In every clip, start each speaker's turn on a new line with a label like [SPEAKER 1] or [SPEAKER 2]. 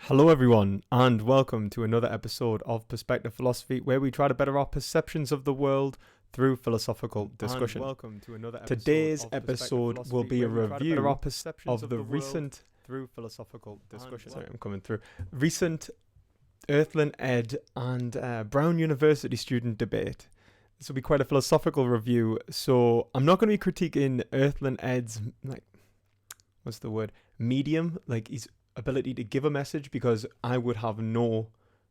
[SPEAKER 1] Hello everyone, and welcome to another episode of Perspective Philosophy, where we try to better our perceptions of the world through philosophical discussion.
[SPEAKER 2] Welcome to another episode.
[SPEAKER 1] Today's episode will be a review of the recent
[SPEAKER 2] through philosophical discussion.
[SPEAKER 1] Sorry, I'm coming through. Recent Earthling Ed and Brown University student debate. This will be quite a philosophical review, so I'm not going to be critiquing Earthling Ed's medium, like his ability to give a message, because I would have no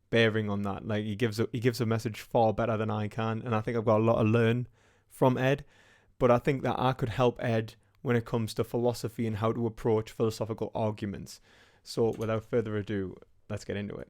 [SPEAKER 1] bearing on that. Like he gives a message far better than I can, and I think I've got a lot to learn from Ed. But I think that I could help Ed when it comes to philosophy and how to approach philosophical arguments. So without further ado, let's get into it.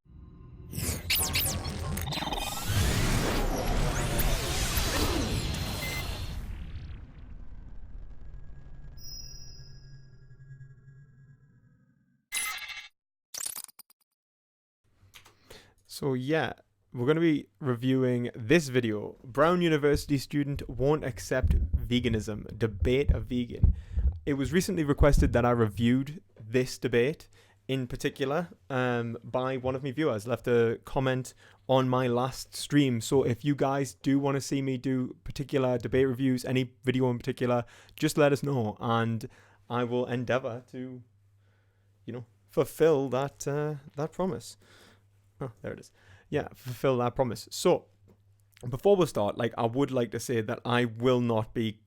[SPEAKER 1] So yeah, we're going to be reviewing this video. Brown University student won't accept veganism. Debate a vegan. It was recently requested that I reviewed this debate in particular by one of my viewers. Left a comment on my last stream. So if you guys do want to see me do particular debate reviews, any video in particular, just let us know, and I will endeavour to, fulfill that promise. Oh, there it is. Yeah, fulfill that promise. So, before we start, I would like to say that I will not be,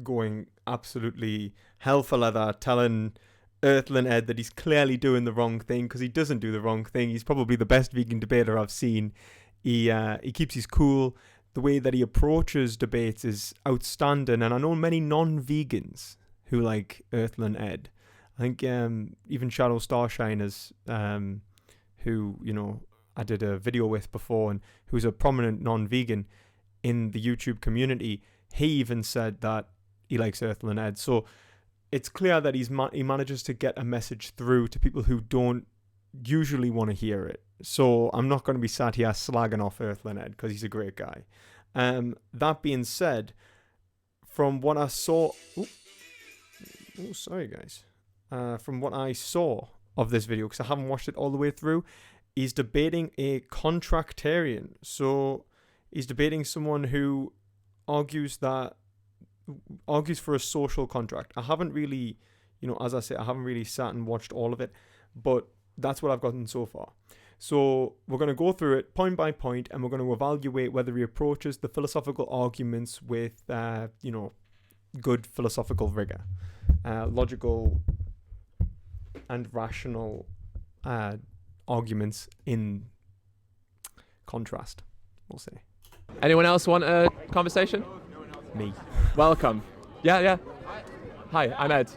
[SPEAKER 1] going absolutely hell for leather, telling Earthling Ed that he's clearly doing the wrong thing, because he doesn't do the wrong thing. He's probably the best vegan debater I've seen. He keeps his cool. The way that he approaches debates is outstanding, and I know many non-vegans who like Earthling Ed. I think even Shadow Starshine is who, I did a video with before, and who's a prominent non-vegan in the YouTube community. He even said that he likes Earthling Ed. So it's clear that he manages to get a message through to people who don't usually want to hear it. So I'm not going to be sat here slagging off Earthling Ed, because he's a great guy. That being said, from what I saw... sorry guys. From what I saw of this video, because I haven't watched it all the way through, he's debating a contractarian. So he's debating someone who argues for a social contract. I haven't really, as I say, I haven't really sat and watched all of it, but that's what I've gotten so far. So we're going to go through it point by point, and we're going to evaluate whether he approaches the philosophical arguments with, good philosophical rigor, logical and rational arguments in contrast, we'll say.
[SPEAKER 3] Anyone else want a conversation?
[SPEAKER 1] Me.
[SPEAKER 3] Welcome. Yeah. Hi, I'm Ed.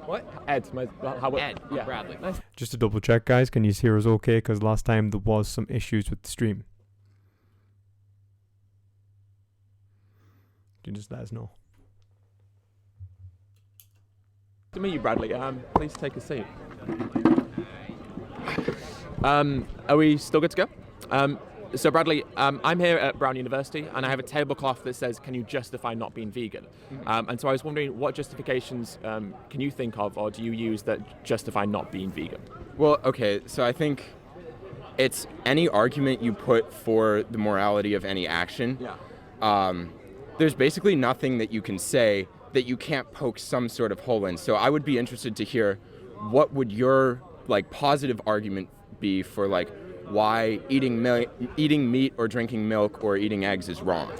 [SPEAKER 4] What?
[SPEAKER 3] Ed.
[SPEAKER 4] Ed.
[SPEAKER 3] Yeah.
[SPEAKER 4] Bradley.
[SPEAKER 3] Nice.
[SPEAKER 1] Just to double check, guys, can you hear us okay? Because last time there was some issues with the stream. You just let us know.
[SPEAKER 3] To meet you, Bradley. Please take a seat. Are we still good to go? So Bradley, I'm here at Brown University, and I have a tablecloth that says, "Can you justify not being vegan?" And so I was wondering, what justifications can you think of, or do you use, that justify not being vegan?
[SPEAKER 4] Well, okay, so I think it's any argument you put for the morality of any action.
[SPEAKER 3] Yeah.
[SPEAKER 4] There's basically nothing that you can say that you can't poke some sort of hole in. So I would be interested to hear, what would your positive argument be for why eating meat or drinking milk or eating eggs is wrong?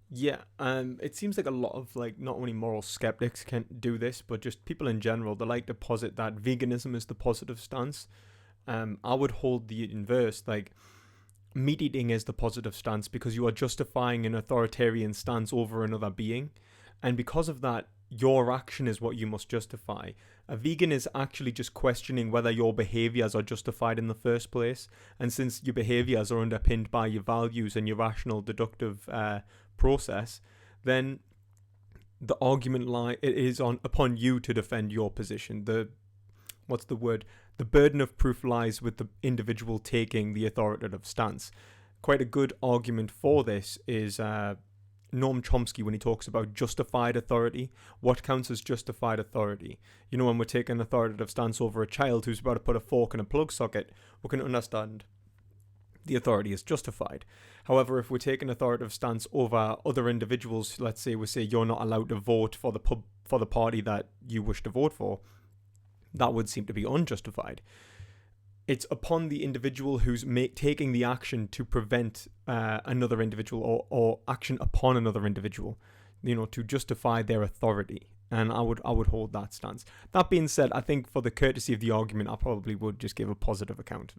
[SPEAKER 1] Yeah, it seems like a lot of not only moral skeptics can do this, but just people in general, they like to posit that veganism is the positive stance. I would hold the inverse, meat eating is the positive stance, because you are justifying an authoritarian stance over another being. And because of that, your action is what you must justify. A vegan is actually just questioning whether your behaviors are justified in the first place. And since your behaviors are underpinned by your values and your rational deductive process, then the argument is upon you to defend your position. The burden of proof lies with the individual taking the authoritative stance. Quite a good argument for this is Noam Chomsky when he talks about justified authority. What counts as justified authority? You know, when we're taking an authoritative stance over a child who's about to put a fork in a plug socket, we can understand the authority is justified. However, if we take an authoritative stance over other individuals, let's say we say you're not allowed to vote for the party that you wish to vote for, that would seem to be unjustified. It's upon the individual who's taking the action to prevent another individual or action upon another individual, you know, to justify their authority. And I would hold that stance. That being said, I think for the courtesy of the argument, I probably would just give a positive account.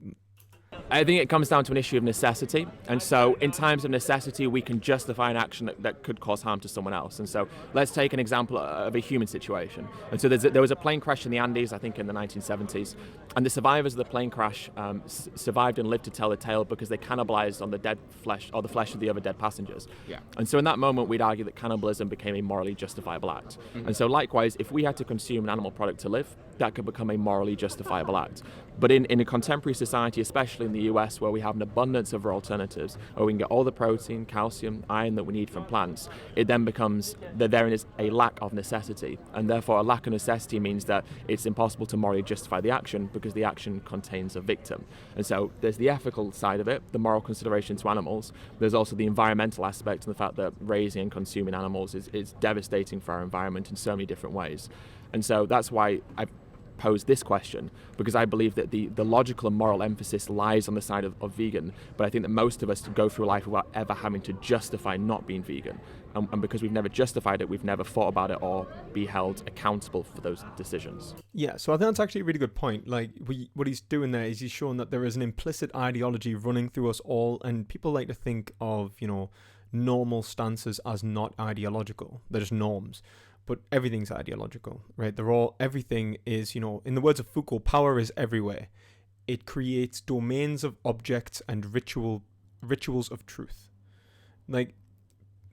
[SPEAKER 3] I think it comes down to an issue of necessity. And so in times of necessity, we can justify an action that could cause harm to someone else. And so let's take an example of a human situation. And so there was a plane crash in the Andes, I think in the 1970s. And the survivors of the plane crash survived and lived to tell the tale because they cannibalized on the dead flesh or the flesh of the other dead passengers. Yeah. And so in that moment, we'd argue that cannibalism became a morally justifiable act. Mm-hmm. And so likewise, if we had to consume an animal product to live, that could become a morally justifiable act. But in a contemporary society, especially in the US, where we have an abundance of alternatives, where we can get all the protein, calcium, iron that we need from plants, it then becomes that there is a lack of necessity. And therefore, a lack of necessity means that it's impossible to morally justify the action because the action contains a victim. And so there's the ethical side of it, the moral consideration to animals. There's also the environmental aspect and the fact that raising and consuming animals is devastating for our environment in so many different ways. And so that's why I've pose this question, because I believe that the logical and moral emphasis lies on the side of vegan, but I think that most of us go through life without ever having to justify not being vegan. And because we've never justified it, we've never thought about it or be held accountable for those decisions.
[SPEAKER 1] Yeah, so I think that's actually a really good point. Like, what he's doing there is he's showing that there is an implicit ideology running through us all, and people like to think of, you know, normal stances as not ideological. They're just norms. But everything's ideological, right? Everything is, you know, in the words of Foucault, power is everywhere. It creates domains of objects and rituals of truth. Like,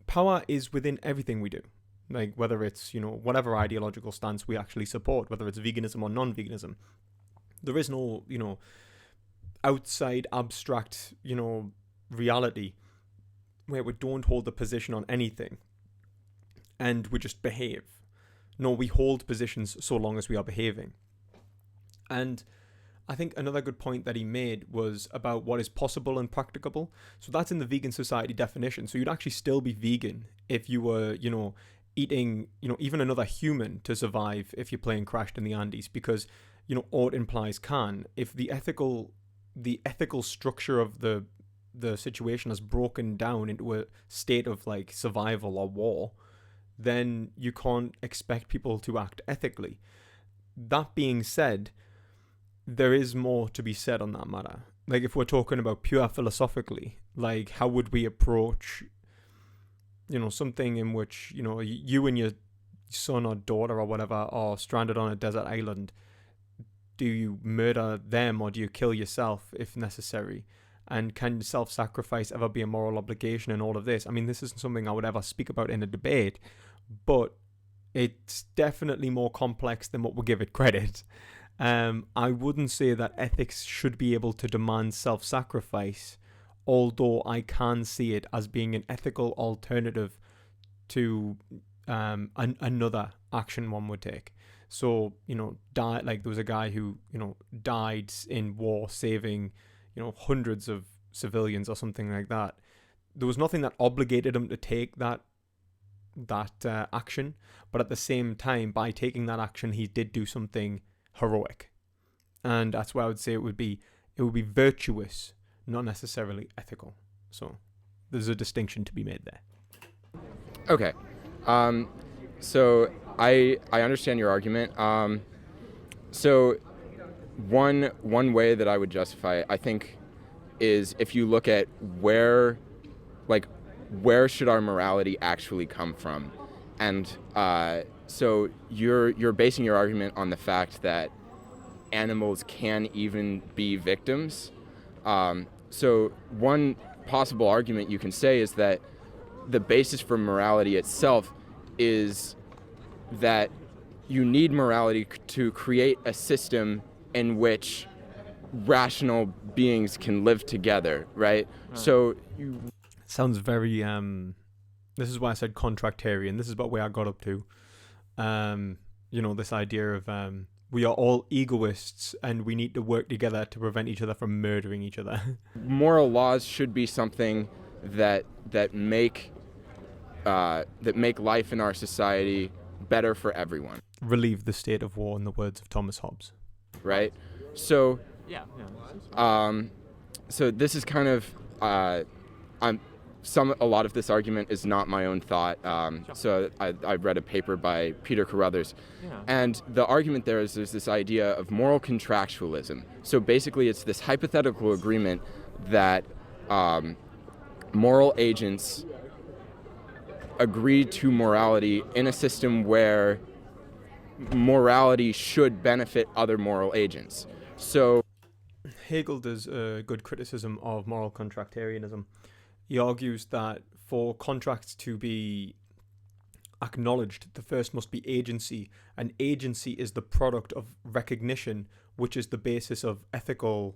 [SPEAKER 1] power is within everything we do. Like, whether it's, you know, whatever ideological stance we actually support, whether it's veganism or non-veganism. There is no, you know, outside abstract, you know, reality where we don't hold a position on anything and we just behave. No, we hold positions so long as we are behaving. And I think another good point that he made was about what is possible and practicable. So that's in the vegan society definition. So you'd actually still be vegan if you were, you know, eating, you know, even another human to survive if your plane crashed in the Andes, because, you know, ought implies can. If the ethical structure of the situation has broken down into a state of like survival or war, then you can't expect people to act ethically. That being said, there is more to be said on that matter. Like, if we're talking about pure philosophically, like, how would we approach, you know, something in which, you know, you and your son or daughter or whatever are stranded on a desert island? Do you murder them or do you kill yourself if necessary? And can self-sacrifice ever be a moral obligation in all of this? I mean, this isn't something I would ever speak about in a debate, but it's definitely more complex than what we give it credit. I wouldn't say that ethics should be able to demand self-sacrifice, although I can see it as being an ethical alternative to another action one would take. So, you know, like there was a guy who, you know, died in war saving, you know, hundreds of civilians or something like that. There was nothing that obligated him to take that action, but at the same time, by taking that action, he did do something heroic, and that's why I would say it would be virtuous, not necessarily ethical. So there's a distinction to be made there.
[SPEAKER 4] Okay, so I understand your argument. So one way that I would justify it, I think, is if you look at where should our morality actually come from, and so you're basing your argument on the fact that animals can even be victims. So one possible argument you can say is that the basis for morality itself is that you need morality to create a system in which rational beings can live together, right? So
[SPEAKER 1] sounds very This is why I said contractarian. This is about where I got up to. This idea of we are all egoists and we need to work together to prevent each other from murdering each other.
[SPEAKER 4] Moral laws should be something that make life in our society better for everyone.
[SPEAKER 1] Relieve the state of war, in the words of Thomas Hobbes.
[SPEAKER 4] Right? So
[SPEAKER 3] Yeah.
[SPEAKER 4] so this is kind of a lot of this argument is not my own thought. So I read a paper by Peter Carruthers, and the argument there is there's this idea of moral contractualism. So basically, it's this hypothetical agreement that moral agents agree to morality in a system where morality should benefit other moral agents. So
[SPEAKER 1] Hegel does a good criticism of moral contractarianism. He argues that for contracts to be acknowledged, the first must be agency, and agency is the product of recognition, which is the basis of ethical,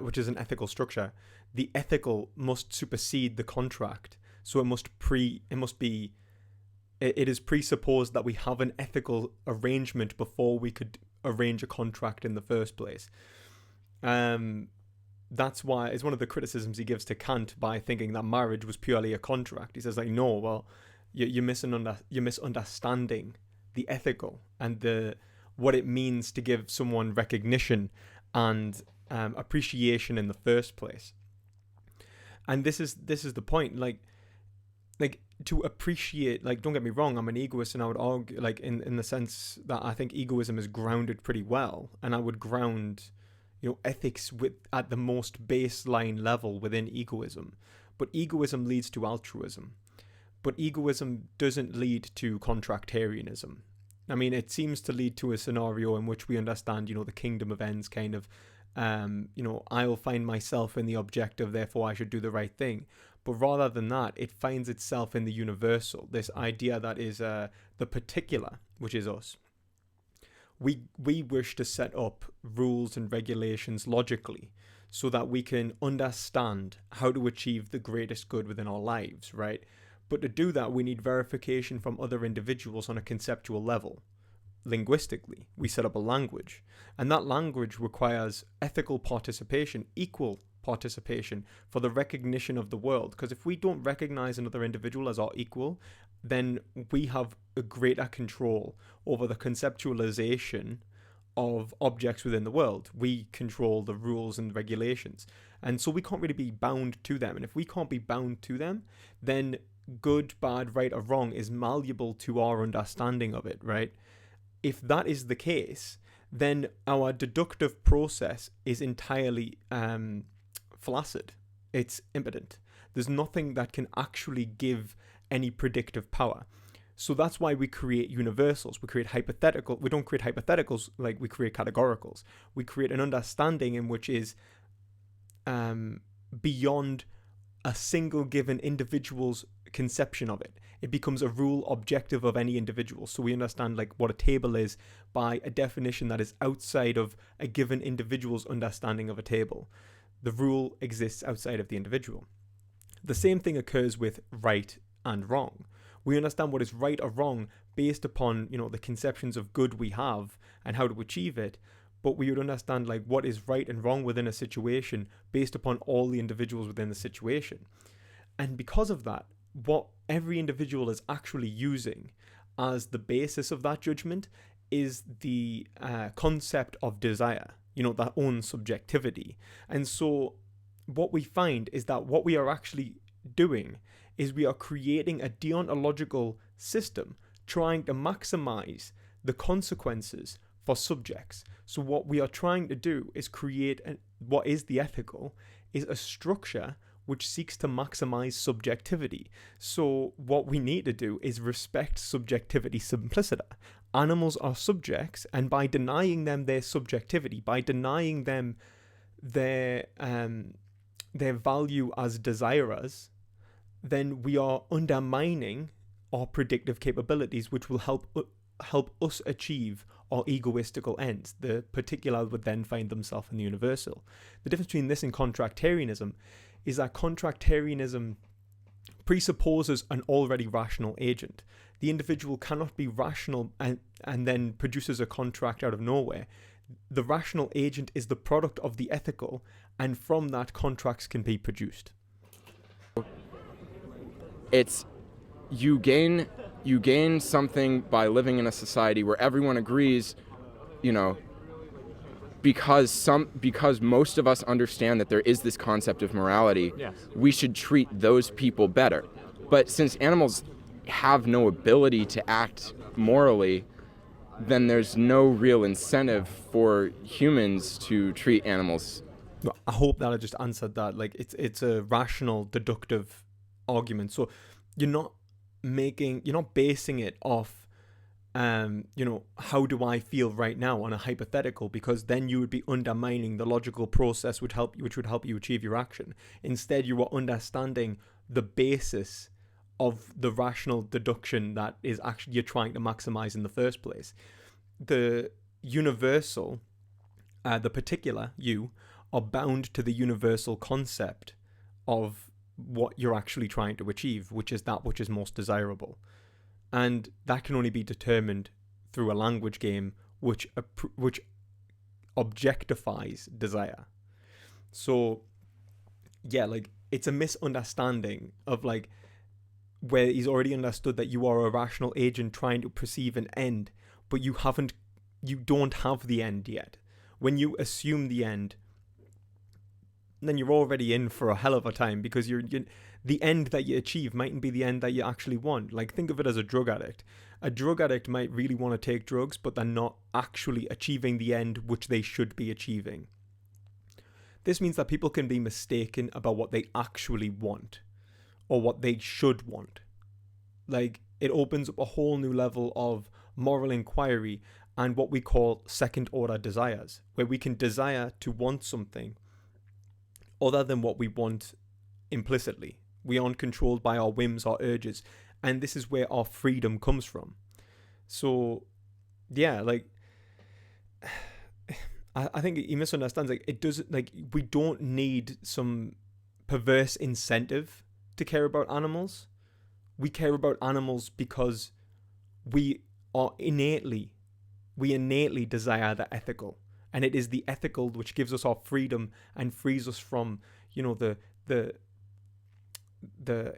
[SPEAKER 1] which is an ethical structure. The ethical must supersede the contract, so it is presupposed that we have an ethical arrangement before we could arrange a contract in the first place. That's why it's one of the criticisms he gives to Kant by thinking that marriage was purely a contract. He says, like, no, well, you're misunderstanding the ethical and what it means to give someone recognition and appreciation in the first place. And this is the point. Like to appreciate, like, don't get me wrong, I'm an egoist, and I would argue, like, in the sense that I think egoism is grounded pretty well, and I would ground, ethics at the most baseline level within egoism. But egoism leads to altruism. But egoism doesn't lead to contractarianism. I mean, it seems to lead to a scenario in which we understand, the kingdom of ends kind of, I'll find myself in the objective, therefore I should do the right thing. But rather than that, it finds itself in the universal, this idea that is the particular, which is us. We wish to set up rules and regulations logically so that we can understand how to achieve the greatest good within our lives, right? But to do that, we need verification from other individuals on a conceptual level. Linguistically, we set up a language, and that language requires ethical participation, equal participation for the recognition of the world. Because if we don't recognize another individual as our equal, then we have a greater control over the conceptualization of objects within the world. We control the rules and regulations, and so we can't really be bound to them. And if we can't be bound to them, then good, bad, right, or wrong is malleable to our understanding of it, right? If that is the case, then our deductive process is entirely flaccid. It's impotent. There's nothing that can actually give any predictive power. So that's why we create universals. We don't create hypotheticals, like we create categoricals. We create an understanding in which is beyond a single given individual's conception of it. It becomes a rule objective of any individual. So we understand, like, what a table is by a definition that is outside of a given individual's understanding of a table. The rule exists outside of the individual. The same thing occurs with right and wrong. We understand what is right or wrong based upon, the conceptions of good we have and how to achieve it. But we would understand, like, what is right and wrong within a situation based upon all the individuals within the situation. And because of that, what every individual is actually using as the basis of that judgment is the concept of desire, their own subjectivity. And so what we find is that what we are actually doing is we are creating a deontological system trying to maximize the consequences for subjects. So what we are trying to do is create what is the ethical is a structure which seeks to maximize subjectivity. So what we need to do is respect subjectivity simpliciter. Animals are subjects, and by denying them their subjectivity, by denying them their value as desirers, then we are undermining our predictive capabilities, which will help us achieve our egoistical ends. The particular would then find themselves in the universal. The difference between this and contractarianism is that contractarianism presupposes an already rational agent. The individual cannot be rational and then produces a contract out of nowhere. The rational agent is the product of the ethical, and from that, contracts can be produced.
[SPEAKER 4] It's you gain something by living in a society where everyone agrees, you know, because most of us understand that there is this concept of morality.
[SPEAKER 3] Yes.
[SPEAKER 4] We should treat those people better. But since animals have no ability to act morally, then there's no real incentive for humans to treat animals.
[SPEAKER 1] I hope that I just answered that. Like, it's a rational, deductive argument. So you're not basing it off, how do I feel right now on a hypothetical, because then you would be undermining the logical process which would help you achieve your action. Instead, you are understanding the basis of the rational deduction that is actually you're trying to maximize in the first place. The universal, the particular you, are bound to the universal concept of what you're actually trying to achieve, which is that which is most desirable. And that can only be determined through a language game which objectifies desire. So, yeah, like, it's a misunderstanding of, like, where he's already understood that you are a rational agent trying to perceive an end, but you don't have the end yet. When you assume the end, then you're already in for a hell of a time, because the end that you achieve mightn't be the end that you actually want. Like, think of it as a drug addict. A drug addict might really want to take drugs, but they're not actually achieving the end which they should be achieving. This means that people can be mistaken about what they actually want or what they should want. Like, it opens up a whole new level of moral inquiry and what we call second order desires, where we can desire to want something other than what we want implicitly. We aren't controlled by our whims or urges, and this is where our freedom comes from. So, yeah, like, I think he misunderstands. Like, it doesn't, like, we don't need some perverse incentive to care about animals. We care about animals because we innately desire the ethical, and it is the ethical which gives us our freedom and frees us from, the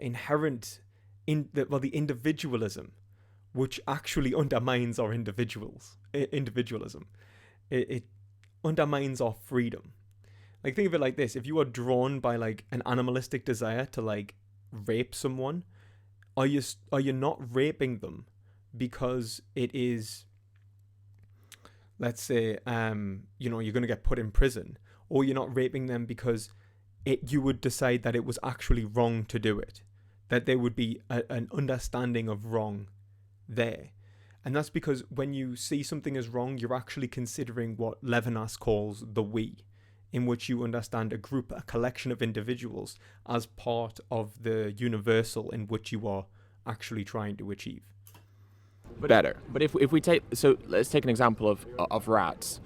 [SPEAKER 1] inherent the individualism, which actually undermines our individualism. It undermines our freedom. Like, think of it like this: if you are drawn by, like, an animalistic desire to, like, rape someone, are you not raping them because it is, let's say, you're going to get put in prison, or you're not raping them because you would decide that it was actually wrong to do it, that there would be an understanding of wrong there. And that's because when you see something as wrong, you're actually considering what Levinas calls the we, in which you understand a collection of individuals as part of the universal in which you are actually trying to achieve.
[SPEAKER 4] Better.
[SPEAKER 3] But if we take, so let's take an example of rats,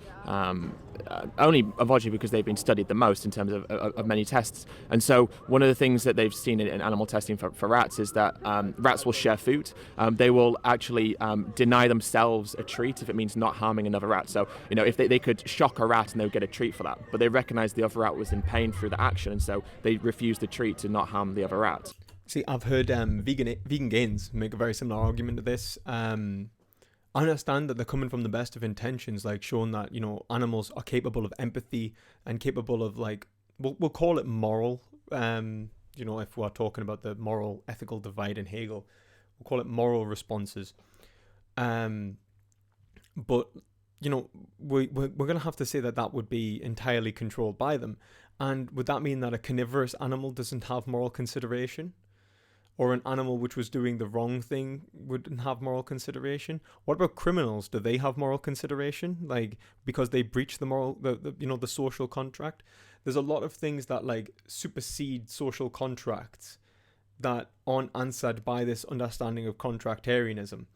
[SPEAKER 3] only unfortunately because they've been studied the most in terms of many tests. And so one of the things that they've seen in animal testing for rats is that rats will share food. They will actually deny themselves a treat if it means not harming another rat. So, if they could shock a rat and they would get a treat for that, but they recognize the other rat was in pain through the action, and so they refuse the treat to not harm the other rat.
[SPEAKER 1] See, I've heard vegan gains make a very similar argument to this. I understand that they're coming from the best of intentions, like showing that, animals are capable of empathy and capable of, like, we'll call it moral. If we're talking about the moral ethical divide in Hegel, we'll call it moral responses. But we're going to have to say that would be entirely controlled by them. And would that mean that a carnivorous animal doesn't have moral consideration? Or an animal which was doing the wrong thing wouldn't have moral consideration? What about criminals? Do they have moral consideration? Like, because they breach the social contract? There's a lot of things that, like, supersede social contracts that aren't answered by this understanding of contractarianism.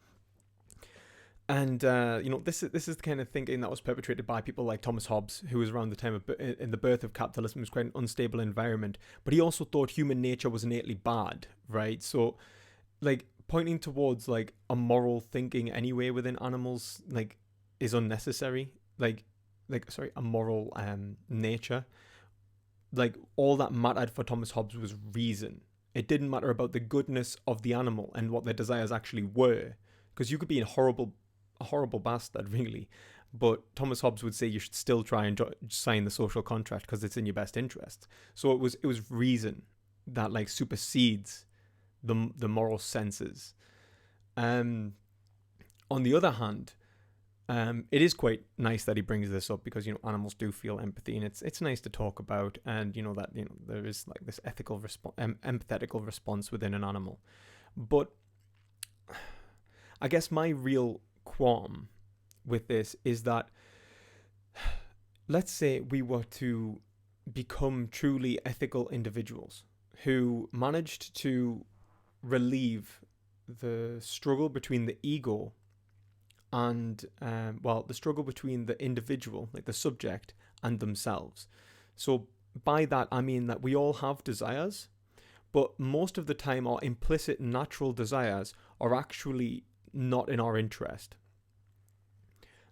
[SPEAKER 1] And this is the kind of thinking that was perpetrated by people like Thomas Hobbes, who was around the time of in the birth of capitalism. It was quite an unstable environment, but he also thought human nature was innately bad, right? So, like, pointing towards like a moral thinking anyway within animals, like, is unnecessary. A moral nature. Like, all that mattered for Thomas Hobbes was reason. It didn't matter about the goodness of the animal and what their desires actually were, because you could be a horrible bastard, really, but Thomas Hobbes would say you should still try and sign the social contract because it's in your best interest. So it was reason that like supersedes the moral senses. On the other hand, it is quite nice that he brings this up, because animals do feel empathy, and it's nice to talk about, and that there is like this ethical empathetical response within an animal. But I guess my real qualm with this is that, let's say we were to become truly ethical individuals who managed to relieve the struggle between the ego and the struggle between the individual, like the subject, and themselves. So by that I mean that we all have desires, but most of the time our implicit natural desires are actually not in our interest.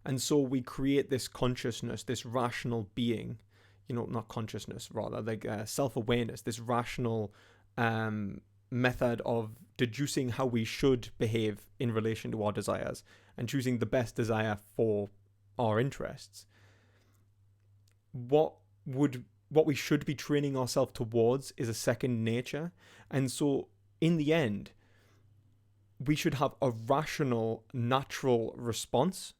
[SPEAKER 1] And so we create this consciousness, this rational being, not consciousness, rather, like self-awareness, this rational method of deducing how we should behave in relation to our desires and choosing the best desire for our interests. What we should be training ourselves towards is a second nature. And so in the end, we should have a rational, natural response.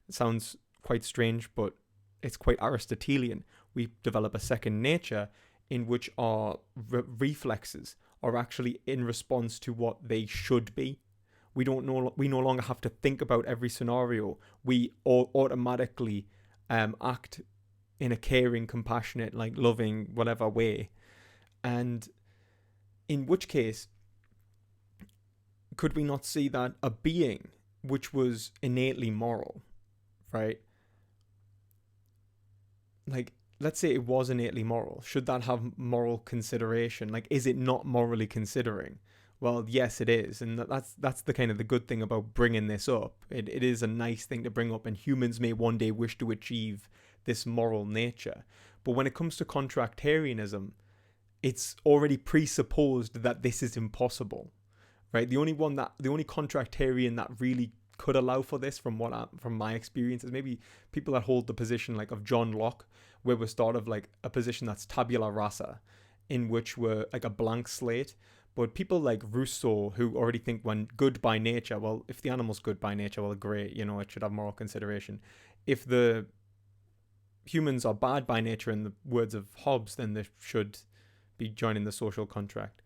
[SPEAKER 1] It sounds quite strange, but it's quite Aristotelian. We develop a second nature in which our reflexes are actually in response to what they should be. We no longer have to think about every scenario. We automatically act in a caring, compassionate, like loving, whatever way. And in which case, could we not see that a being which was innately moral, right? Like, let's say it was innately moral. Should that have moral consideration? Like, is it not morally considering? Well, yes, it is. And that's the kind of the good thing about bringing this up. It is a nice thing to bring up, and humans may one day wish to achieve this moral nature. But when it comes to contractarianism, it's already presupposed that this is impossible. Right, the only contractarian that really could allow for this, from my experience, is maybe people that hold the position like of John Locke, where we're sort of like a position that's tabula rasa, in which we're like a blank slate. But people like Rousseau, who already think when good by nature, well, if the animal's good by nature, well, great, it should have moral consideration. If the humans are bad by nature, in the words of Hobbes, then they should be joining the social contract.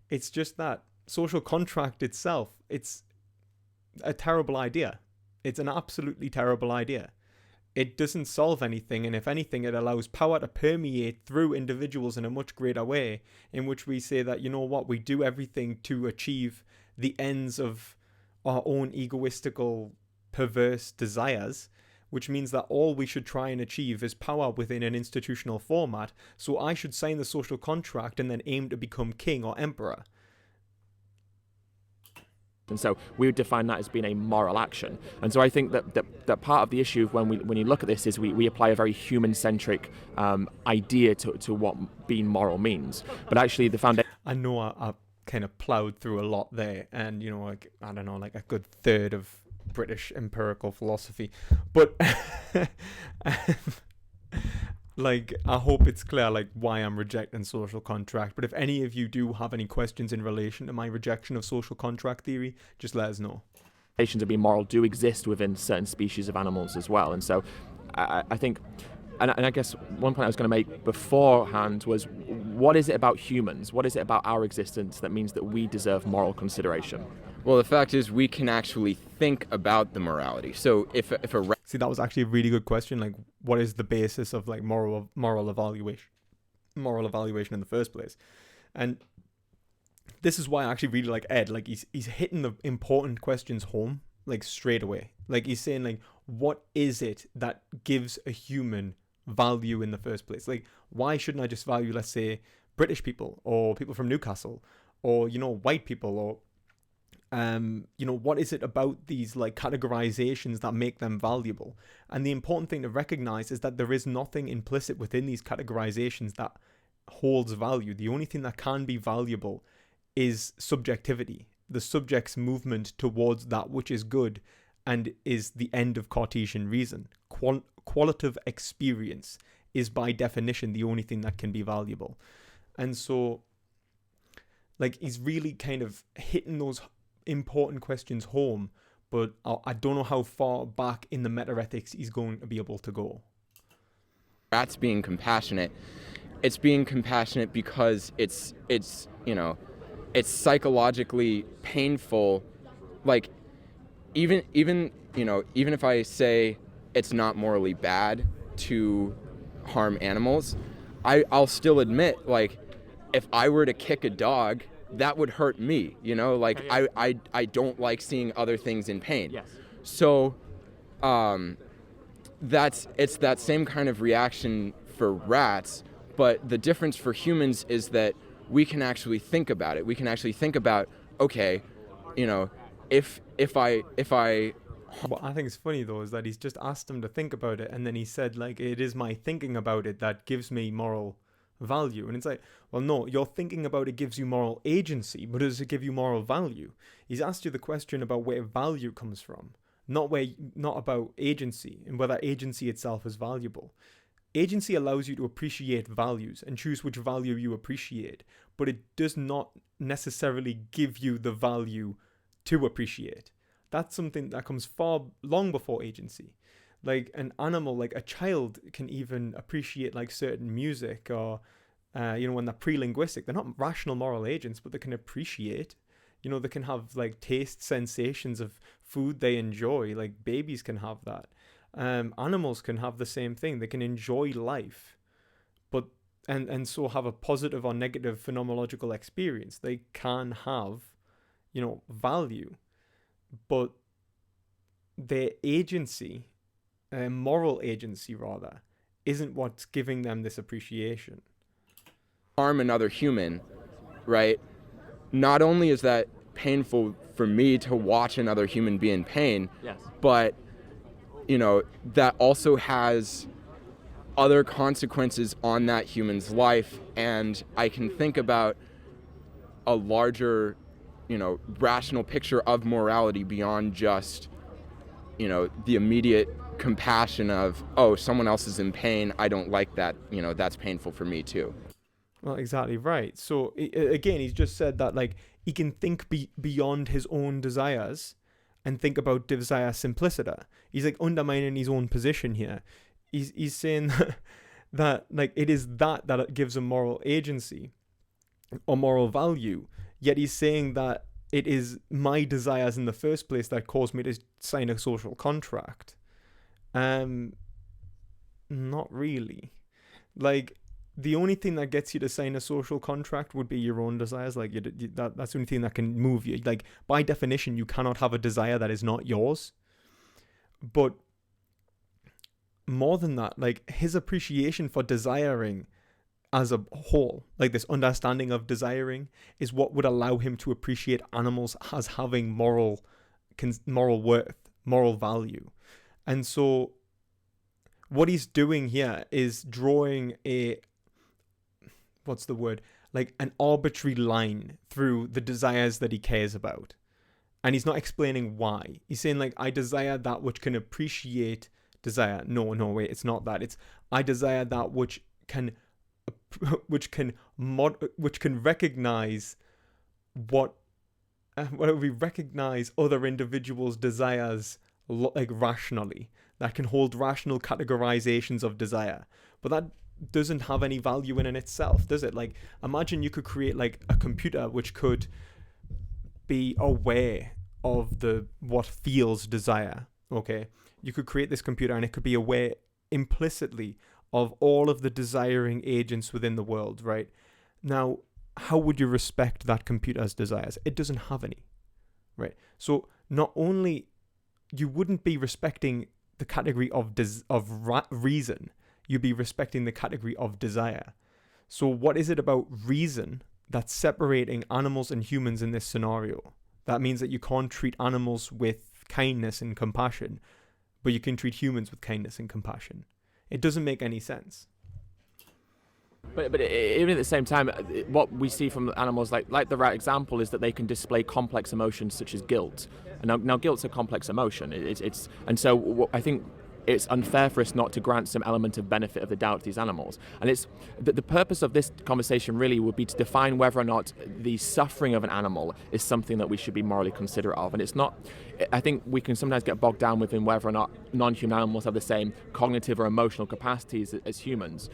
[SPEAKER 1] It's just that social contract itself, it's a terrible idea. It's an absolutely terrible idea. It doesn't solve anything, and if anything, it allows power to permeate through individuals in a much greater way, in which we say that, we do everything to achieve the ends of our own egoistical, perverse desires, which means that all we should try and achieve is power within an institutional format. So I should sign the social contract and then aim to become king or emperor.
[SPEAKER 3] And so we would define that as being a moral action. And so I think that part of the issue when you look at this is we apply a very human-centric idea to what being moral means. But actually the foundation...
[SPEAKER 1] I know I kind of ploughed through a lot there, and, like, I don't know, like a good third of British empirical philosophy. But... like, I hope it's clear, like, why I'm rejecting social contract. But if any of you do have any questions in relation to my rejection of social contract theory, just let us know.
[SPEAKER 3] Foundations of being moral do exist within certain species of animals as well. And so I think, and I guess one point I was going to make beforehand was, what is it about humans? What is it about our existence that means that we deserve moral consideration?
[SPEAKER 4] Well, the fact is we can actually think about the morality. So if a
[SPEAKER 1] See, that was actually a really good question. Like, what is the basis of like moral evaluation in the first place? And this is why I actually really like Ed. Like, he's hitting the important questions home like straight away. Like he's saying like, what is it that gives a human value in the first place? Like, why shouldn't I just value, let's say, British people or people from Newcastle or, you know, white people or, you know, what is it about these like categorizations that make them valuable? And the important thing to recognize is that there is nothing implicit within these categorizations that holds value. The only thing that can be valuable is subjectivity, the subject's movement towards that which is good and is the end of Cartesian reason. Qualitative experience is by definition the only thing that can be valuable. And so, like, he's really kind of hitting those important questions home, but I don't know how far back in the meta-ethics he's going to be able to go.
[SPEAKER 4] Rats being compassionate, it's being compassionate because it's you know, it's psychologically painful. Like, even you know, even if I say it's not morally bad to harm animals, I'll still admit, like, if I were to kick a dog, that would hurt me, you know? Like,
[SPEAKER 3] Okay, yeah.
[SPEAKER 4] I don't like seeing other things in pain.
[SPEAKER 3] Yes.
[SPEAKER 4] So, it's that same kind of reaction for rats, but the difference for humans is that we can actually think about it. We can actually think about, okay, you know, if I
[SPEAKER 1] What I think is funny though is that he's just asked him to think about it, and then he said like, it is my thinking about it that gives me moral value. And it's like, well, no, your thinking about it gives you moral agency, but does it give you moral value? He's asked you the question about where value comes from, not about agency and whether agency itself is valuable. Agency allows you to appreciate values and choose which value you appreciate, but it does not necessarily give you the value to appreciate. That's something that comes far long before agency. Like an animal, like a child can even appreciate like certain music or, you know, when they're pre-linguistic, they're not rational moral agents, but they can appreciate, you know, they can have like taste sensations of food they enjoy. Like babies can have that. Animals can have the same thing. They can enjoy life, but and so have a positive or negative phenomenological experience. They can have, you know, value, but their agency, moral agency rather, isn't what's giving them this appreciation.
[SPEAKER 4] harm another human, right? Not only is that painful for me to watch another human be in pain,
[SPEAKER 3] Yes.
[SPEAKER 4] but you know, that also has other consequences on that human's life, and I can think about a larger, you know, rational picture of morality beyond just, you know, the immediate compassion of, oh, someone else is in pain, I don't like that, you know, that's painful for me too.
[SPEAKER 1] Well, exactly right. So again, he's just said that like he can think beyond his own desires and think about desire simpliciter. He's like undermining his own position here. He's saying that like it is that gives him moral agency or moral value. Yet he's saying that it is my desires in the first place that caused me to sign a social contract. Not really. Like, the only thing that gets you to sign a social contract would be your own desires. Like, that's the only thing that can move you. Like, by definition, you cannot have a desire that is not yours. But more than that, like, his appreciation for desiring as a whole, like this understanding of desiring, is what would allow him to appreciate animals as having moral worth, moral value. And so what he's doing here is drawing like an arbitrary line through the desires that he cares about. And he's not explaining why. He's saying like, I desire that which can appreciate desire. No, wait, it's not that. It's I desire that which can recognize recognize other individuals' desires like rationally, that can hold rational categorizations of desire. But that doesn't have any value in itself, does it? Like, imagine you could create like a computer which could be aware of what feels desire. Okay, you could create this computer and it could be aware implicitly of all of the desiring agents within the world, right? Now, how would you respect that computer's desires? It doesn't have any, right? So not only you wouldn't be respecting the category of reason. You'd be respecting the category of desire. So what is it about reason that's separating animals and humans in this scenario? That means that you can't treat animals with kindness and compassion, but you can treat humans with kindness and compassion. It doesn't make any sense.
[SPEAKER 3] But even at the same time, what we see from animals, like the right example, is that they can display complex emotions such as guilt. And now guilt's a complex emotion. And so I think it's unfair for us not to grant some element of benefit of the doubt to these animals. And it's the purpose of this conversation really would be to define whether or not the suffering of an animal is something that we should be morally considerate of. And it's not. I think we can sometimes get bogged down within whether or not non-human animals have the same cognitive or emotional capacities as humans.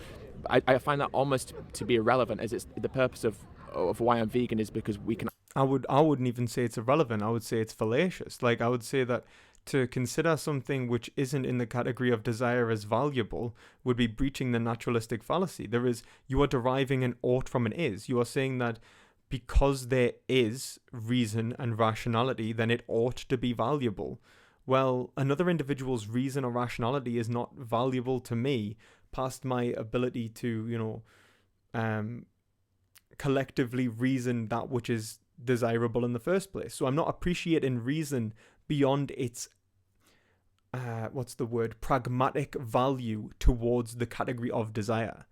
[SPEAKER 3] I find that almost to be irrelevant, as it's the purpose of why I'm vegan is because we can.
[SPEAKER 1] I wouldn't even say it's irrelevant. I would say it's fallacious. Like, I would say that to consider something which isn't in the category of desire as valuable would be breaching the naturalistic fallacy. You are deriving an ought from an is. You are saying that because there is reason and rationality, then it ought to be valuable. Well, another individual's reason or rationality is not valuable to me past my ability to, collectively reason that which is desirable in the first place. So I'm not appreciating reason beyond its pragmatic value towards the category of desire.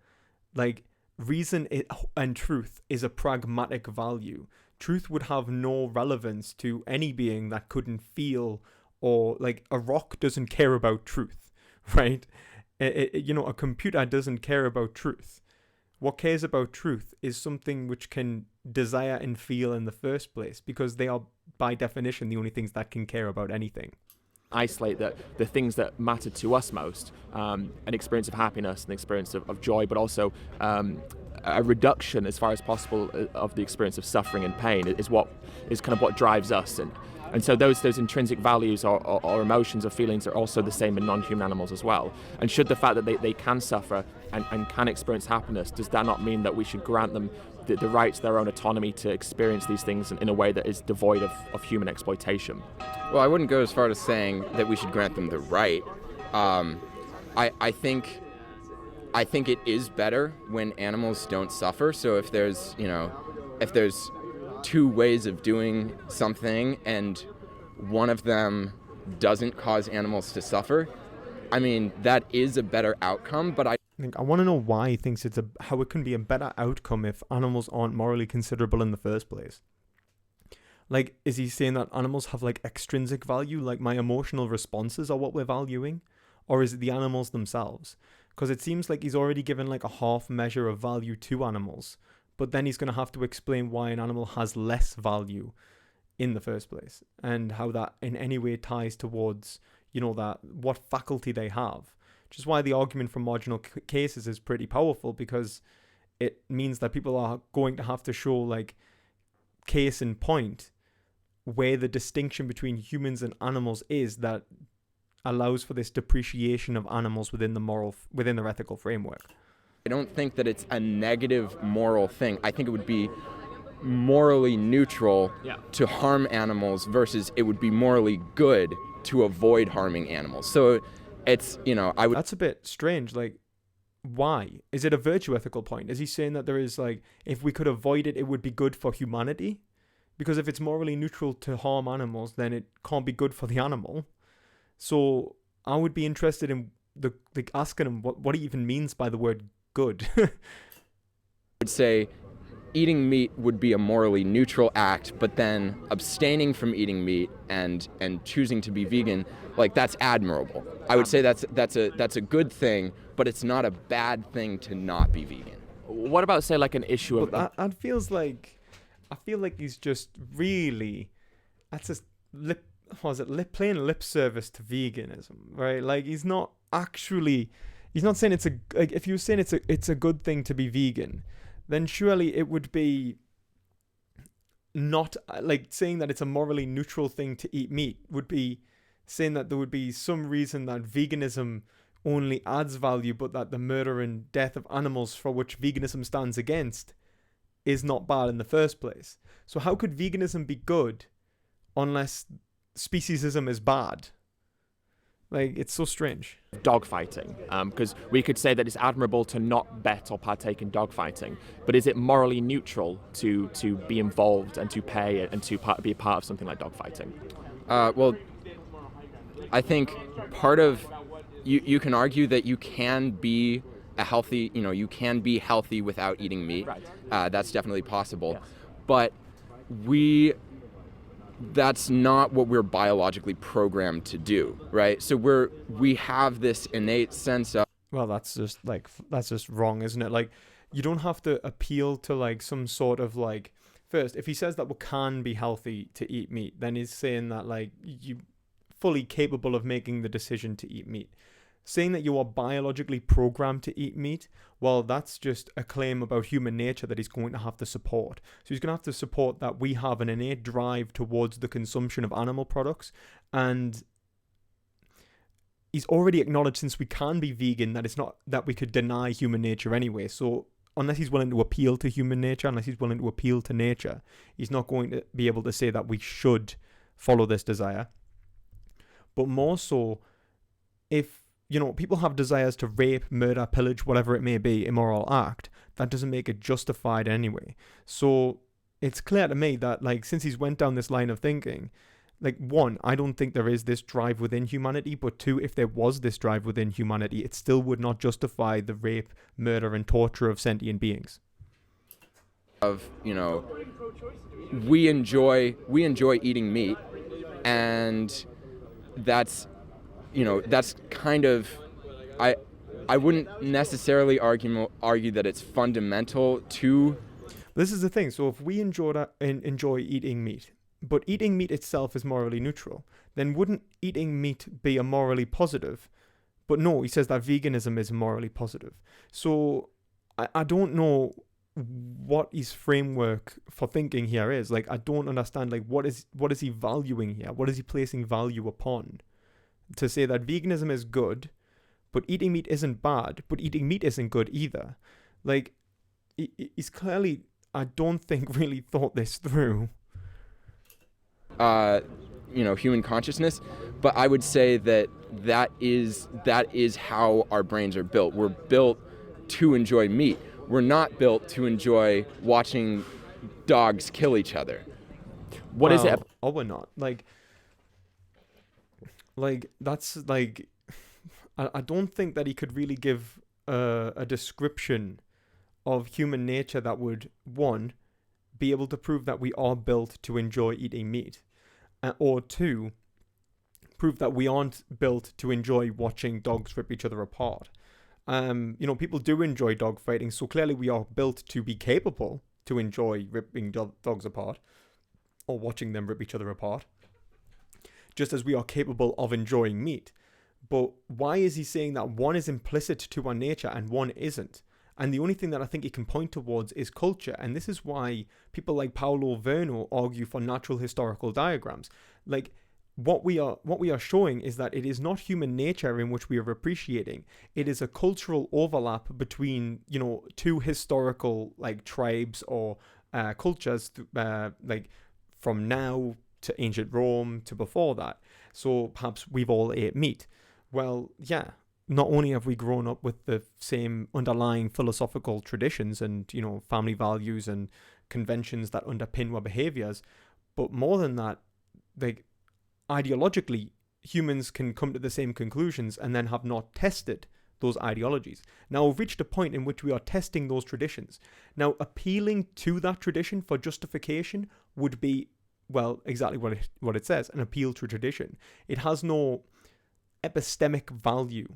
[SPEAKER 1] Like, reason and truth is a pragmatic value. Truth would have no relevance to any being that couldn't feel, or like a rock doesn't care about truth, right? A computer doesn't care about truth. What cares about truth is something which can desire and feel in the first place, because they are by definition the only things that can care about anything.
[SPEAKER 3] Isolate the things that matter to us most, an experience of happiness, an experience of joy, but also a reduction as far as possible of the experience of suffering and pain is kind of what drives us. And so those intrinsic values or emotions or feelings are also the same in non-human animals as well. And should the fact that they can suffer and can experience happiness, does that not mean that we should grant them the right to their own autonomy to experience these things in a way that is devoid of human exploitation?
[SPEAKER 4] Well, I wouldn't go as far as saying that we should grant them the right. I think it is better when animals don't suffer. So if there's two ways of doing something and one of them doesn't cause animals to suffer, I mean, that is a better outcome. But I
[SPEAKER 1] want to know why he thinks how it can be a better outcome if animals aren't morally considerable in the first place. Like, is he saying that animals have like extrinsic value, like my emotional responses are what we're valuing? Or is it the animals themselves? Because it seems like he's already given like a half measure of value to animals, but then he's going to have to explain why an animal has less value in the first place, and how that in any way ties towards, that what faculty they have. Which is why the argument for marginal cases is pretty powerful, because it means that people are going to have to show, like, case in point where the distinction between humans and animals is that allows for this depreciation of animals within their ethical framework.
[SPEAKER 4] I don't think that it's a negative moral thing. I think it would be morally neutral to harm animals versus it would be morally good to avoid harming animals. So it's, That's
[SPEAKER 1] a bit strange. Like, why? Is it a virtue ethical point? Is he saying that there is, like, if we could avoid it, it would be good for humanity? Because if it's morally neutral to harm animals, then it can't be good for the animal. So I would be interested in asking him what he even means by the word good.
[SPEAKER 4] I would say eating meat would be a morally neutral act, but then abstaining from eating meat and choosing to be vegan, like, that's admirable. I would say that's a good thing, but it's not a bad thing to not be vegan.
[SPEAKER 3] What about, say, like an issue of...
[SPEAKER 1] I feel like he's just really... That's just playing lip service to veganism, right? Like, he's not actually... He's not saying it's if you're saying it's a good thing to be vegan, then surely it would be not, like, saying that it's a morally neutral thing to eat meat would be saying that there would be some reason that veganism only adds value, but that the murder and death of animals for which veganism stands against is not bad in the first place. So how could veganism be good unless speciesism is bad? Like, it's so strange.
[SPEAKER 3] Dogfighting, because we could say that it's admirable to not bet or partake in dogfighting, but is it morally neutral to be involved and to pay and to be a part of something like dogfighting?
[SPEAKER 4] Well, I think part of you can argue that you can be you can be healthy without eating meat.
[SPEAKER 3] Right.
[SPEAKER 4] That's definitely possible,
[SPEAKER 3] Yes.
[SPEAKER 4] but that's not what we're biologically programmed to do, right? So we have this innate sense of,
[SPEAKER 1] Well, that's just wrong, isn't it? Like, you don't have to appeal to like some sort of like, first, if he says that we can be healthy to eat meat, then he's saying that like you fully capable of making the decision to eat meat. Saying that you are biologically programmed to eat meat, well, that's just a claim about human nature that he's going to have to support. So he's going to have to support that we have an innate drive towards the consumption of animal products, and he's already acknowledged, since we can be vegan, that it's not that we could deny human nature anyway. So unless he's willing to appeal to human nature, unless he's willing to appeal to nature, he's not going to be able to say that we should follow this desire. But more so, if people have desires to rape, murder, pillage, whatever it may be, immoral act, that doesn't make it justified anyway. So it's clear to me that, like, since he's went down this line of thinking, like, one, I don't think there is this drive within humanity, but two, if there was this drive within humanity, it still would not justify the rape, murder, and torture of sentient beings.
[SPEAKER 4] We enjoy eating meat, and that's kind of, I wouldn't necessarily argue that it's fundamental to.
[SPEAKER 1] This is the thing. So if we enjoy eating meat, but eating meat itself is morally neutral, then wouldn't eating meat be a morally positive? But no, he says that veganism is morally positive. So I don't know what his framework for thinking here is. Like, I don't understand, like, what is he valuing here? What is he placing value upon? To say that veganism is good, but eating meat isn't bad, but eating meat isn't good either. Like, he's clearly, I don't think, really thought this through.
[SPEAKER 4] Human consciousness, but I would say that is how our brains are built. We're built to enjoy meat. We're not built to enjoy watching dogs kill each other.
[SPEAKER 3] What is it?
[SPEAKER 1] Oh, we're not. Like that's like, I don't think that he could really give a description of human nature that would, one, be able to prove that we are built to enjoy eating meat, or two, prove that we aren't built to enjoy watching dogs rip each other apart. People do enjoy dog fighting, so clearly we are built to be capable to enjoy ripping dogs apart, or watching them rip each other apart, just as we are capable of enjoying meat. But why is he saying that one is implicit to our nature and one isn't? And the only thing that I think he can point towards is culture. And this is why people like Paulo Verno argue for natural historical diagrams. Like, what we are showing is that it is not human nature in which we are appreciating. It is a cultural overlap between, two historical, like, tribes or cultures, like, from now to ancient Rome to before that. So perhaps we've all ate meat. Well, yeah, not only have we grown up with the same underlying philosophical traditions and, family values and conventions that underpin our behaviors, but more than that, like, ideologically, humans can come to the same conclusions and then have not tested those ideologies. Now, we've reached a point in which we are testing those traditions. Now, appealing to that tradition for justification would be, well, exactly what it says, an appeal to tradition. It has no epistemic value.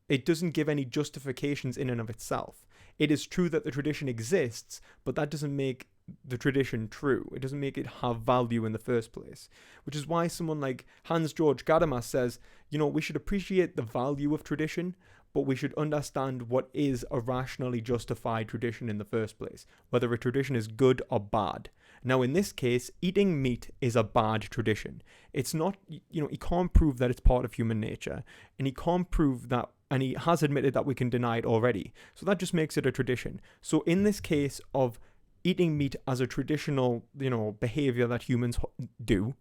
[SPEAKER 1] It doesn't give any justifications in and of itself. It is true that the tradition exists, but that doesn't make the tradition true. It doesn't make it have value in the first place. Which is why someone like Hans-Georg Gadamer says, we should appreciate the value of tradition, but we should understand what is a rationally justified tradition in the first place, whether a tradition is good or bad. Now, in this case, eating meat is a bad tradition. It's not, he can't prove that it's part of human nature, and he can't prove that, and he has admitted that we can deny it already. So that just makes it a tradition. So in this case of eating meat as a traditional, behavior that humans do,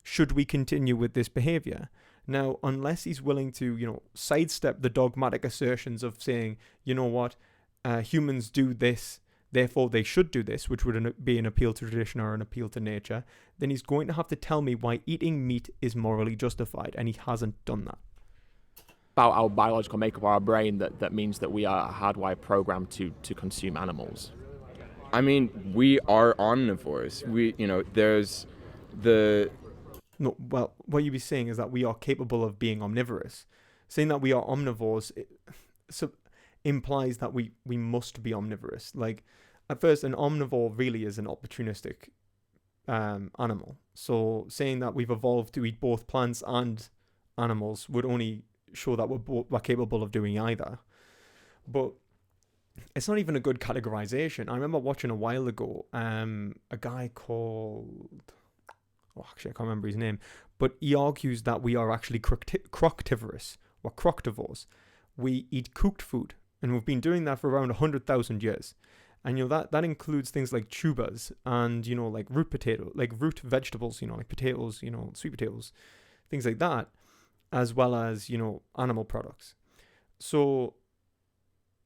[SPEAKER 1] should we continue with this behavior? Now, unless he's willing to, sidestep the dogmatic assertions of saying, you know what, humans do this, therefore they should do this, which would be an appeal to tradition or an appeal to nature, then he's going to have to tell me why eating meat is morally justified, and he hasn't done that.
[SPEAKER 3] About our biological makeup of our brain that means that we are hardwired programmed to consume animals.
[SPEAKER 4] I mean, we are omnivores. There's the...
[SPEAKER 1] No, well, what you'd be saying is that we are capable of being omnivorous. Saying that we are omnivores implies that we must be omnivorous. Like, at first, an omnivore really is an opportunistic animal. So saying that we've evolved to eat both plants and animals would only show that we're capable of doing either. But it's not even a good categorization. I remember watching a while ago a guy called... actually, I can't remember his name. But he argues that we are actually croctivorous, or croctivores. We eat cooked food, and we've been doing that for around 100,000 years. And that includes things like tubers and like root vegetables, like potatoes, sweet potatoes, things like that, as well as animal products. So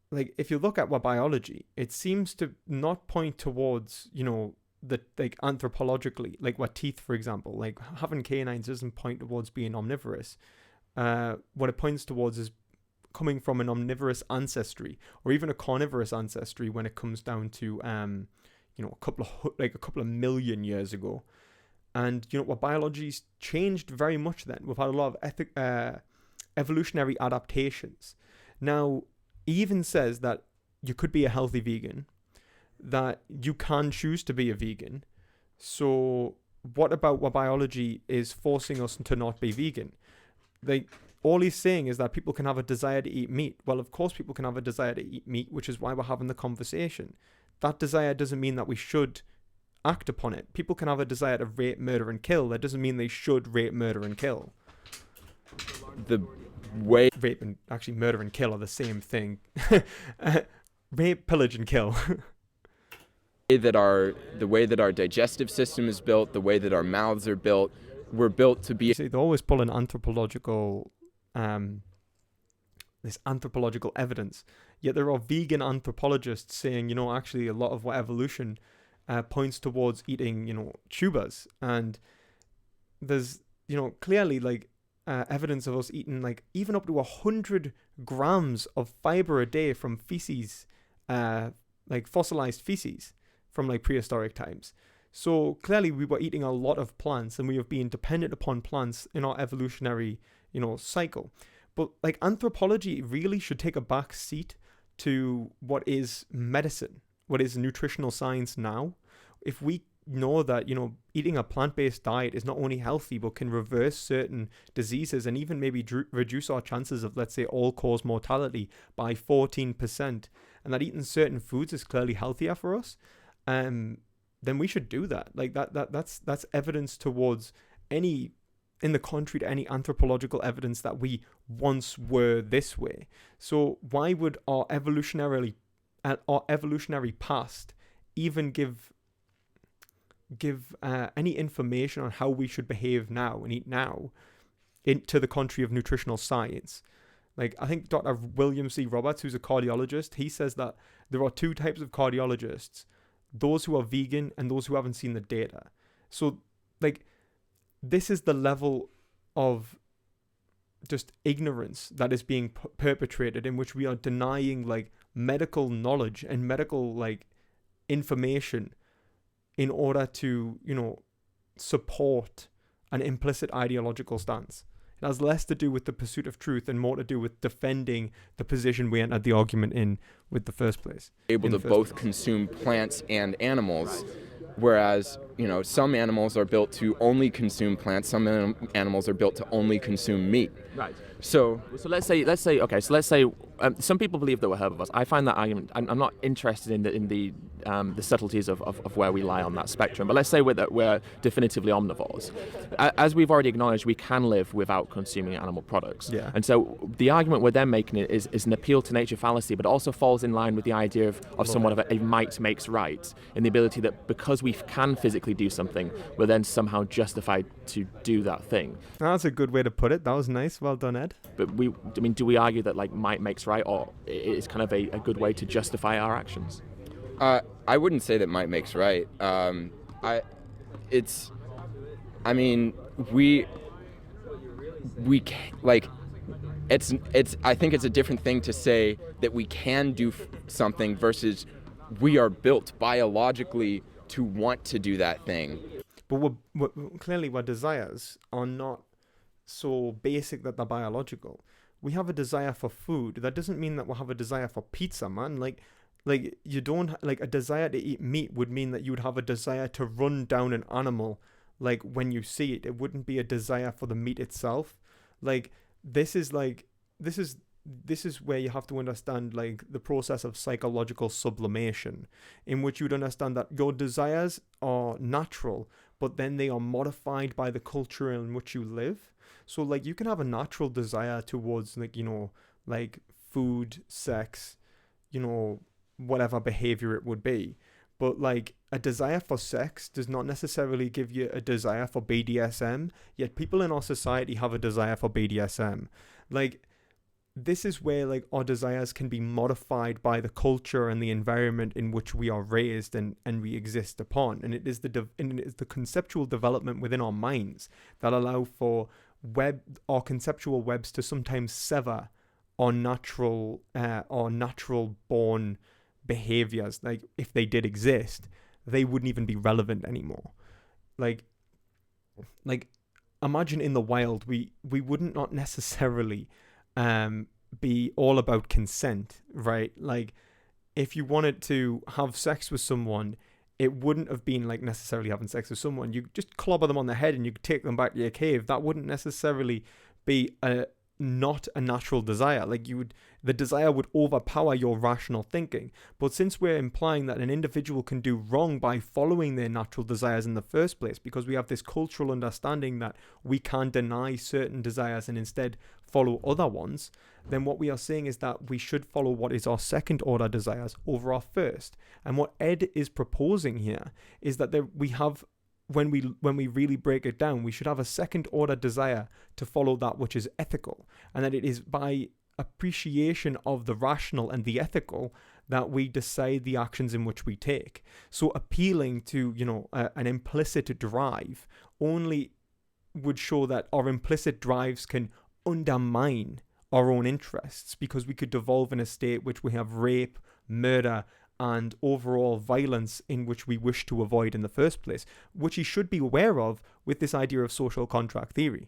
[SPEAKER 1] like if you look at our biology, it seems to not point towards the like anthropologically, like what teeth, for example, like having canines doesn't point towards being omnivorous. What it points towards is coming from an omnivorous ancestry or even a carnivorous ancestry when it comes down to a couple of million years ago. And what biology's changed very much then. We've had a lot of evolutionary adaptations. Now, he even says that you could be a healthy vegan, that you can choose to be a vegan. So what about what biology is forcing us to not be vegan? Like, all he's saying is that people can have a desire to eat meat. Well, of course people can have a desire to eat meat, which is why we're having the conversation. That desire doesn't mean that we should act upon it. People can have a desire to rape, murder, and kill. That doesn't mean they should rape, murder, and kill.
[SPEAKER 4] The way...
[SPEAKER 1] Rape and actually murder and kill are the same thing. Rape, pillage, and kill.
[SPEAKER 4] The way that our digestive system is built, the way that our mouths are built, we're built to be...
[SPEAKER 1] See, they always pull an anthropological... this anthropological evidence. Yet there are vegan anthropologists saying, actually a lot of what evolution points towards eating, tubers. And there's, clearly like evidence of us eating like even up to 100 grams of fiber a day from feces, like fossilized feces from like prehistoric times. So clearly we were eating a lot of plants and we have been dependent upon plants in our evolutionary, cycle. But like anthropology really should take a back seat to what is medicine, what is nutritional science now. If we know that, eating a plant-based diet is not only healthy, but can reverse certain diseases and even maybe reduce our chances of, let's say, all-cause mortality by 14%, and that eating certain foods is clearly healthier for us, then we should do that. Like that's evidence towards in the contrary to any anthropological evidence that we once were this way. So why would our evolutionary past even give any information on how we should behave now and eat now into the country of nutritional science? Like, I think Dr. William C. Roberts, who's a cardiologist, he says that there are two types of cardiologists: those who are vegan and those who haven't seen the data. So like, this is the level of just ignorance that is being perpetrated, in which we are denying like medical knowledge and medical like information in order to, support an implicit ideological stance. It has less to do with the pursuit of truth and more to do with defending the position we entered the argument in with the first place.
[SPEAKER 4] Able to both consume plants and animals. Whereas, some animals are built to only consume plants, some animals are built to only consume meat.
[SPEAKER 3] Right.
[SPEAKER 4] So
[SPEAKER 3] So let's say some people believe that we're herbivores. I find that argument. I'm not interested in the subtleties of where we lie on that spectrum. But let's say we're definitively omnivores. As we've already acknowledged, we can live without consuming animal products.
[SPEAKER 1] Yeah.
[SPEAKER 3] And so the argument we're then making is an appeal to nature fallacy, but also falls in line with the idea of somewhat of a might makes right, in the ability that because we can physically do something, we're then somehow justified to do that thing.
[SPEAKER 1] That's a good way to put it. That was nice. Well done, Ed.
[SPEAKER 3] But do we argue that like might makes right, or it's kind of a good way to justify our actions?
[SPEAKER 4] I wouldn't say that might makes right. We like it's I think it's a different thing to say that we can do something versus we are built biologically to want to do that thing.
[SPEAKER 1] But clearly our desires are not so basic that they're biological. We have a desire for food. That doesn't mean that we'll have a desire for pizza, man. Like you don't, like, a desire to eat meat would mean that you would have a desire to run down an animal, like, when you see it. It wouldn't be a desire for the meat itself. Like, this is where you have to understand, like, the process of psychological sublimation, in which you'd understand that your desires are natural, but then they are modified by the culture in which you live. So, like, you can have a natural desire towards, like, like food, sex, whatever behavior it would be. But, like, a desire for sex does not necessarily give you a desire for BDSM, yet people in our society have a desire for BDSM. Like, this is where, like, our desires can be modified by the culture and the environment in which we are raised and we exist upon. And it is the conceptual development within our minds that allow for our conceptual webs to sometimes sever our natural born behaviors. Like, if they did exist, they wouldn't even be relevant anymore. Like imagine in the wild, we wouldn't not necessarily be all about consent, right? Like, if you wanted to have sex with someone, it wouldn't have been like necessarily having sex with someone. You just clobber them on the head and you could take them back to your cave. That wouldn't necessarily be not a natural desire. Like, the desire would overpower your rational thinking. But since we're implying that an individual can do wrong by following their natural desires in the first place, because we have this cultural understanding that we can deny certain desires and instead follow other ones, then what we are saying is that we should follow what is our second order desires over our first. And what Ed is proposing here is that we have, when we really break it down, we should have a second order desire to follow that which is ethical, and that it is by appreciation of the rational and the ethical that we decide the actions in which we take. So appealing to an implicit drive only would show that our implicit drives can undermine our own interests, because we could devolve in a state which we have rape, murder, and overall violence in which we wish to avoid in the first place, which he should be aware of with this idea of social contract theory.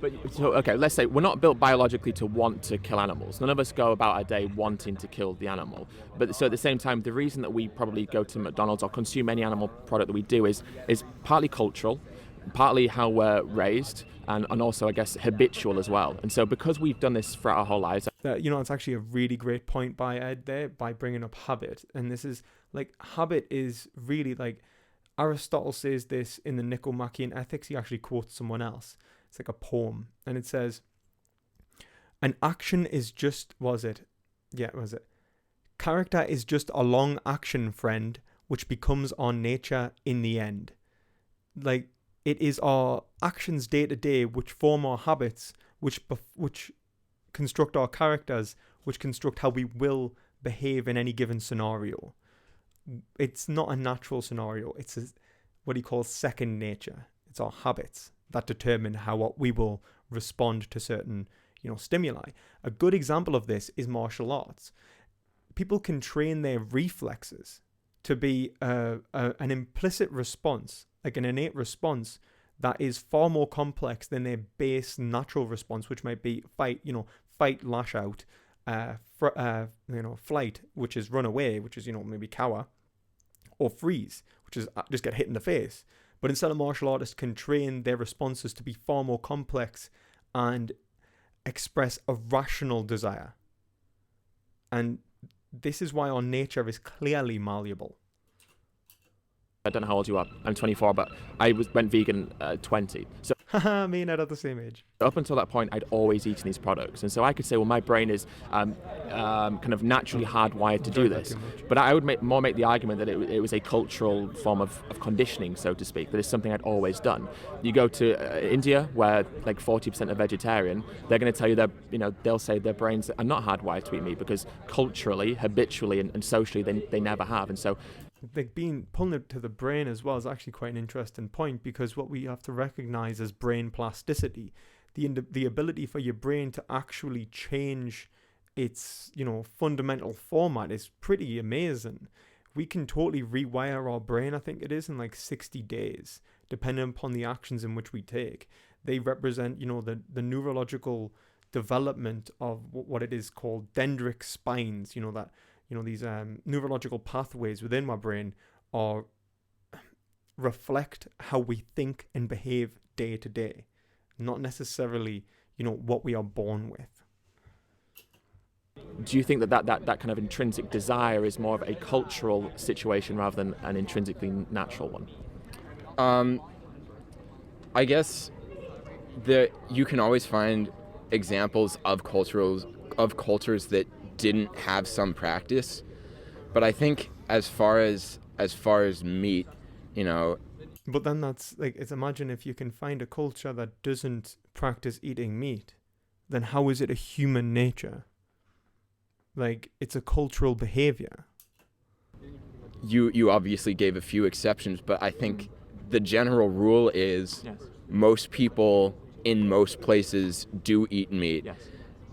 [SPEAKER 3] But so, okay, let's say we're not built biologically to want to kill animals. None of us go about our day wanting to kill the animal. But so at the same time, the reason that we probably go to McDonald's or consume any animal product that we do is partly cultural, partly how we're raised, and also, I guess, habitual as well. And so because we've done this throughout our whole lives...
[SPEAKER 1] It's actually a really great point by Ed there, by bringing up habit. And this is, like, habit is really, like, Aristotle says this in the Nicomachean Ethics. He actually quotes someone else. It's like a poem. And it says, an action is just... Character is just a long action, friend, which becomes our nature in the end. Like, it is our actions day to day which form our habits, which construct our characters, which construct how we will behave in any given scenario. It's not a natural scenario. It's what he calls second nature. It's our habits that determine how we will respond to certain, stimuli. A good example of this is martial arts. People can train their reflexes to be an implicit response, like an innate response that is far more complex than their base natural response, which might be fight, lash out, flight, which is run away, which is, maybe cower, or freeze, which is just get hit in the face. But instead, martial artists can train their responses to be far more complex and express a rational desire. And this is why our nature is clearly malleable.
[SPEAKER 3] I don't know how old you are. I'm 24, but I went vegan at 20. So
[SPEAKER 1] Haha, me and Ed are the same age.
[SPEAKER 3] up until that point, I'd always eaten these products. And so I could say, well, my brain is kind of naturally hardwired to do this. But I would make the argument that it was a cultural form of conditioning, so to speak, that it's something I'd always done. You go to India, where like 40% are vegetarian, they're going to tell you that, they'll say their brains are not hardwired to eat meat because culturally, habitually, and socially, they never have. And so
[SPEAKER 1] Like pulling it to the brain as well is actually quite an interesting point, because what we have to recognize is brain plasticity, the ability for your brain to actually change its fundamental format is pretty amazing. We can totally rewire our brain, I think it is, in like 60 days, depending upon the actions in which we take. They represent the neurological development of what it is called dendritic spines, these neurological pathways within my brain reflect how we think and behave day to day, not necessarily, what we are born with.
[SPEAKER 3] do you think that kind of intrinsic desire is more of a cultural situation rather than an intrinsically natural one?
[SPEAKER 4] I guess you can always find examples of cultures that didn't have some practice, but I think as far as meat,
[SPEAKER 1] But then that's like, imagine if you can find a culture that doesn't practice eating meat, then how is it a human nature? Like, it's a cultural behavior.
[SPEAKER 4] you obviously gave a few exceptions, but I think the general rule is
[SPEAKER 3] Yes.
[SPEAKER 4] most people in most places do eat meat.
[SPEAKER 3] Yes.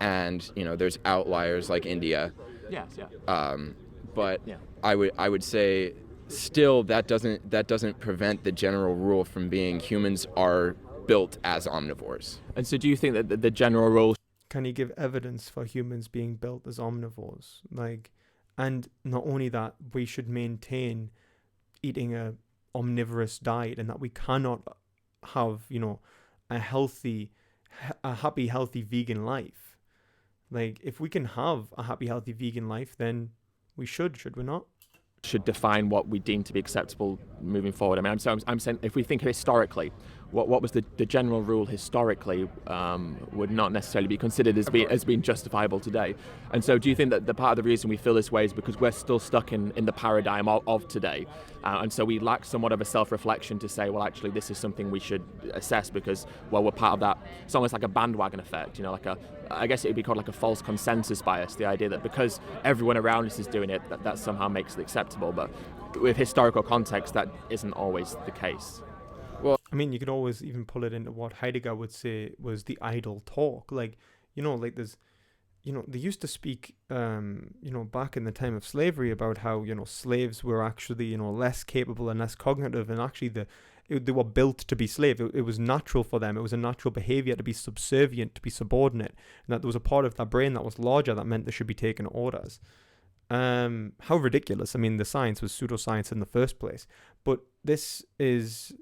[SPEAKER 4] And there's outliers like India,
[SPEAKER 3] Yes. Yeah.
[SPEAKER 4] but
[SPEAKER 3] Yeah.
[SPEAKER 4] I would say still that doesn't prevent the general rule from being humans are built as omnivores.
[SPEAKER 3] And so, do you think that the general rule?
[SPEAKER 1] Can you give evidence for humans being built as omnivores? And not only that, we should maintain eating a omnivorous diet, and that we cannot have, a happy, healthy vegan life. Like, if we can have a happy, healthy vegan life, then we should we not?
[SPEAKER 3] Should define what we deem to be acceptable moving forward. I mean, I'm saying if we think historically, what was the general rule historically would not necessarily be considered as being justifiable today. And so do you think that the part of the reason we feel this way is because we're still stuck in the paradigm of today, and so we lack somewhat of a self-reflection to say, well, actually this is something we should assess because, well, we're part of that. It's almost like a bandwagon effect, I guess it would be called like a false consensus bias, the idea that because everyone around us is doing it, that somehow makes it acceptable. But with historical context, that isn't always the case.
[SPEAKER 1] I mean, you could always even pull it into what Heidegger would say was the idle talk. Like there's, they used to speak, back in the time of slavery about how, slaves were actually, less capable and less cognitive, and actually they were built to be slaves. It was natural for them. It was a natural behavior to be subservient, to be subordinate, and that there was a part of their brain that was larger that meant they should be taking orders. How ridiculous. I mean, the science was pseudoscience in the first place. But this is,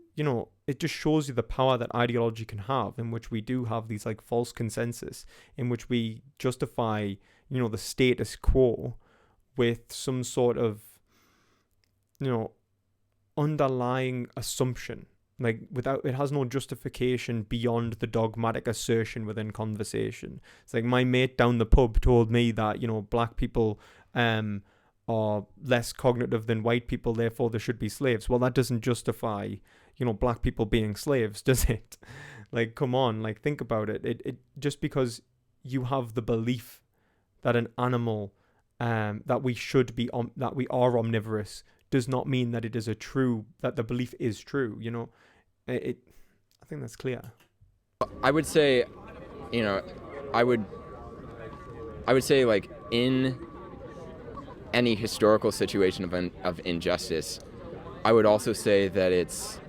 [SPEAKER 1] it just shows you the power that ideology can have, in which we do have these like false consensus, in which we justify, the status quo with some sort of, underlying assumption. Like, it has no justification beyond the dogmatic assertion within conversation. It's like my mate down the pub told me that, black people are less cognitive than white people, therefore they should be slaves. Well, that doesn't justify, black people being slaves, does it? Like, come on, like, think about it. It just because you have the belief that an animal, that we should be, that we are omnivorous, does not mean that that the belief is true, I think that's clear.
[SPEAKER 4] I would say, I would say, like, in any historical situation of injustice, I would also say that it's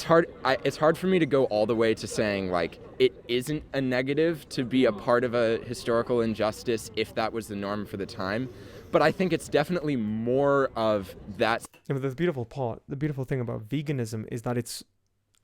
[SPEAKER 4] hard for me to go all the way to saying, like, it isn't a negative to be a part of a historical injustice if that was the norm for the time. But I think it's definitely more of that.
[SPEAKER 1] Yeah, but the beautiful thing about veganism is that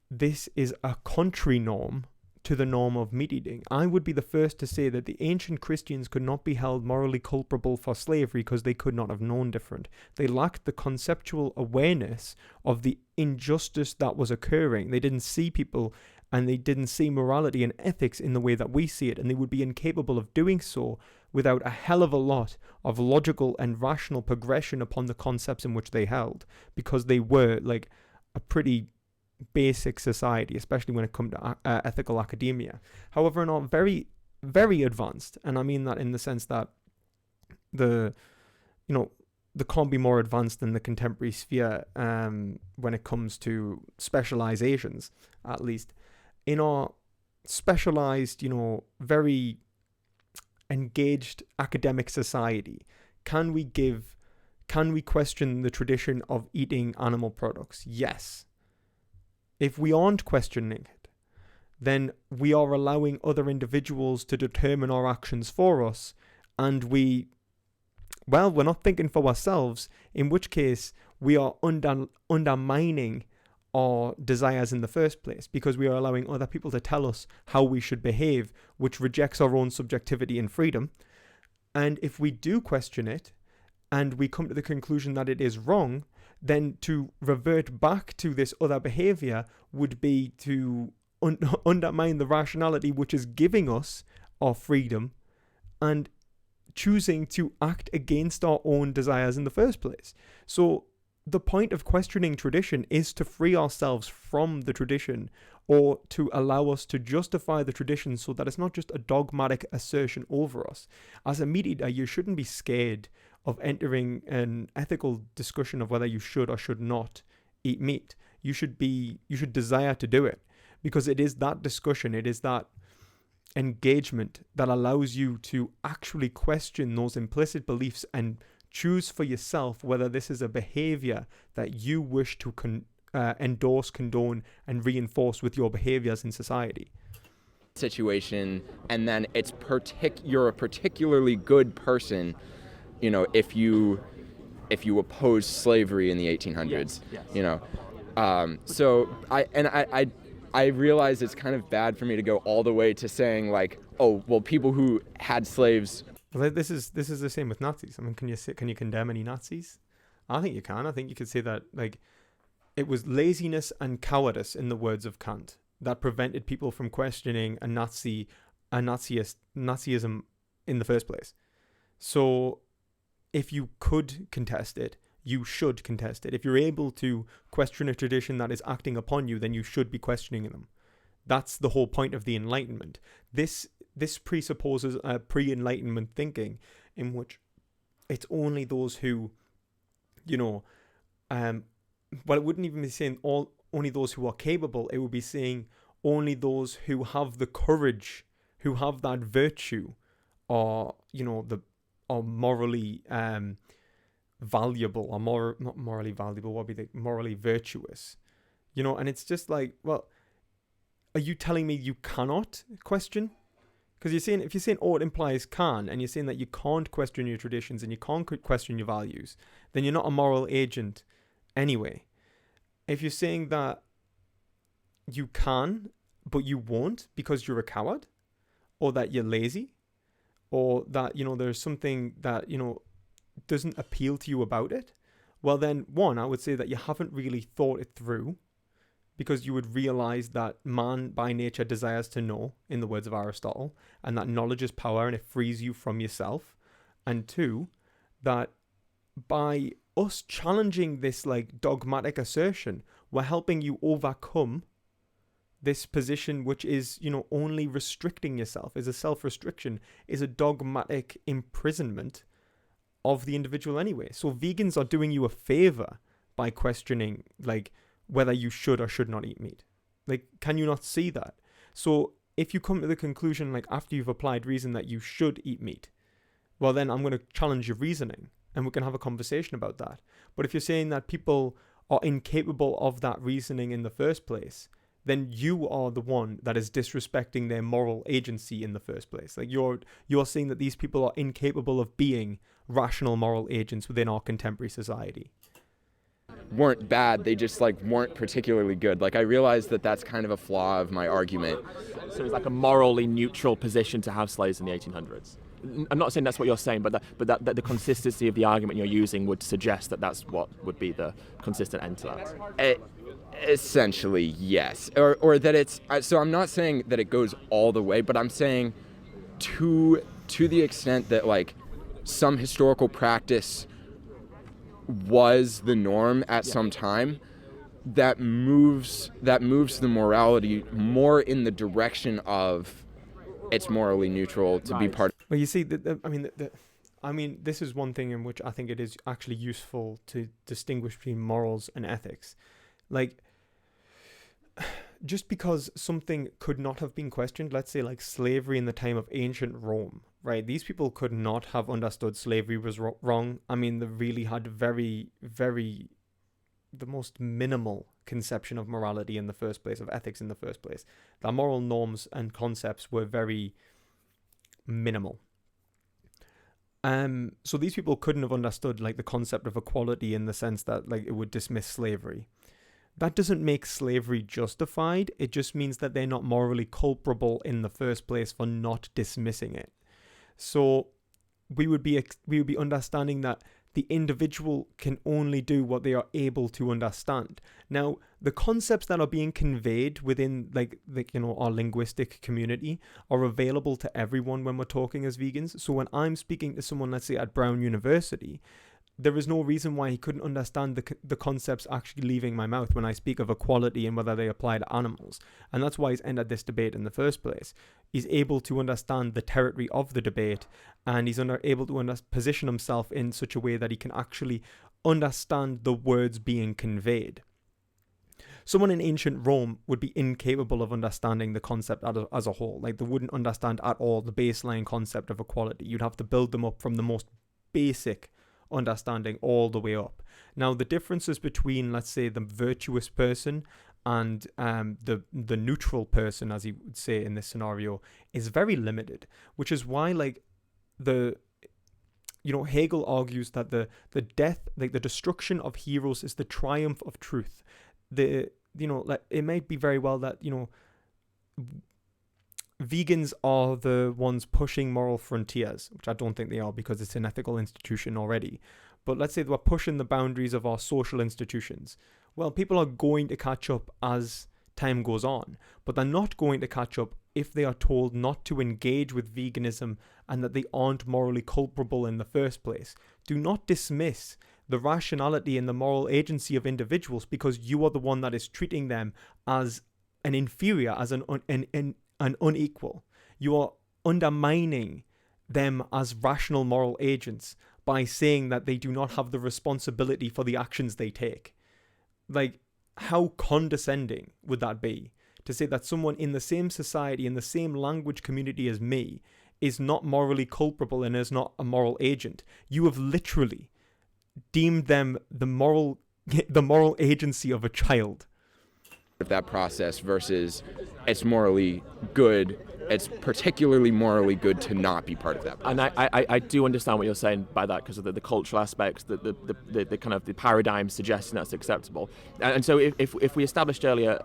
[SPEAKER 1] this is a contrary norm to the norm of meat eating. I would be the first to say that the ancient Christians could not be held morally culpable for slavery because they could not have known different. They lacked the conceptual awareness of the injustice that was occurring. They didn't see people, and they didn't see morality and ethics in the way that we see it, and they would be incapable of doing so without a hell of a lot of logical and rational progression upon the concepts in which they held, because they were like a pretty basic society, especially when it comes to ethical academia. However, not very, very advanced, and I mean that in the sense that they can't be more advanced than the contemporary sphere when it comes to specializations, at least. In our specialized, very engaged academic society, can we question the tradition of eating animal products? Yes. If we aren't questioning it, then we are allowing other individuals to determine our actions for us, and we're not thinking for ourselves, in which case we are undermining our desires in the first place, because we are allowing other people to tell us how we should behave, which rejects our own subjectivity and freedom. And if we do question it, and we come to the conclusion that it is wrong, then to revert back to this other behavior would be to undermine the rationality which is giving us our freedom and choosing to act against our own desires in the first place. So the point of questioning tradition is to free ourselves from the tradition, or to allow us to justify the tradition so that it's not just a dogmatic assertion over us. As a meat eater, you shouldn't be scared of entering an ethical discussion of whether you should or should not eat meat. You should desire to do it, because it is that discussion, it is that engagement that allows you to actually question those implicit beliefs and choose for yourself whether this is a behavior that you wish to endorse, condone, and reinforce with your behaviors in society.
[SPEAKER 4] Situation, and then you're a particularly good person, if you oppose slavery in the 1800s.
[SPEAKER 3] Yes.
[SPEAKER 4] So I realize it's kind of bad for me to go all the way to saying like, oh well, people who had slaves.
[SPEAKER 1] Well, this is the same with Nazis. I mean, can you condemn any Nazis? I think you can. I think you could say that like it was laziness and cowardice, in the words of Kant, that prevented people from questioning Nazism in the first place. So if you could contest it, you should contest it. If you're able to question a tradition that is acting upon you, then you should be questioning them. That's the whole point of the Enlightenment. This presupposes a pre-Enlightenment thinking in which it's only those who, it wouldn't even be saying only those who are capable. It would be saying only those who have the courage, who have that virtue, are morally valuable, or not morally valuable. What would be morally virtuous? And it's just like, well, are you telling me you cannot question? Because if you're saying it implies can, and you're saying that you can't question your traditions and you can't question your values, then you're not a moral agent anyway. If you're saying that you can, but you won't because you're a coward, or that you're lazy, or that, there's something that, doesn't appeal to you about it, well then, one, I would say that you haven't really thought it through, because you would realize that man by nature desires to know, in the words of Aristotle, and that knowledge is power and it frees you from yourself. And two, that by us challenging this like dogmatic assertion, we're helping you overcome this position which is, only restricting yourself, is a self-restriction, is a dogmatic imprisonment of the individual anyway. So vegans are doing you a favor by questioning like whether you should or should not eat meat. Like, can you not see that? So if you come to the conclusion, like after you've applied reason, that you should eat meat, well then I'm going to challenge your reasoning and we can have a conversation about that. But if you're saying that people are incapable of that reasoning in the first place, then you are the one that is disrespecting their moral agency in the first place. Like you're saying that these people are incapable of being rational moral agents within our contemporary society.
[SPEAKER 4] weren't bad, they just like weren't particularly good. Like I realized that that's kind of a flaw of my argument.
[SPEAKER 3] So it's like a morally neutral position to have slaves in the 1800s. I'm not saying that's what you're saying, but that the consistency of the argument you're using would suggest that that's what would be the consistent end to that.
[SPEAKER 4] Essentially, yes. Or that it's, so I'm not saying that it goes all the way, but I'm saying to the extent that like some historical practice was the norm at some time, that moves the morality more in the direction of it's morally neutral to be part of.
[SPEAKER 1] Well, you see, I mean, this is one thing in which I think it is actually useful to distinguish between morals and ethics. Like, just because something could not have been questioned, let's say like slavery in the time of ancient Rome, right? These people could not have understood slavery was wrong. I mean, they really had very, very, the most minimal conception of morality in the first place, of ethics in the first place. Their moral norms and concepts were very minimal. So these people couldn't have understood like the concept of equality in the sense that like it would dismiss slavery. That doesn't make slavery justified. It just means that they're not morally culpable in the first place for not dismissing it. So we would be understanding that the individual can only do what they are able to understand. Now, the concepts that are being conveyed within like our linguistic community are available to everyone when we're talking as vegans. So when I'm speaking to someone, let's say at Brown University, there is no reason why he couldn't understand the concepts actually leaving my mouth when I speak of equality and whether they apply to animals. And that's why he's entered this debate in the first place. He's able to understand the territory of the debate, and he's able to position himself in such a way that he can actually understand the words being conveyed. Someone in ancient Rome would be incapable of understanding the concept as a whole. Like, they wouldn't understand at all the baseline concept of equality. You'd have to build them up from the most basic understanding all the way up. Now, the differences between, let's say, the virtuous person and the neutral person, as he would say in this scenario, is very limited, which is why like Hegel argues that the death, like the destruction of heroes, is the triumph of truth. It might be very well that vegans are the ones pushing moral frontiers, which I don't think they are because it's an ethical institution already. But let's say we're pushing the boundaries of our social institutions. Well, people are going to catch up as time goes on, but they're not going to catch up if they are told not to engage with veganism and that they aren't morally culpable in the first place. Do not dismiss the rationality and the moral agency of individuals because you are the one that is treating them as an inferior, as an unequal. You are undermining them as rational moral agents by saying that they do not have the responsibility for the actions they take. Like, how condescending would that be to say that someone in the same society, in the same language community as me, is not morally culpable and is not a moral agent? You have literally deemed them the moral agency of a child.
[SPEAKER 4] Of that process versus it's morally good. It's particularly morally good to not be part of that process.
[SPEAKER 3] And I do understand what you're saying by that because of the cultural aspects, the kind of the paradigm suggesting that's acceptable. And so if we established earlier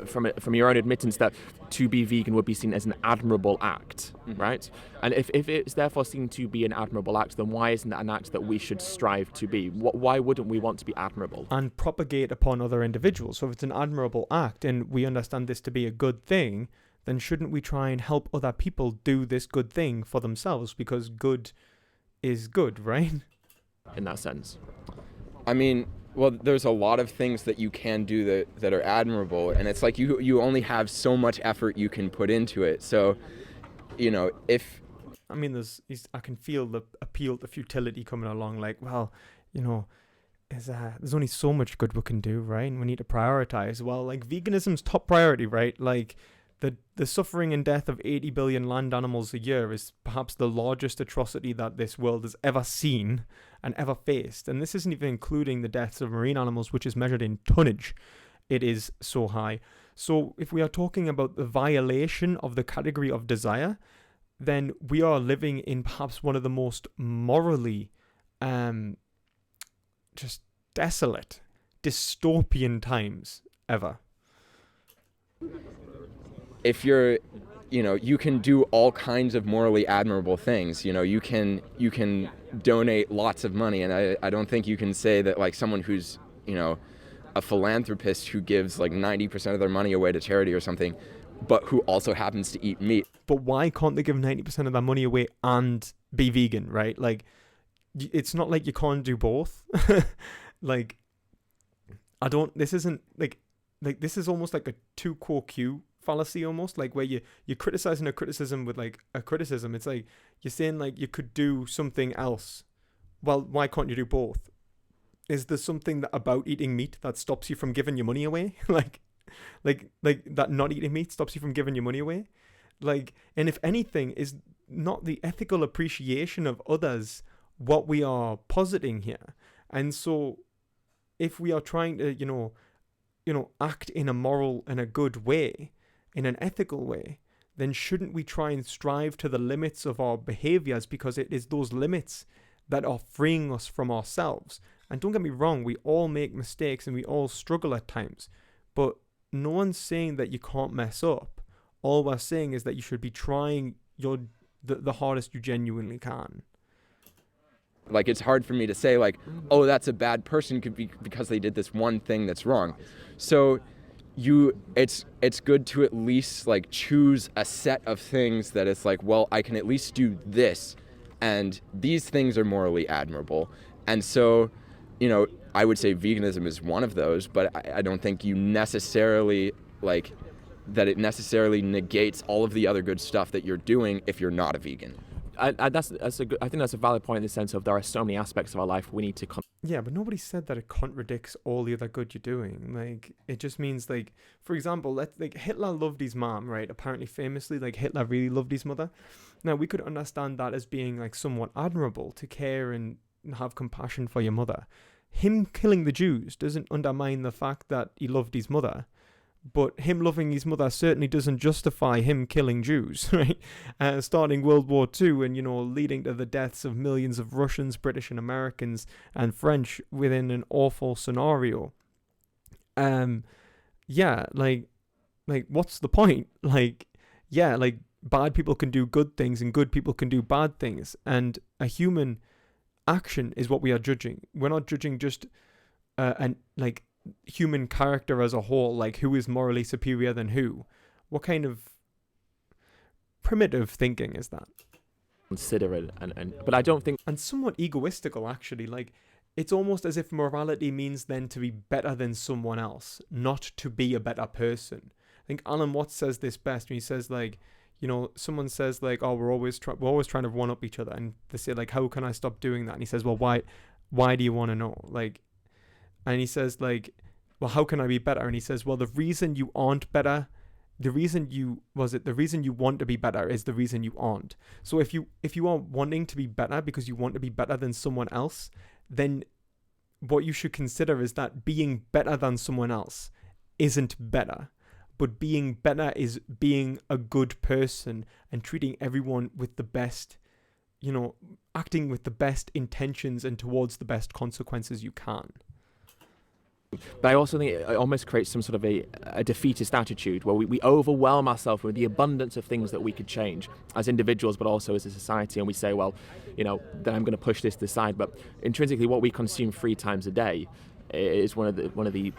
[SPEAKER 3] from your own admittance that to be vegan would be seen as an admirable act, right? And if it's therefore seen to be an admirable act, then why isn't that an act that we should strive to be? Why wouldn't we want to be admirable?
[SPEAKER 1] And propagate upon other individuals. So if it's an admirable act and we understand this to be a good thing, then shouldn't we try and help other people do this good thing for themselves? Because good is good, right?
[SPEAKER 3] In that sense.
[SPEAKER 4] I mean, well, there's a lot of things that you can do that are admirable, and it's like you only have so much effort you can put into it. So, if...
[SPEAKER 1] I mean, I can feel the appeal to futility coming along, like, well, there's only so much good we can do, right? And we need to prioritize. Well, like, veganism's top priority, right? Like, the suffering and death of 80 billion land animals a year is perhaps the largest atrocity that this world has ever seen and ever faced. And this isn't even including the deaths of marine animals, which is measured in tonnage. It is so high. So if we are talking about the violation of the category of desire, then we are living in perhaps one of the most morally just desolate dystopian times ever.
[SPEAKER 4] If you're, you can do all kinds of morally admirable things. You can donate lots of money, and I don't think you can say that like someone who's, a philanthropist who gives like 90% of their money away to charity or something, but who also happens to eat meat.
[SPEAKER 1] But why can't they give 90% of their money away and be vegan, right? Like, it's not like you can't do both. Like, this isn't like this is almost like a tu quo q fallacy, almost like where you're criticizing a criticism with like a criticism. It's like you're saying like you could do something else. Well, why can't you do both? Is there something that about eating meat that stops you from giving your money away? like that not eating meat stops you from giving your money away? Like, and if anything, is not the ethical appreciation of others what we are positing here? And so if we are trying to, act in a moral and a good way, in an ethical way, then shouldn't we try and strive to the limits of our behaviors, because it is those limits that are freeing us from ourselves. And don't get me wrong, we all make mistakes and we all struggle at times, but no one's saying that you can't mess up. All we're saying is that you should be trying the hardest you genuinely can.
[SPEAKER 4] Like, it's hard for me to say like, oh, that's a bad person because they did this one thing that's wrong. So it's good to at least like choose a set of things that it's like, well, I can at least do this, and these things are morally admirable. And so, I would say veganism is one of those, but I don't think you necessarily like that it necessarily negates all of the other good stuff that you're doing if you're not a vegan.
[SPEAKER 3] I think that's a valid point in the sense of there are so many aspects of our life we need to.
[SPEAKER 1] Yeah, but nobody said that it contradicts all the other good you're doing. Like, it just means like, for example, Hitler loved his mom, right? Apparently, famously, like Hitler really loved his mother. Now we could understand that as being like somewhat admirable, to care and have compassion for your mother. Him killing the Jews doesn't undermine the fact that he loved his mother. But him loving his mother certainly doesn't justify him killing Jews, right? Starting World War II and, leading to the deaths of millions of Russians, British and Americans and French within an awful scenario. Yeah, like what's the point? Like, yeah, like bad people can do good things and good people can do bad things. And a human action is what we are judging. We're not judging just human character as a whole, like who is morally superior than who. What kind of primitive thinking is that?
[SPEAKER 3] Consider it, but I don't think,
[SPEAKER 1] and somewhat egoistical actually. Like, it's almost as if morality means then to be better than someone else, not to be a better person. I think Alan Watts says this best when he says like, someone says like, oh, we're always trying to one up each other, and they say like, how can I stop doing that? And he says, well, why do you want to know? Like, and he says like, well, how can I be better? And he says, well, the reason you aren't better, the reason you want to be better is the reason you aren't. So if you are wanting to be better because you want to be better than someone else, then what you should consider is that being better than someone else isn't better. But being better is being a good person and treating everyone with the best, acting with the best intentions and towards the best consequences you can.
[SPEAKER 3] But I also think it almost creates some sort of a defeatist attitude where we overwhelm ourselves with the abundance of things that we could change as individuals, but also as a society. And we say, well, then I'm going to push this aside. But intrinsically, what we consume 3 times a day is one of the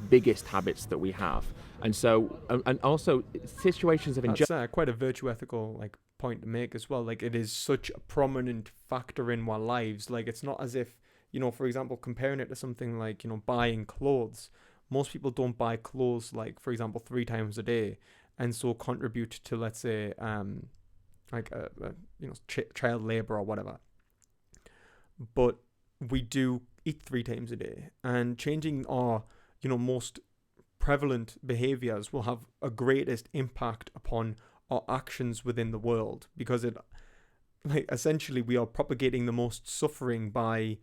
[SPEAKER 3] biggest habits that we have. And so, and also situations of injustice.
[SPEAKER 1] That's quite a virtue ethical point to make as well. Like, it is such a prominent factor in our lives. Like, it's not as if, for example, comparing it to something like, buying clothes. Most people don't buy clothes, like, for example, 3 times a day, and so contribute to, let's say, child labor or whatever. But we do eat 3 times a day, and changing our, most prevalent behaviors will have a greatest impact upon our actions within the world, because it, essentially, we are propagating the most suffering by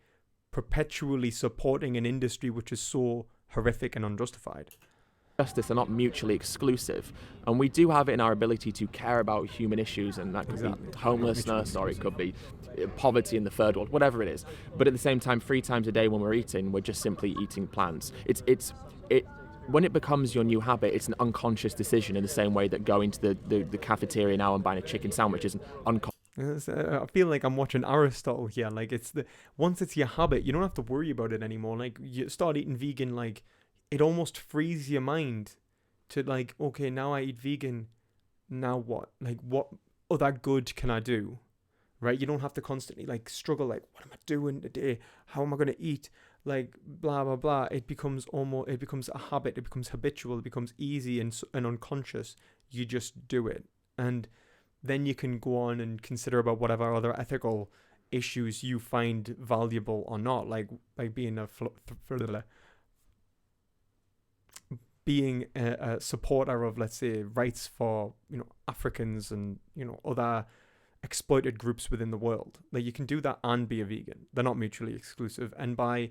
[SPEAKER 1] perpetually supporting an industry which is so horrific and unjustified.
[SPEAKER 3] justice are not mutually exclusive, and we do have it in our ability to care about human issues, and that could be homelessness, or it could be poverty in the third world, whatever it is. But at the same time, 3 times a day when we're eating, we're just simply eating plants. When it becomes your new habit, it's an unconscious decision, in the same way that going to the cafeteria now and buying a chicken sandwich is an unconscious.
[SPEAKER 1] I feel like I'm watching Aristotle here. Like, once it's your habit, you don't have to worry about it anymore. Like, you start eating vegan, like, it almost frees your mind to, like, okay, now I eat vegan, now what? Like, what other good can I do? Right? You don't have to constantly, like, struggle, like, what am I doing today? How am I going to eat? Like, blah, blah, blah. It becomes a habit. It becomes habitual. It becomes easy and unconscious. You just do it. And then you can go on and consider about whatever other ethical issues you find valuable or not, like being a supporter of, let's say, rights for, Africans and, other exploited groups within the world. Like, you can do that and be a vegan. They're not mutually exclusive. And by,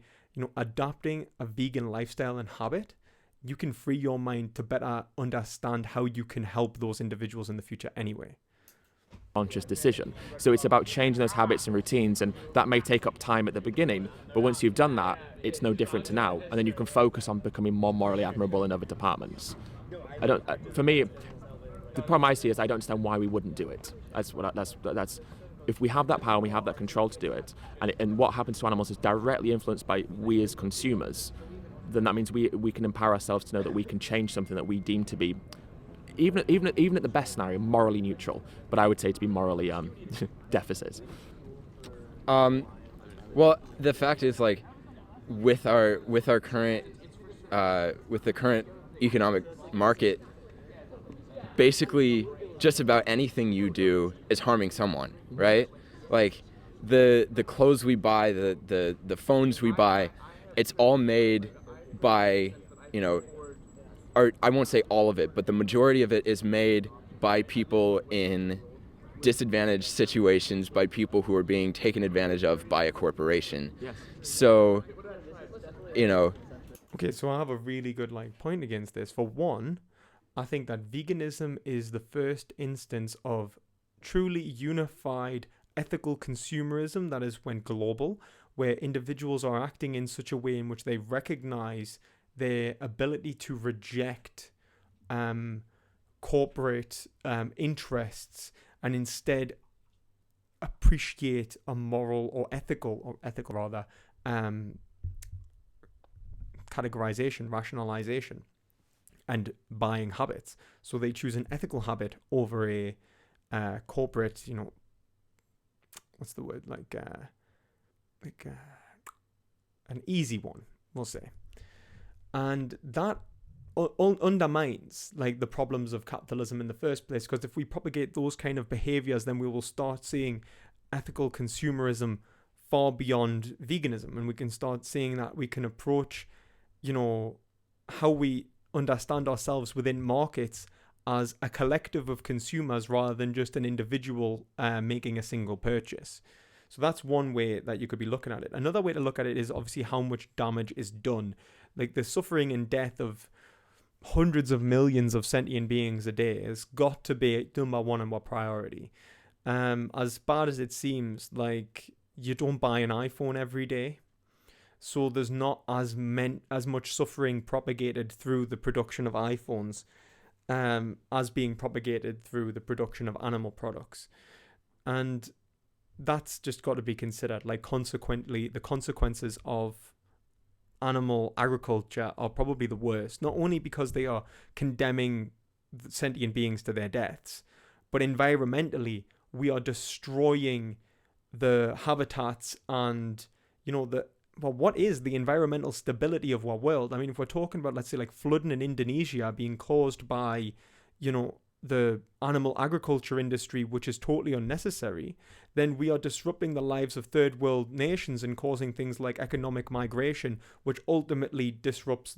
[SPEAKER 1] adopting a vegan lifestyle and habit, you can free your mind to better understand how you can help those individuals in the future anyway.
[SPEAKER 3] Conscious decision. So it's about changing those habits and routines, and that may take up time at the beginning, but once you've done that, it's no different to now, and then you can focus on becoming more morally admirable in other departments. For me, the problem I see is I don't understand why we wouldn't do it. That's if we have that power and we have that control to do it, and what happens to animals is directly influenced by we as consumers, then that means we can empower ourselves to know that we can change something that we deem to be, even at the best scenario, morally neutral, but I would say to be morally deficit.
[SPEAKER 4] Well, the fact is, like, with the current economic market, basically just about anything you do is harming someone, right? Like, the clothes we buy, the phones we buy, it's all made by, or I won't say all of it, but the majority of it is made by people in disadvantaged situations, by people who are being taken advantage of by a corporation.
[SPEAKER 3] Yes.
[SPEAKER 4] So,
[SPEAKER 1] Okay, so I have a really good point against this. For one, I think that veganism is the first instance of truly unified ethical consumerism that has went global, where individuals are acting in such a way in which they recognize their ability to reject corporate interests and instead appreciate a moral or ethical categorization, rationalization, and buying habits. So they choose an ethical habit over a corporate, what's the word, an easy one, we'll say. And that undermines the problems of capitalism in the first place, because if we propagate those kind of behaviors, then we will start seeing ethical consumerism far beyond veganism, and we can start seeing that we can approach how we understand ourselves within markets as a collective of consumers rather than just an individual making a single purchase. So that's one way that you could be looking at it. Another way to look at it is obviously how much damage is done. Like, the suffering and death of hundreds of millions of sentient beings a day has got to be number one and what priority. As bad as it seems, you don't buy an iPhone every day, so there's not as much suffering propagated through the production of iPhones as being propagated through the production of animal products. And that's just got to be considered. Consequently, the consequences of animal agriculture are probably the worst, not only because they are condemning sentient beings to their deaths, but environmentally, we are destroying the habitats and, what is the environmental stability of our world? I mean, if we're talking about, let's say, flooding in Indonesia being caused by, the animal agriculture industry, which is totally unnecessary, then we are disrupting the lives of third world nations and causing things like economic migration, which ultimately disrupts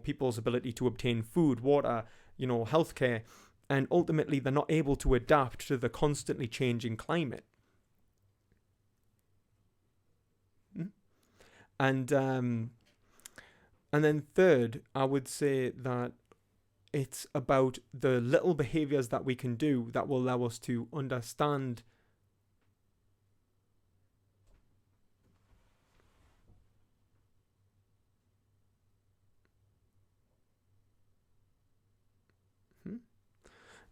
[SPEAKER 1] people's ability to obtain food, water, healthcare, and ultimately they're not able to adapt to the constantly changing climate. And And then third, I would say that it's about the little behaviors that we can do that will allow us to understand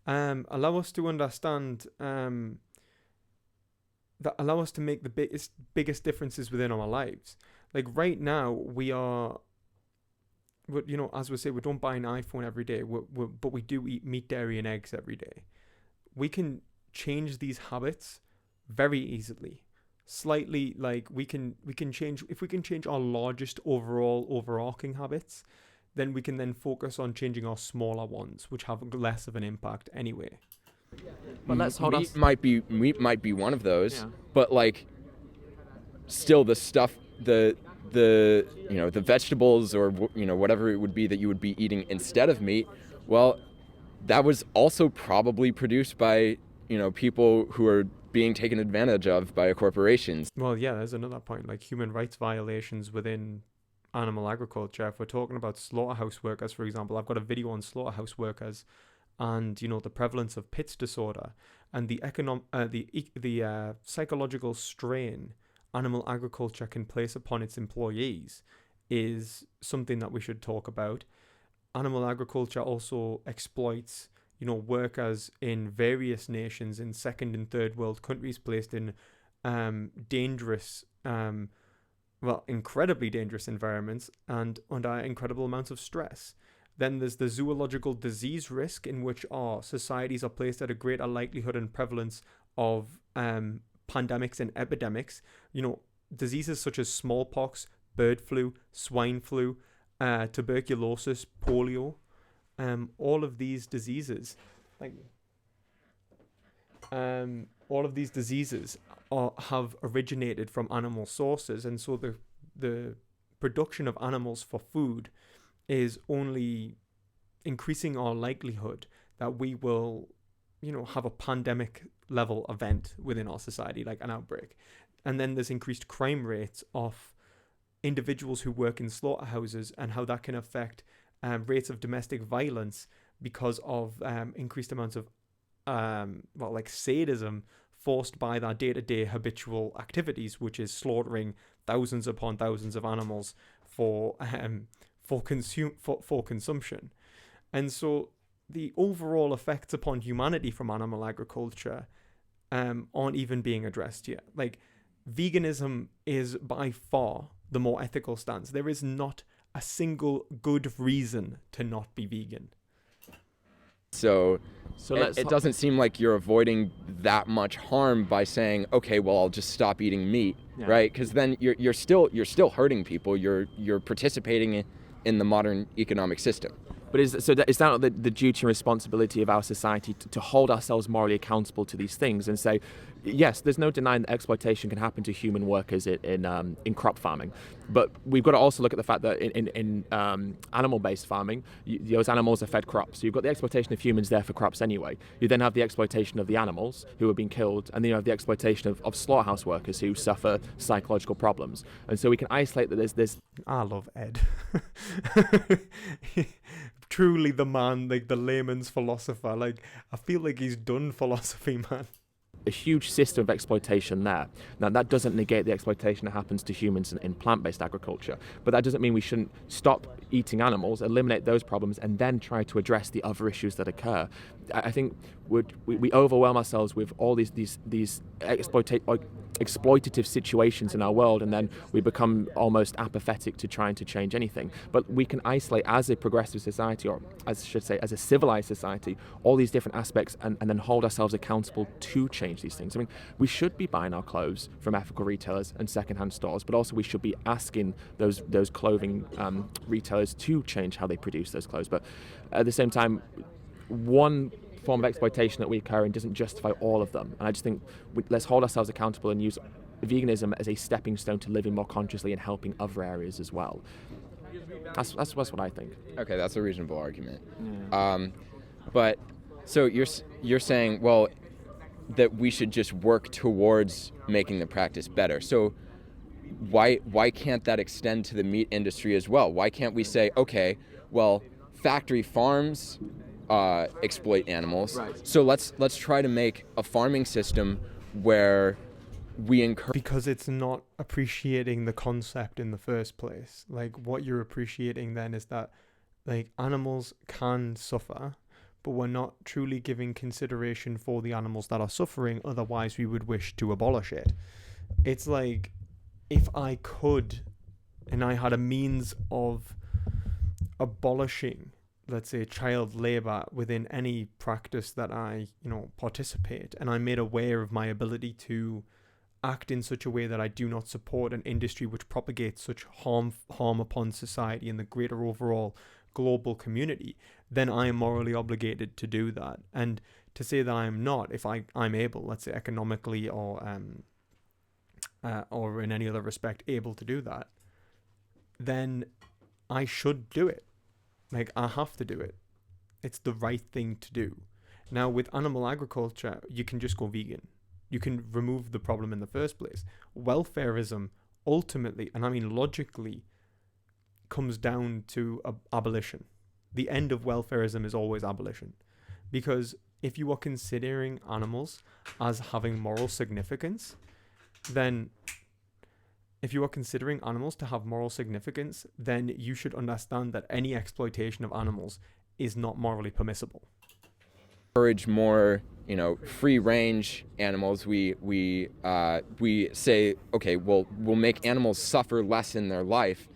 [SPEAKER 1] allow us to understand that allow us to make the biggest differences within our lives. Like right now, we are, you know, as we say, we don't buy an iPhone every day, but we do eat meat, dairy, and eggs every day. We can change these habits very easily. Slightly, like we can change, if we can change our largest overall overarching habits, then we can then focus on changing our smaller ones, which have less of an impact anyway.
[SPEAKER 3] But let's hold
[SPEAKER 4] meat might be one of those,
[SPEAKER 3] Yeah.
[SPEAKER 4] but like still the stuff, the you know, the vegetables or you know, whatever it would be that you would be eating instead of meat, well, that was also probably produced by, you know, people who are being taken advantage of by corporations.
[SPEAKER 1] Well, yeah, there's another point, like human rights violations within animal agriculture. If we're talking about slaughterhouse workers, for example, I've got a video on slaughterhouse workers and, you know, the prevalence of PITS disorder and the psychological strain animal agriculture can place upon its employees is something that we should talk about. Animal agriculture also exploits, you know, workers in various nations in second and third world countries placed in dangerous, incredibly dangerous environments and under incredible amounts of stress. Then there's the zoological disease risk, in which our societies are placed at a greater likelihood and prevalence of pandemics and epidemics. You know, diseases such as smallpox, bird flu, swine flu, tuberculosis, polio, all of these diseases, have originated from animal sources, and so the production of animals for food is only increasing our likelihood that we will, you know, have a pandemic level event within our society, like an outbreak. And then there's increased crime rates of individuals who work in slaughterhouses and how that can affect rates of domestic violence because of increased amounts of sadism forced by their day-to-day habitual activities, which is slaughtering thousands upon thousands of animals for consumption. And so the overall effects upon humanity from animal agriculture aren't even being addressed yet. Like, veganism is by far the more ethical stance. There is not a single good reason to not be vegan.
[SPEAKER 4] So it doesn't seem like you're avoiding that much harm by saying, okay, well, I'll just stop eating meat, right? Because then you're still hurting people. You're participating in the modern economic system.
[SPEAKER 3] But is that not the duty and responsibility of our society to hold ourselves morally accountable to these things and say, yes, there's no denying that exploitation can happen to human workers in crop farming, but we've got to also look at the fact that in animal-based farming, those animals are fed crops. So you've got the exploitation of humans there for crops anyway. You then have the exploitation of the animals who are being killed, and then you have the exploitation of slaughterhouse workers who suffer psychological problems. And so we can isolate that there's
[SPEAKER 1] I love Ed. Truly the man, like the layman's philosopher. Like, I feel like he's done philosophy, man.
[SPEAKER 3] a huge system of exploitation there. Now, that doesn't negate the exploitation that happens to humans in plant-based agriculture, but that doesn't mean we shouldn't stop eating animals, eliminate those problems, and then try to address the other issues that occur. I think we overwhelm ourselves with all these exploitative situations in our world, and then we become almost apathetic to trying to change anything. But we can isolate, as a progressive society, or as I should say, as a civilized society, all these different aspects and then hold ourselves accountable to change these things. I mean, we should be buying our clothes from ethical retailers and secondhand stores, but also we should be asking those clothing retailers to change how they produce those clothes. But at the same time, one form of exploitation that we occur in doesn't justify all of them. And I just think let's hold ourselves accountable and use veganism as a stepping stone to living more consciously and helping other areas as well. That's what I think.
[SPEAKER 4] Okay, that's a reasonable argument. Yeah. But so you're saying, well, that we should just work towards making the practice better. So why can't that extend to the meat industry as well? Why can't we say, okay, well, factory farms exploit animals,
[SPEAKER 3] Right.
[SPEAKER 4] so let's try to make a farming system where we encourage.
[SPEAKER 1] Because it's not appreciating the concept in the first place. Like, what you're appreciating then is that, like, animals can suffer, but we're not truly giving consideration for the animals that are suffering, otherwise we would wish to abolish it. It's like, if I could and I had a means of abolishing, let's say, child labor within any practice that I, participate, and I made aware of my ability to act in such a way that I do not support an industry which propagates such harm upon society and the greater overall global community, then I am morally obligated to do that. And to say that I'm not, if I'm able, let's say economically or in any other respect able to do that, then I should do it. Like, I have to do it. It's the right thing to do. Now, with animal agriculture, you can just go vegan. You can remove the problem in the first place. Welfareism ultimately, and I mean logically, comes down to abolition. The end of welfareism is always abolition. Because if you are considering animals as having moral significance, then if you are considering animals to have moral significance, then you should understand that any exploitation of animals is not morally permissible.
[SPEAKER 4] Encourage more, free range animals. We say, okay, well, we'll make animals suffer less in their life,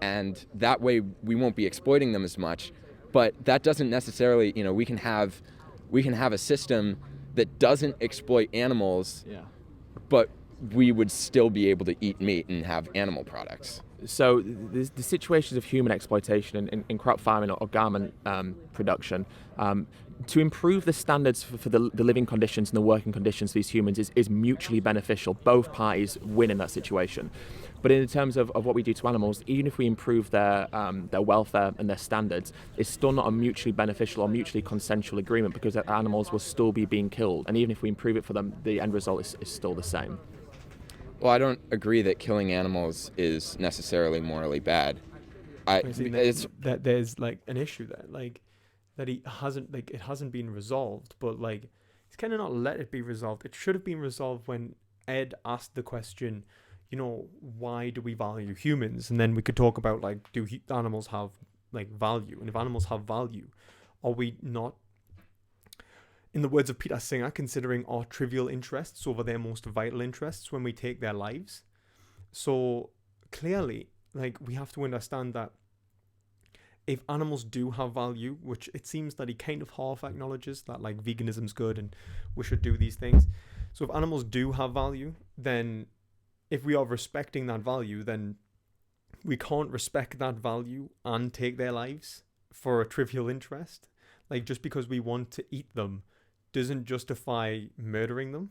[SPEAKER 4] and that way we won't be exploiting them as much. But that doesn't necessarily, we can have a system that doesn't exploit animals, but we would still be able to eat meat and have animal products.
[SPEAKER 3] So the situations of human exploitation in crop farming or garment production, to improve the standards for the living conditions and the working conditions of these humans is mutually beneficial. Both parties win in that situation. But in terms of what we do to animals, even if we improve their welfare and their standards, it's still not a mutually beneficial or mutually consensual agreement, because the animals will still be being killed. And even if we improve it for them, the end result is still the same.
[SPEAKER 4] Well, I don't agree that killing animals is necessarily morally bad.
[SPEAKER 1] That there's like an issue there, like that it hasn't been resolved, but like he's kind of not let it be resolved. It should have been resolved when Ed asked the question, why do we value humans? And then we could talk about, like, do animals have like value? And if animals have value, are we not, in the words of Peter Singer, considering our trivial interests over their most vital interests when we take their lives? So clearly, like, we have to understand that if animals do have value, which it seems that he kind of half acknowledges, that like veganism's good and we should do these things. So if animals do have value, then if we are respecting that value, then we can't respect that value and take their lives for a trivial interest. Like, just because we want to eat them doesn't justify murdering them.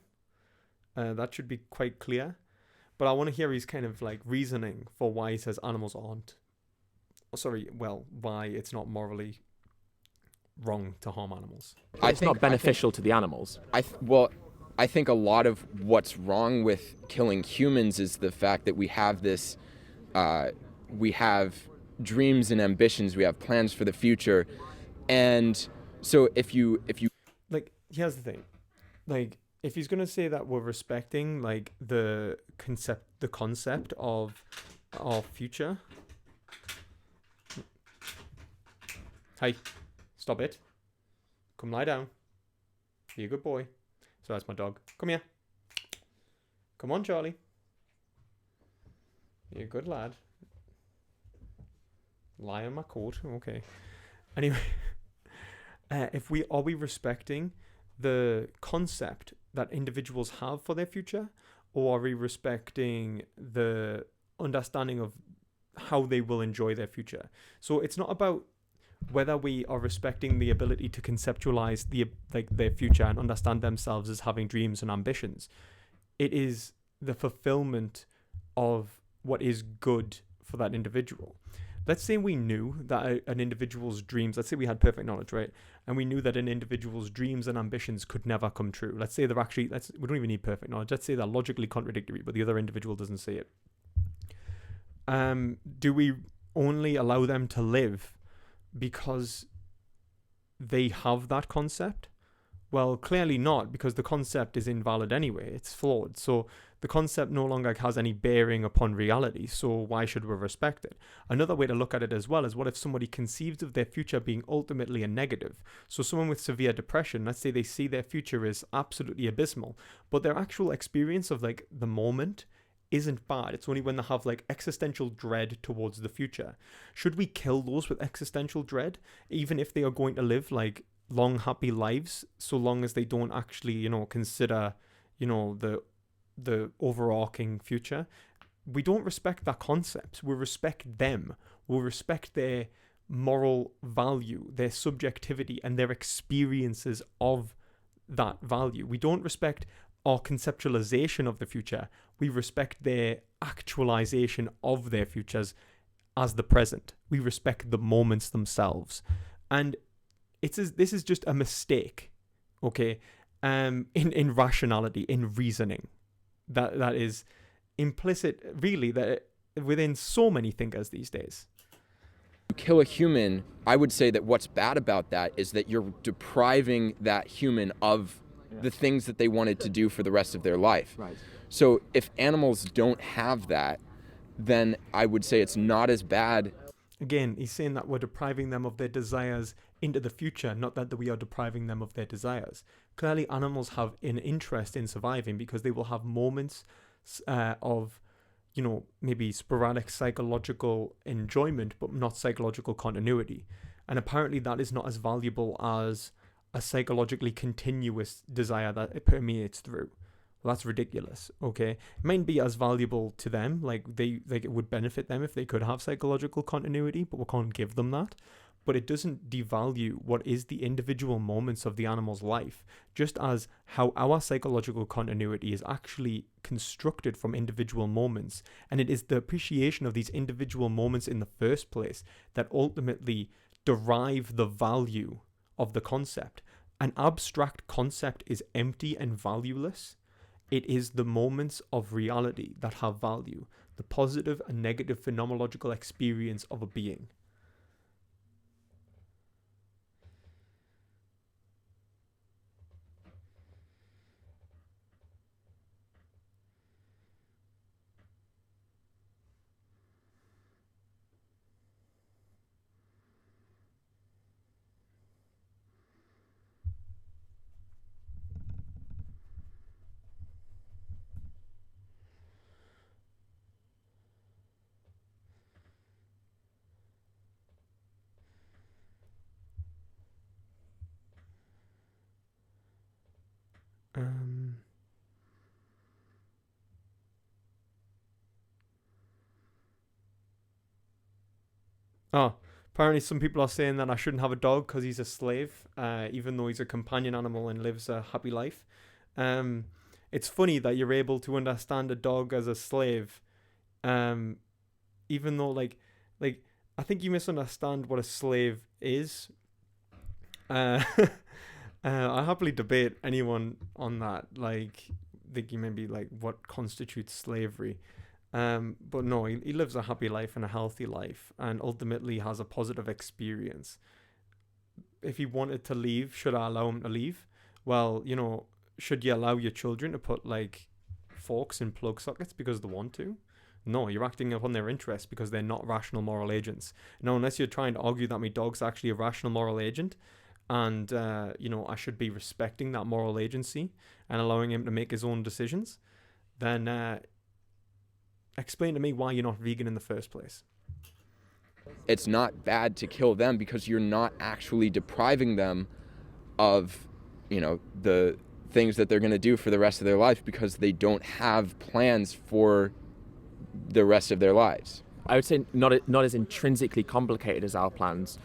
[SPEAKER 1] That should be quite clear. But I want to hear his kind of like reasoning for why he says animals aren't. Why it's not morally wrong to harm animals.
[SPEAKER 3] It's not beneficial to the animals.
[SPEAKER 4] I think a lot of what's wrong with killing humans is the fact that we have this, we have dreams and ambitions, we have plans for the future, and so if you
[SPEAKER 1] like, here's the thing, like, if he's gonna say that we're respecting like the concept of our future. Hey, stop it. Come lie down. Be a good boy. So that's my dog. Come here. Come on, Charlie. You're a good lad. Lie on my coat. Okay. Anyway, are we respecting the concept that individuals have for their future, or are we respecting the understanding of how they will enjoy their future? So it's not about whether we are respecting the ability to conceptualize their future and understand themselves as having dreams and ambitions. It is the fulfillment of what is good for that individual. Let's say we knew that an individual's dreams, let's say we had perfect knowledge, right? And we knew that an individual's dreams and ambitions could never come true. Let's say we don't even need perfect knowledge. Let's say they're logically contradictory, but the other individual doesn't see it. Do we only allow them to live because they have that concept? Well, clearly not, because the concept is invalid anyway. It's flawed. So the concept no longer has any bearing upon reality. So why should we respect it? Another way to look at it as well is, what if somebody conceives of their future being ultimately a negative? So someone with severe depression, let's say they see their future as absolutely abysmal, but their actual experience of like the moment isn't bad. It's only when they have like existential dread towards the future. Should we kill those with existential dread, even if they are going to live like long happy lives, so long as they don't actually consider the overarching future? We don't respect that concept. We respect them. We respect their moral value, their subjectivity, and their experiences of that value. We don't respect our conceptualization of the future. We respect their actualization of their futures as the present. We respect the moments themselves. And this is just a mistake, okay, in rationality, in reasoning, that is implicit, really, that within so many thinkers these days.
[SPEAKER 4] You kill a human, I would say that what's bad about that is that you're depriving that human of the things that they wanted to do for the rest of their life.
[SPEAKER 3] Right.
[SPEAKER 4] So if animals don't have that, then I would say it's not as bad.
[SPEAKER 1] Again, he's saying that we're depriving them of their desires into the future, not that we are depriving them of their desires. Clearly, animals have an interest in surviving because they will have moments of, maybe sporadic psychological enjoyment, but not psychological continuity. And apparently that is not as valuable as a psychologically continuous desire that it permeates through. Well, that's ridiculous, okay? It might be as valuable to them, like it would benefit them if they could have psychological continuity, but we can't give them that. But it doesn't devalue what is the individual moments of the animal's life, just as how our psychological continuity is actually constructed from individual moments. And it is the appreciation of these individual moments in the first place that ultimately derive the value of the concept. An abstract concept is empty and valueless. It is the moments of reality that have value, the positive and negative phenomenological experience of a being. Apparently some people are saying that I shouldn't have a dog because he's a slave, even though he's a companion animal and lives a happy life. It's funny that you're able to understand a dog as a slave, even though like I think you misunderstand what a slave is. I happily debate anyone on that, like thinking maybe like what constitutes slavery. But no, he lives a happy life and a healthy life and ultimately has a positive experience. If he wanted to leave, should I allow him to leave? Well, should you allow your children to put like forks in plug sockets because they want to? No, you're acting upon their interests because they're not rational moral agents. Now, unless you're trying to argue that my dog's actually a rational moral agent and, I should be respecting that moral agency and allowing him to make his own decisions, then explain to me why you're not vegan in the first place.
[SPEAKER 4] It's not bad to kill them because you're not actually depriving them of, the things that they're going to do for the rest of their life because they don't have plans for the rest of their lives.
[SPEAKER 3] I would say not as intrinsically complicated as our plans.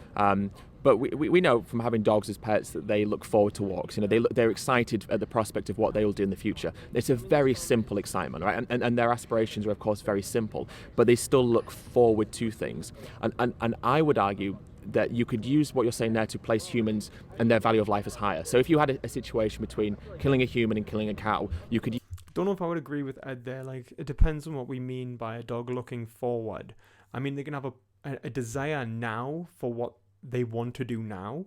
[SPEAKER 3] But we know from having dogs as pets that they look forward to walks. They're excited at the prospect of what they will do in the future. It's a very simple excitement, right? And their aspirations are, of course, very simple, but they still look forward to things. And I would argue that you could use what you're saying there to place humans and their value of life as higher. So if you had a situation between killing a human and killing a cow, you could...
[SPEAKER 1] don't know if I would agree with Ed there. Like, it depends on what we mean by a dog looking forward. I mean, they can have a desire now for what they want to do now,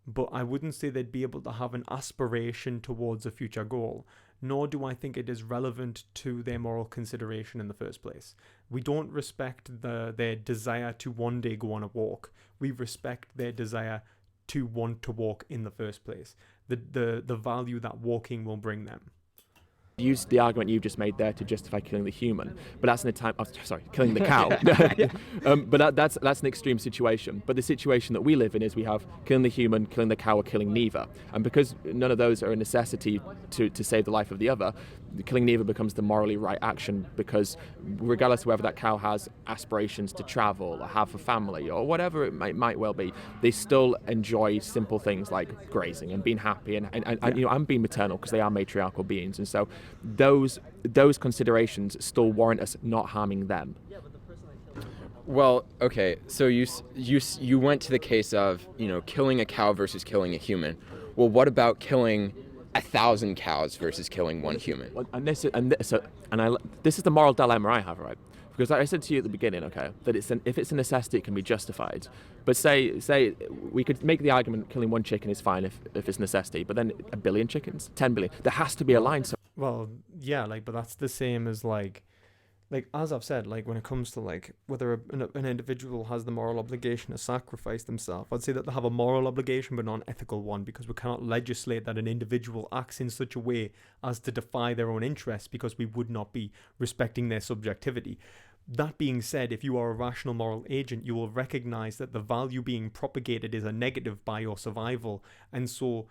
[SPEAKER 1] but I wouldn't say they'd be able to have an aspiration towards a future goal, nor do I think it is relevant to their moral consideration in the first place. We don't respect their desire to one day go on a walk. We respect their desire to want to walk in the first place. The value that walking will bring them.
[SPEAKER 3] Use the argument you've just made there to justify killing the human, but that's killing the cow. But that's an extreme situation. But the situation that we live in is we have killing the human, killing the cow, or killing neither. And because none of those are a necessity to save the life of the other, killing neither becomes the morally right action, because regardless of whether that cow has aspirations to travel or have a family or whatever it might well be, they still enjoy simple things like grazing and being happy and you know, I'm being maternal because they are matriarchal beings, and so those considerations still warrant us not harming them.
[SPEAKER 4] Well, okay, so you went to the case of, you know, killing a cow versus killing a human. Well, what about killing 1,000 cows versus killing one human?
[SPEAKER 3] This is the moral dilemma I have, right? Because like I said to you at the beginning, okay, that if it's a necessity, it can be justified. But say we could make the argument killing one chicken is fine if it's necessity, but then 1 billion chickens, 10 billion, there has to be a line. So
[SPEAKER 1] Well, yeah, like, but that's the same as like as I've said, like when it comes to like whether an individual has the moral obligation to sacrifice themselves, I'd say that they have a moral obligation but not an ethical one, because we cannot legislate that an individual acts in such a way as to defy their own interests, because we would not be respecting their subjectivity. That being said, if you are a rational moral agent, you will recognize that the value being propagated is a negative by your survival, and so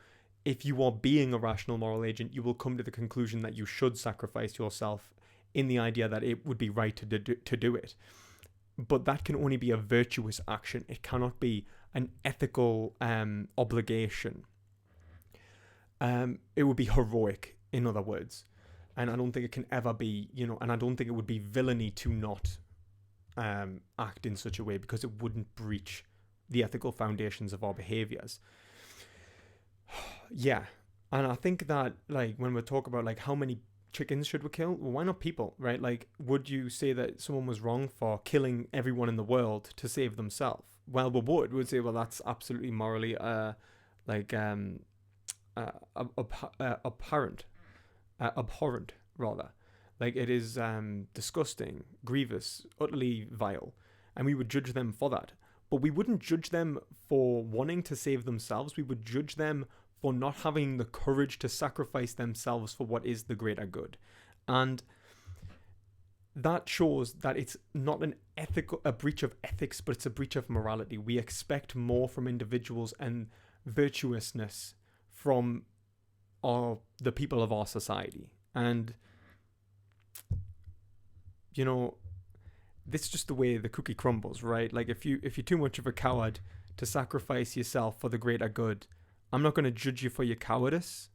[SPEAKER 1] if you are being a rational moral agent, you will come to the conclusion that you should sacrifice yourself in the idea that it would be right to do it. But that can only be a virtuous action. It cannot be an ethical obligation. It would be heroic, in other words. And I don't think it can ever be, you know, and I don't think it would be villainy to not act in such a way, because it wouldn't breach the ethical foundations of our behaviors. Yeah. And I think that, like, when we talk about, like, how many chickens should we kill? Well, why not people, right? Like, would you say that someone was wrong for killing everyone in the world to save themselves? Well, we would say, well, that's absolutely morally, abhorrent, rather. Like, it is disgusting, grievous, utterly vile, and we would judge them for that. But we wouldn't judge them for wanting to save themselves. We would judge them for not having the courage to sacrifice themselves for what is the greater good. And that shows that it's not a breach of ethics, but it's a breach of morality. We expect more from individuals and virtuousness from the people of our society. And, you know, this is just the way the cookie crumbles, right? Like, if you're too much of a coward to sacrifice yourself for the greater good, I'm not going to judge you for your cowardice,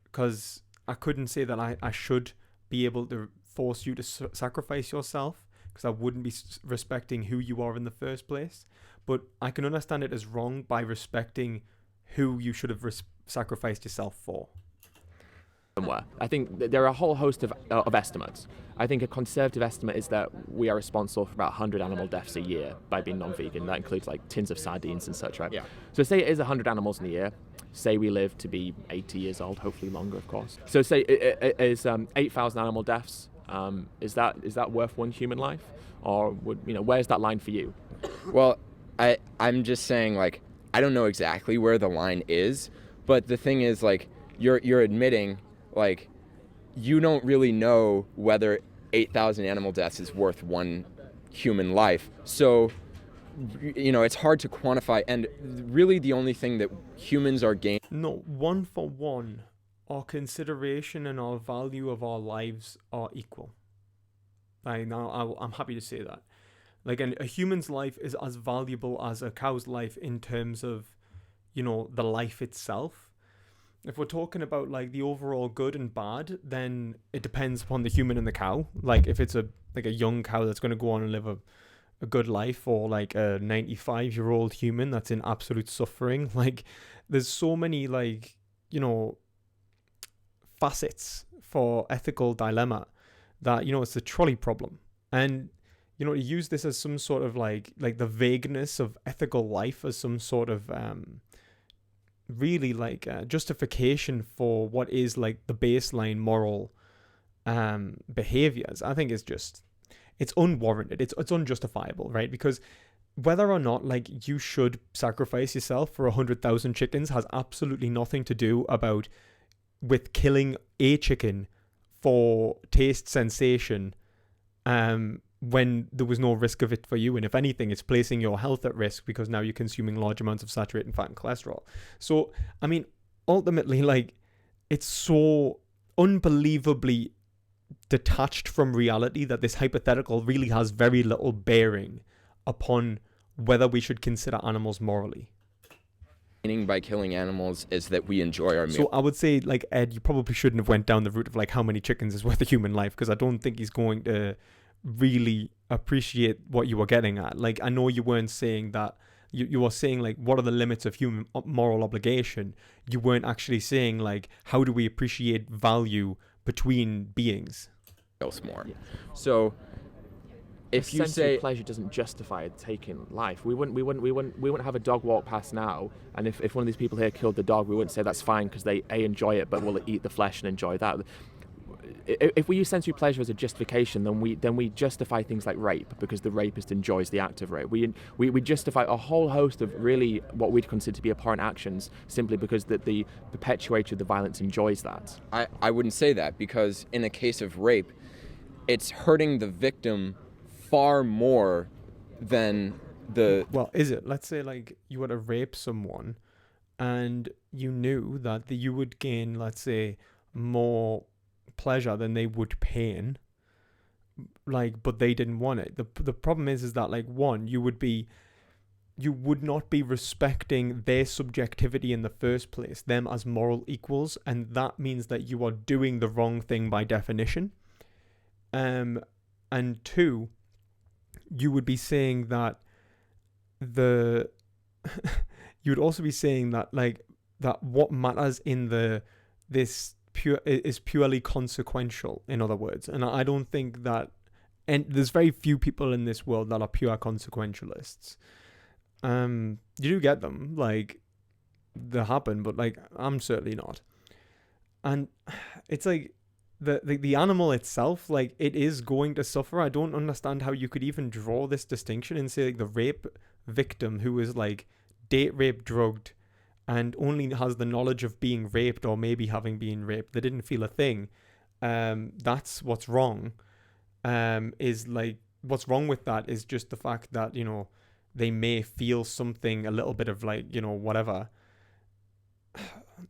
[SPEAKER 1] because I couldn't say that I should be able to force you to sacrifice yourself, because I wouldn't be respecting who you are in the first place. But I can understand it as wrong by respecting who you should have sacrificed yourself for.
[SPEAKER 3] Somewhere. I think there are a whole host of estimates. I think a conservative estimate is that we are responsible for about 100 animal deaths a year by being non-vegan. That includes like tins of sardines and such, right?
[SPEAKER 4] Yeah.
[SPEAKER 3] So say it is 100 animals in a year. Say we live to be 80 years old, hopefully longer, of course. So say it is 8,000 animal deaths. Is that worth one human life, or where's that line for you?
[SPEAKER 4] Well, I'm just saying, like, I don't know exactly where the line is, but the thing is, like, you're admitting, like, you don't really know whether 8,000 animal deaths is worth one human life. So, it's hard to quantify, and really the only thing that humans are gaining...
[SPEAKER 1] No, one for one, our consideration and our value of our lives are equal. I'm happy to say that. Like, a human's life is as valuable as a cow's life in terms of, the life itself. If we're talking about, like, the overall good and bad, then it depends upon the human and the cow. Like, if it's a young cow that's going to go on and live a good life, or like a 95-year-old human that's in absolute suffering, like, there's so many, like, facets for ethical dilemma that, it's the trolley problem. And, to use this as some sort of like the vagueness of ethical life as some sort of really like justification for what is like the baseline moral behaviors, I think it's unwarranted. It's unjustifiable, right? Because whether or not like you should sacrifice yourself for 100,000 chickens has absolutely nothing to do with killing a chicken for taste sensation when there was no risk of it for you. And if anything, it's placing your health at risk because now you're consuming large amounts of saturated fat and cholesterol. So, I mean, ultimately, like, it's so unbelievably detached from reality that this hypothetical really has very little bearing upon whether we should consider animals morally.
[SPEAKER 4] Meaning by killing animals is that we enjoy our meal.
[SPEAKER 1] So I would say, like, Ed, you probably shouldn't have went down the route of like how many chickens is worth a human life, because I don't think he's going to really appreciate what you were getting at. Like, I know you weren't saying that. You were saying like, what are the limits of human moral obligation? You weren't actually saying like, how do we appreciate value between beings?
[SPEAKER 4] Else more. So if you say
[SPEAKER 3] pleasure doesn't justify taking life, we wouldn't have a dog walk past now, and if one of these people here killed the dog, we wouldn't say that's fine because they enjoy it, but will eat the flesh and enjoy that. If we use sensory pleasure as a justification, then we justify things like rape because the rapist enjoys the act of rape. We justify a whole host of really what we'd consider to be abhorrent actions simply because the perpetuator of the violence enjoys that.
[SPEAKER 4] I wouldn't say that, because in a case of rape, it's hurting the victim far more than the...
[SPEAKER 1] Well, is it? Let's say like you were to rape someone and you knew that you would gain, let's say, more pleasure than they would pain, like, but they didn't want it. The problem is that like, one, you would not be respecting their subjectivity in the first place, them as moral equals, and that means that you are doing the wrong thing by definition. And two, you would be saying that you would also be saying that like that what matters in this is purely consequential, in other words. And I don't think that, and there's very few people in this world that are pure consequentialists. You do get them, like, they happen, but like, I'm certainly not. And it's like the animal itself, like, it is going to suffer. I don't understand how you could even draw this distinction and say like the rape victim who is like date rape drugged and only has the knowledge of being raped or maybe having been raped, they didn't feel a thing. That's what's wrong. Is like, what's wrong with that is just the fact that, they may feel something, a little bit of like, whatever.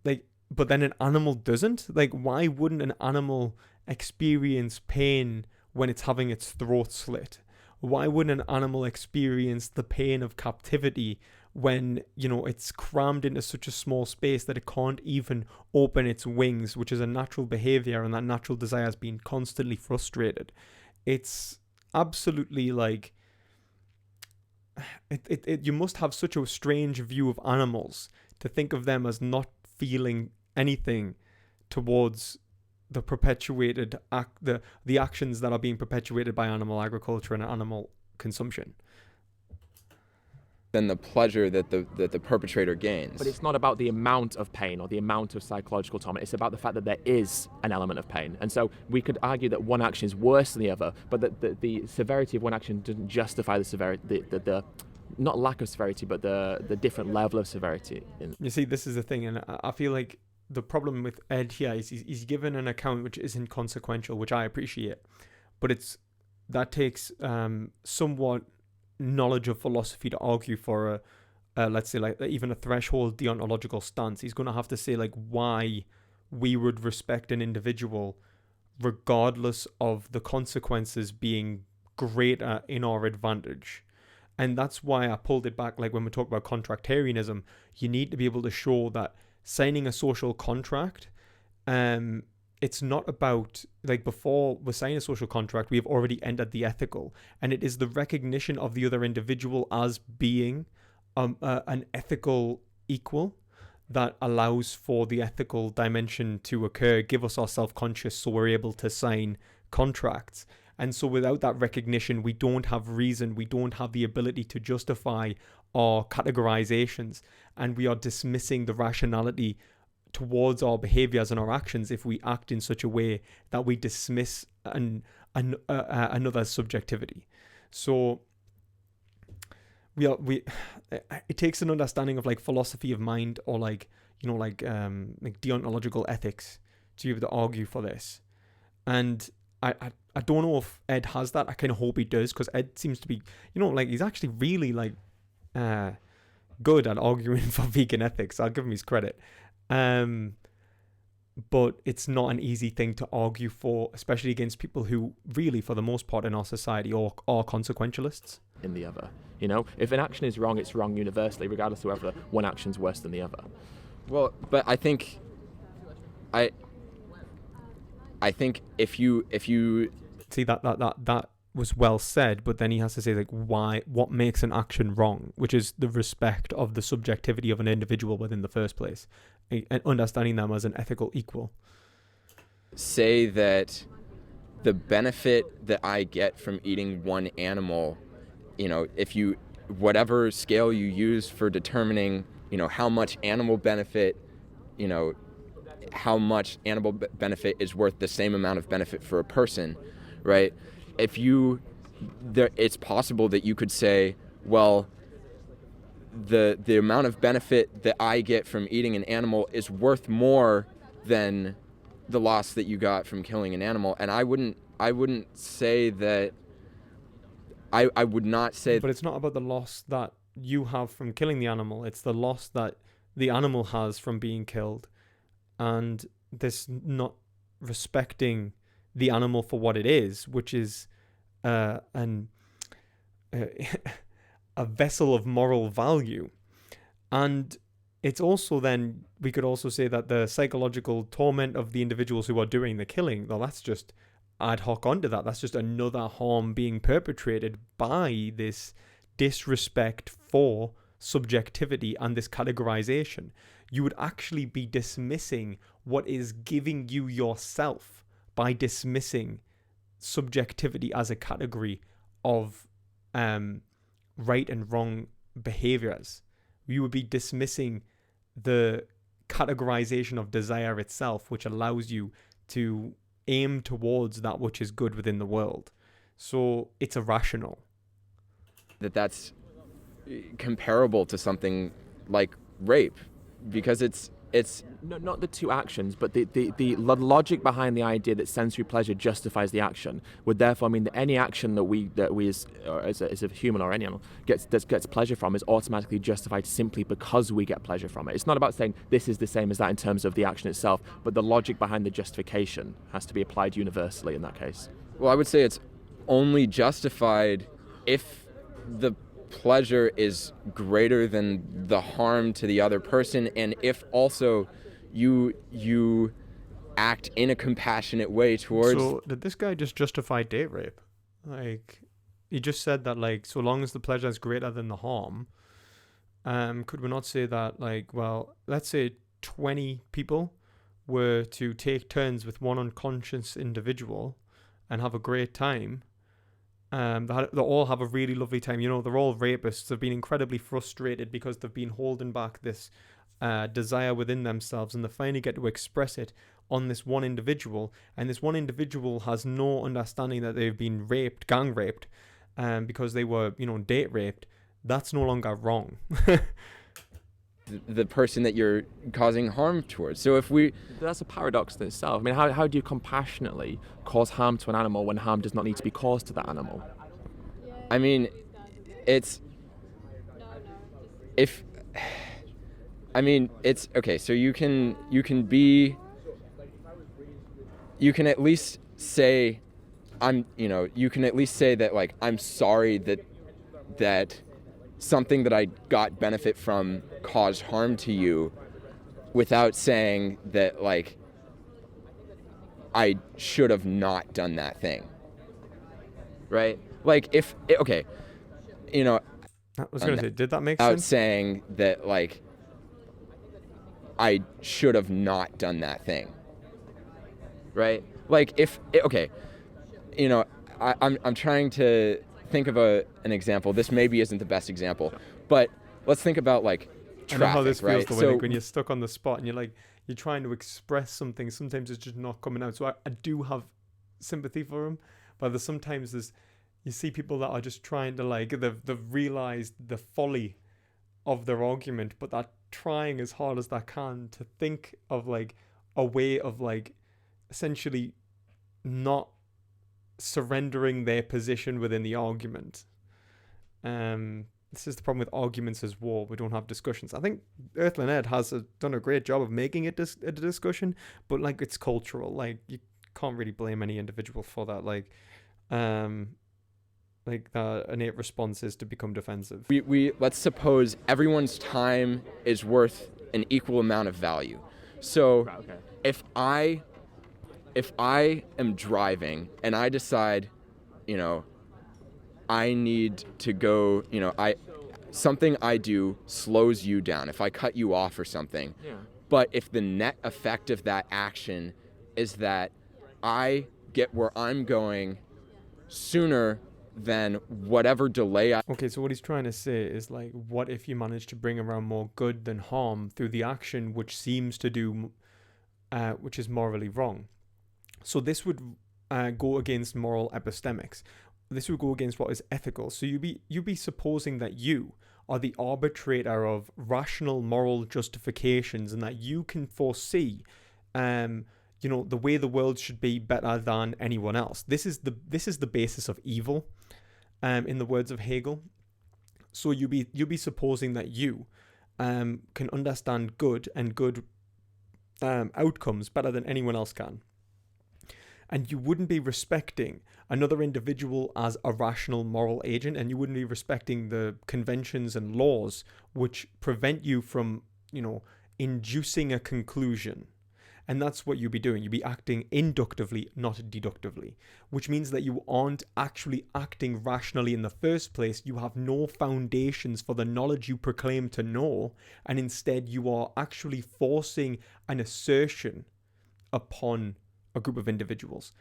[SPEAKER 1] Like, but then an animal doesn't. Like, why wouldn't an animal experience pain when it's having its throat slit? Why wouldn't an animal experience the pain of captivity when, it's crammed into such a small space that it can't even open its wings, which is a natural behavior, and that natural desire has been constantly frustrated? It's absolutely like, you must have such a strange view of animals to think of them as not feeling anything towards the perpetuated the actions that are being perpetuated by animal agriculture and animal consumption.
[SPEAKER 4] Than the pleasure that the perpetrator gains.
[SPEAKER 3] But it's not about the amount of pain or the amount of psychological trauma. It's about the fact that there is an element of pain. And so we could argue that one action is worse than the other, but that the severity of one action doesn't justify the severity, the not lack of severity, but the different level of severity.
[SPEAKER 1] You see, this is the thing, and I feel like the problem with Ed here is he's given an account which isn't consequential, which I appreciate, but that takes somewhat knowledge of philosophy to argue for let's say like even a threshold deontological stance. He's going to have to say like why we would respect an individual regardless of the consequences being greater in our advantage. And that's why I pulled it back. Like when we talk about contractarianism, you need to be able to show that signing a social contract, it's not about, like, before we sign a social contract, we have already entered the ethical, and it is the recognition of the other individual as being an ethical equal that allows for the ethical dimension to occur, give us our self-conscious so we're able to sign contracts. And so without that recognition, we don't have reason, we don't have the ability to justify our categorizations, and we are dismissing the rationality towards our behaviors and our actions if we act in such a way that we dismiss another's subjectivity. So it takes an understanding of like philosophy of mind, or like, you know, like deontological ethics to be able to argue for this. And I don't know if Ed has that. I kind of hope he does, because Ed seems to be, you know, like he's actually really like good at arguing for vegan ethics. I'll give him his credit. But it's not an easy thing to argue for, especially against people who really, for the most part in our society, are consequentialists.
[SPEAKER 3] In the other, you know, if an action is wrong, it's wrong universally, regardless of whether one action's worse than the other.
[SPEAKER 4] Well, but I think if you
[SPEAKER 1] see that was well said, but then he has to say like what makes an action wrong, which is the respect of the subjectivity of an individual within the first place, and understanding them as an ethical equal.
[SPEAKER 4] Say that the benefit that I get from eating one animal, you know, if you, whatever scale you use for determining, you know, how much animal benefit, you know, how much animal benefit is worth the same amount of benefit for a person, right? It's possible that you could say, well, the amount of benefit that I get from eating an animal is worth more than the loss that you got from killing an animal. And I wouldn't say that, I would not say.
[SPEAKER 1] But it's not about the loss that you have from killing the animal. It's the loss that the animal has from being killed. And this not respecting the animal for what it is, which is a vessel of moral value. And it's also then, we could also say that the psychological torment of the individuals who are doing the killing, well, that's just ad hoc onto that. That's just another harm being perpetrated by this disrespect for subjectivity and this categorization. You would actually be dismissing what is giving you yourself by dismissing subjectivity as a category of right and wrong behaviors. You would be dismissing the categorization of desire itself, which allows you to aim towards that which is good within the world. So it's irrational.
[SPEAKER 4] That's comparable to something like rape, because it's
[SPEAKER 3] no, not the two actions, but the logic behind the idea that sensory pleasure justifies the action would therefore mean that any action that we as a human or any animal gets pleasure from is automatically justified simply because we get pleasure from it. It's not about saying this is the same as that in terms of the action itself, but the logic behind the justification has to be applied universally in that case.
[SPEAKER 4] Well, I would say it's only justified if the pleasure is greater than the harm to the other person, and if also you act in a compassionate way towards.
[SPEAKER 1] So did this guy just justify date rape? Like, he just said that, like, so long as the pleasure is greater than the harm, could we not say that, like, well, let's say 20 people were to take turns with one unconscious individual and have a great time. They all have a really lovely time. You know, they're all rapists. They've been incredibly frustrated because they've been holding back this desire within themselves, and they finally get to express it on this one individual. And this one individual has no understanding that they've been raped, gang raped, because they were, you know, date raped. That's no longer wrong.
[SPEAKER 4] The person that you're causing harm towards. So
[SPEAKER 3] that's a paradox in itself. I mean, how do you compassionately cause harm to an animal when harm does not need to be caused to that animal?
[SPEAKER 4] I mean, it's okay. So you can at least say, you can at least say that, like, I'm sorry that something that I got benefit from caused harm to you, without saying that, like, I should have not done that thing. Right? Like, okay, you know,
[SPEAKER 1] I was going to say, did that make
[SPEAKER 4] out
[SPEAKER 1] sense?
[SPEAKER 4] saying that, like, I should have not done that thing. Right? Like okay, you know, I'm trying to think of an example. This maybe isn't the best example, but let's think about like traffic,
[SPEAKER 1] I know how this feels
[SPEAKER 4] right?
[SPEAKER 1] though,
[SPEAKER 4] So
[SPEAKER 1] when you're stuck on the spot and you're trying to express something. Sometimes it's just not coming out. So I do have sympathy for him, but you see people that are just trying to they've realized the folly of their argument, but they're trying as hard as they can to think of like a way of like essentially not surrendering their position within the argument. This is the problem with arguments as war. We don't have discussions. I think Earthling Ed has done a great job of making it a discussion, but like it's cultural. Like you can't really blame any individual for that. Like the innate response is to become defensive.
[SPEAKER 4] We let's suppose everyone's time is worth an equal amount of value. So if I am driving and I decide, you know, I need to go, you know, something I do slows you down. If I cut you off or something. Yeah. But if the net effect of that action is that I get where I'm going sooner than whatever delay
[SPEAKER 1] Okay, so what he's trying to say is like, what if you manage to bring around more good than harm through the action which seems to do, which is morally wrong? So this would go against moral epistemics. This would go against what is ethical. So you'd be supposing that you are the arbitrator of rational moral justifications and that you can foresee, you know, the way the world should be better than anyone else. This is the basis of evil, in the words of Hegel. So you'd be supposing that you can understand good and good outcomes better than anyone else can. And you wouldn't be respecting another individual as a rational moral agent, and you wouldn't be respecting the conventions and laws which prevent you from, you know, inducing a conclusion. And that's what you'd be doing. You'd be acting inductively, not deductively, which means that you aren't actually acting rationally in the first place. You have no foundations for the knowledge you proclaim to know, and instead you are actually forcing an assertion upon a group of individuals.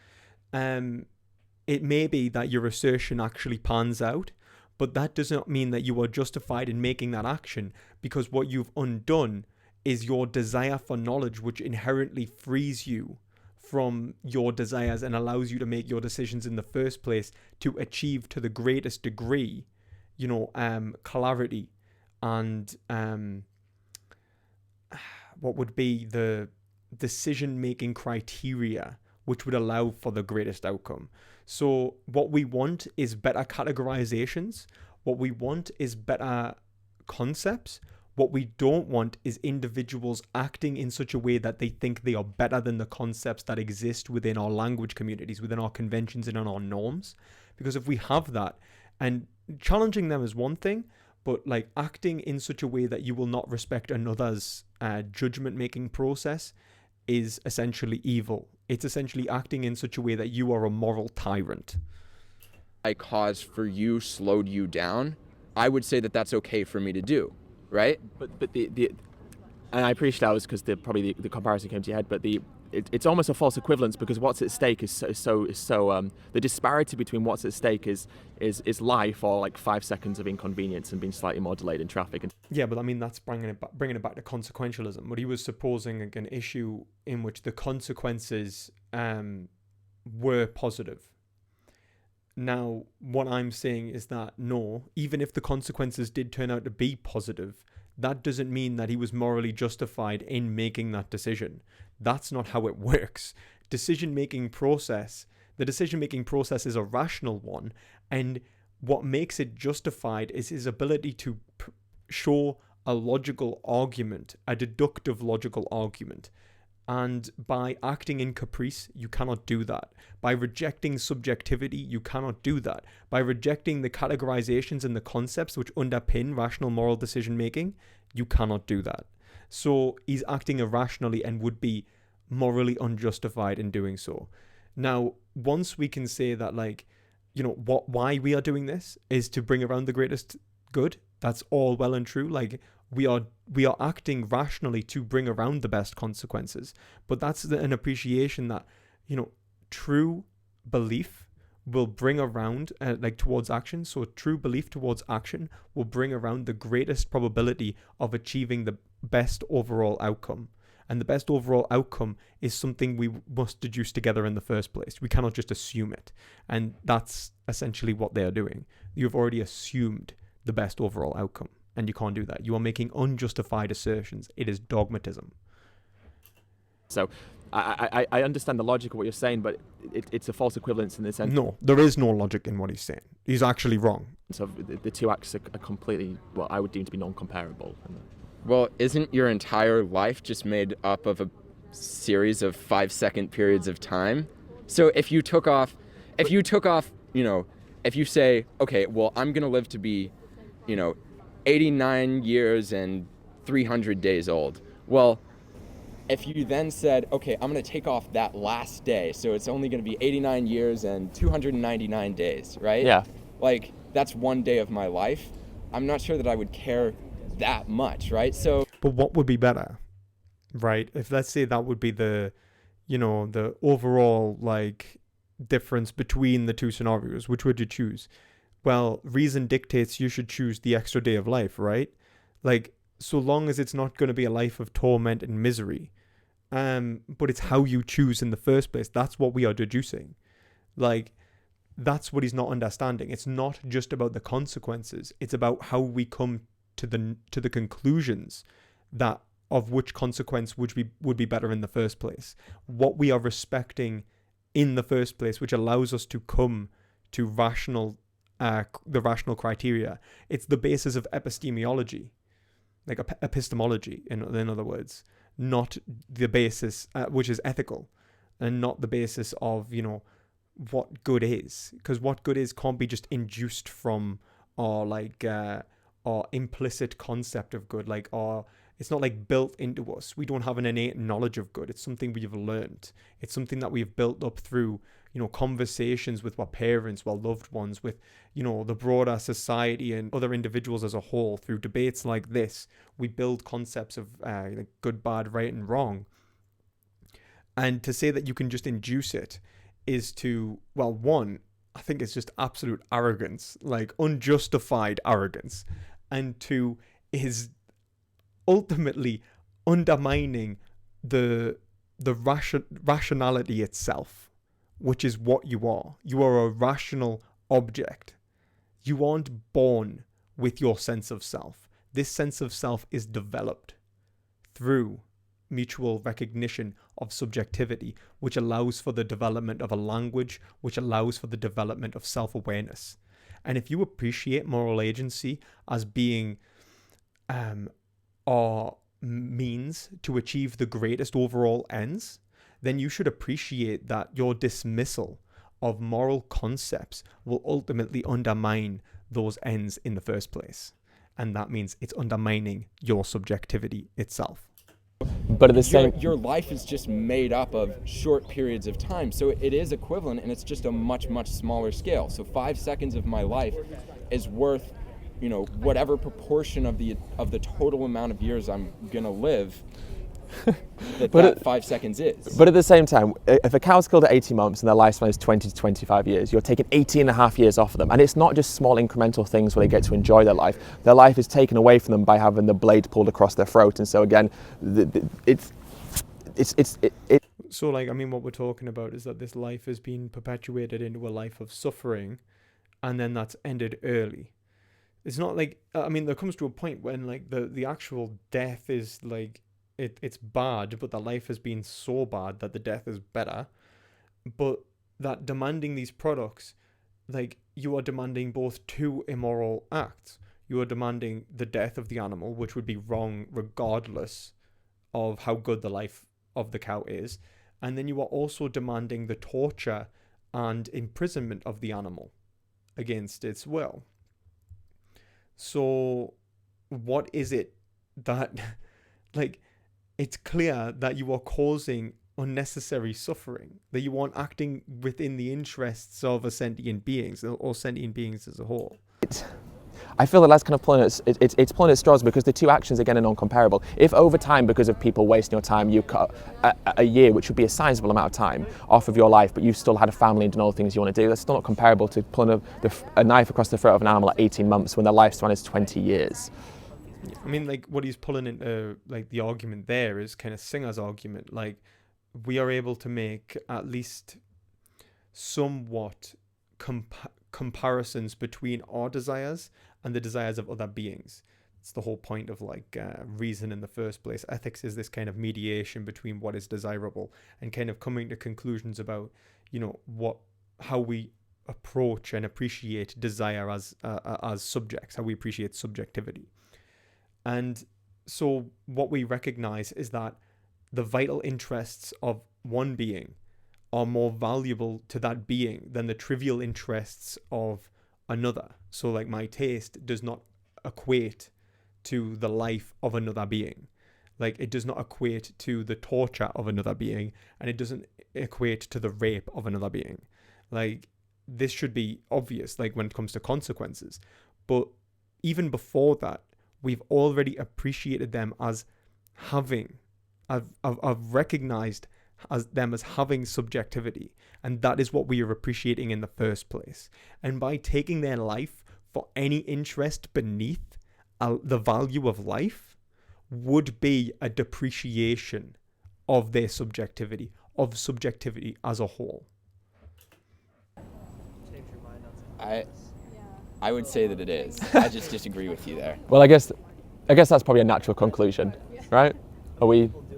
[SPEAKER 1] It may be that your assertion actually pans out, but that does not mean that you are justified in making that action, because what you've undone is your desire for knowledge, which inherently frees you from your desires and allows you to make your decisions in the first place to achieve to the greatest degree, you know, clarity and what would be the decision-making criteria which would allow for the greatest outcome. So what we want is better categorizations. What we want is better concepts. What we don't want is individuals acting in such a way that they think they are better than the concepts that exist within our language communities, within our conventions and on our norms. Because if we have that, and challenging them is one thing, but like acting in such a way that you will not respect another's judgment-making process is essentially evil. It's essentially acting in such a way that you are a moral tyrant.
[SPEAKER 4] I caused for you slowed you down. I would say that that's okay for me to do. Right,
[SPEAKER 3] but the and I appreciate that was because probably the comparison came to your head, but it's almost a false equivalence, because what's at stake is so the disparity between what's at stake is life or like 5 seconds of inconvenience and being slightly more delayed in traffic.
[SPEAKER 1] Yeah, but I mean that's bringing it back to consequentialism. But he was supposing an issue in which the consequences were positive. Now, what I'm saying is that no, even if the consequences did turn out to be positive, that doesn't mean that he was morally justified in making that decision. That's not how it works. The decision-making process is a rational one, and what makes it justified is his ability to show a logical argument, a deductive logical argument. And by acting in caprice, you cannot do that. By rejecting subjectivity, you cannot do that. By rejecting the categorizations and the concepts which underpin rational moral decision making, you cannot do that. So he's acting irrationally and would be morally unjustified in doing so. Now, once we can say that, like, you know, why we are doing this is to bring around the greatest good, that's all well and true. Like, we are acting rationally to bring around the best consequences. But that's an appreciation that, true belief will bring around towards action. So true belief towards action will bring around the greatest probability of achieving the best overall outcome. And the best overall outcome is something we must deduce together in the first place. We cannot just assume it. And that's essentially what they are doing. You've already assumed the best overall outcome, and you can't do that. You are making unjustified assertions. It is dogmatism.
[SPEAKER 3] So I understand the logic of what you're saying, but it's a false equivalence in the sense.
[SPEAKER 1] No, there is no logic in what he's saying. He's actually wrong.
[SPEAKER 3] So the two acts are completely, what I would deem to be non-comparable.
[SPEAKER 4] Well, isn't your entire life just made up of a series of 5-second periods of time? So if you say, okay, well, I'm going to live to be, 89 years and 300 days old. Well, if you then said, okay, I'm going to take off that last day, so it's only going to be 89 years and 299 days, right?
[SPEAKER 3] Yeah.
[SPEAKER 4] Like, that's one day of my life. I'm not sure that I would care that much, right? So,
[SPEAKER 1] but what would be better, right? If, let's say, that would be the overall difference between the two scenarios, which would you choose? Well, reason dictates you should choose the extra day of life, right? So long as it's not going to be a life of torment and misery, but it's how you choose in the first place. That's what we are deducing. That's what he's not understanding. It's not just about the consequences. It's about how we come to the conclusions that of which consequence would be better in the first place. What we are respecting in the first place, which allows us to come to the rational criteria. It's the basis of epistemology, epistemology, in other words, not the basis, which is ethical, and not the basis of, what good is. Because what good is can't be just induced from or implicit concept of good, it's not built into us. We don't have an innate knowledge of good. It's something we have learned. It's something that we've built up through, conversations with our parents, our loved ones, with, the broader society and other individuals as a whole. Through debates like this, we build concepts of good, bad, right, and wrong. And to say that you can just induce it is to, well, one, I think it's just absolute arrogance, unjustified arrogance. And two, is ultimately undermining the rationality itself, which is what you are. You are a rational object. You aren't born with your sense of self. This sense of self is developed through mutual recognition of subjectivity, which allows for the development of a language, which allows for the development of self-awareness. And if you appreciate moral agency as being our means to achieve the greatest overall ends, then you should appreciate that your dismissal of moral concepts will ultimately undermine those ends in the first place. And that means it's undermining your subjectivity itself.
[SPEAKER 3] But at the same,
[SPEAKER 4] your life is just made up of short periods of time, so it is equivalent, and it's just a much, much smaller scale. So 5 seconds of my life is worth, whatever proportion of the total amount of years I'm gonna live. that 5 seconds is.
[SPEAKER 3] But at the same time, if a cow's killed at 80 months and their lifespan is 20 to 25 years, you're taking 18 and a half years off of them. And it's not just small incremental things where they get to enjoy their life. Their life is taken away from them by having the blade pulled across their throat. And so again,
[SPEAKER 1] So what we're talking about is that this life has been perpetuated into a life of suffering, and then that's ended early. It's not there comes to a point when the actual death is it's bad, but the life has been so bad that the death is better. But that demanding these products, you are demanding both two immoral acts. You are demanding the death of the animal, which would be wrong regardless of how good the life of the cow is. And then you are also demanding the torture and imprisonment of the animal against its will. So what is it that, it's clear that you are causing unnecessary suffering, that you aren't acting within the interests of a sentient beings or sentient beings as a whole.
[SPEAKER 3] I feel that that's kind of pulling it's pulling at straws, because the two actions again are non-comparable. If over time, because of people wasting your time, you cut a year, which would be a sizable amount of time, off of your life, but you've still had a family and done all the things you want to do, that's still not comparable to pulling a knife across the throat of an animal at 18 months when their lifespan is 20 years.
[SPEAKER 1] I mean, like, what he's pulling into, like, the argument there is kind of Singer's argument. Like, we are able to make at least somewhat comparisons between our desires and the desires of other beings. It's the whole point of, like, reason in the first place. Ethics is this kind of mediation between what is desirable and kind of coming to conclusions about, you know, how we approach and appreciate desire as subjects, how we appreciate subjectivity. And so what we recognize is that the vital interests of one being are more valuable to that being than the trivial interests of another. So, like, my taste does not equate to the life of another being. Like, it does not equate to the torture of another being, and it doesn't equate to the rape of another being. Like, this should be obvious, like, when it comes to consequences. But even before that, we've already appreciated them as having, I've recognized them as having subjectivity, and that is what we are appreciating in the first place. And by taking their life for any interest beneath the value of life would be a depreciation of their subjectivity, of subjectivity as a whole.
[SPEAKER 4] I would say that it is. I just disagree with you there.
[SPEAKER 3] Well, I guess that's probably a natural conclusion, right?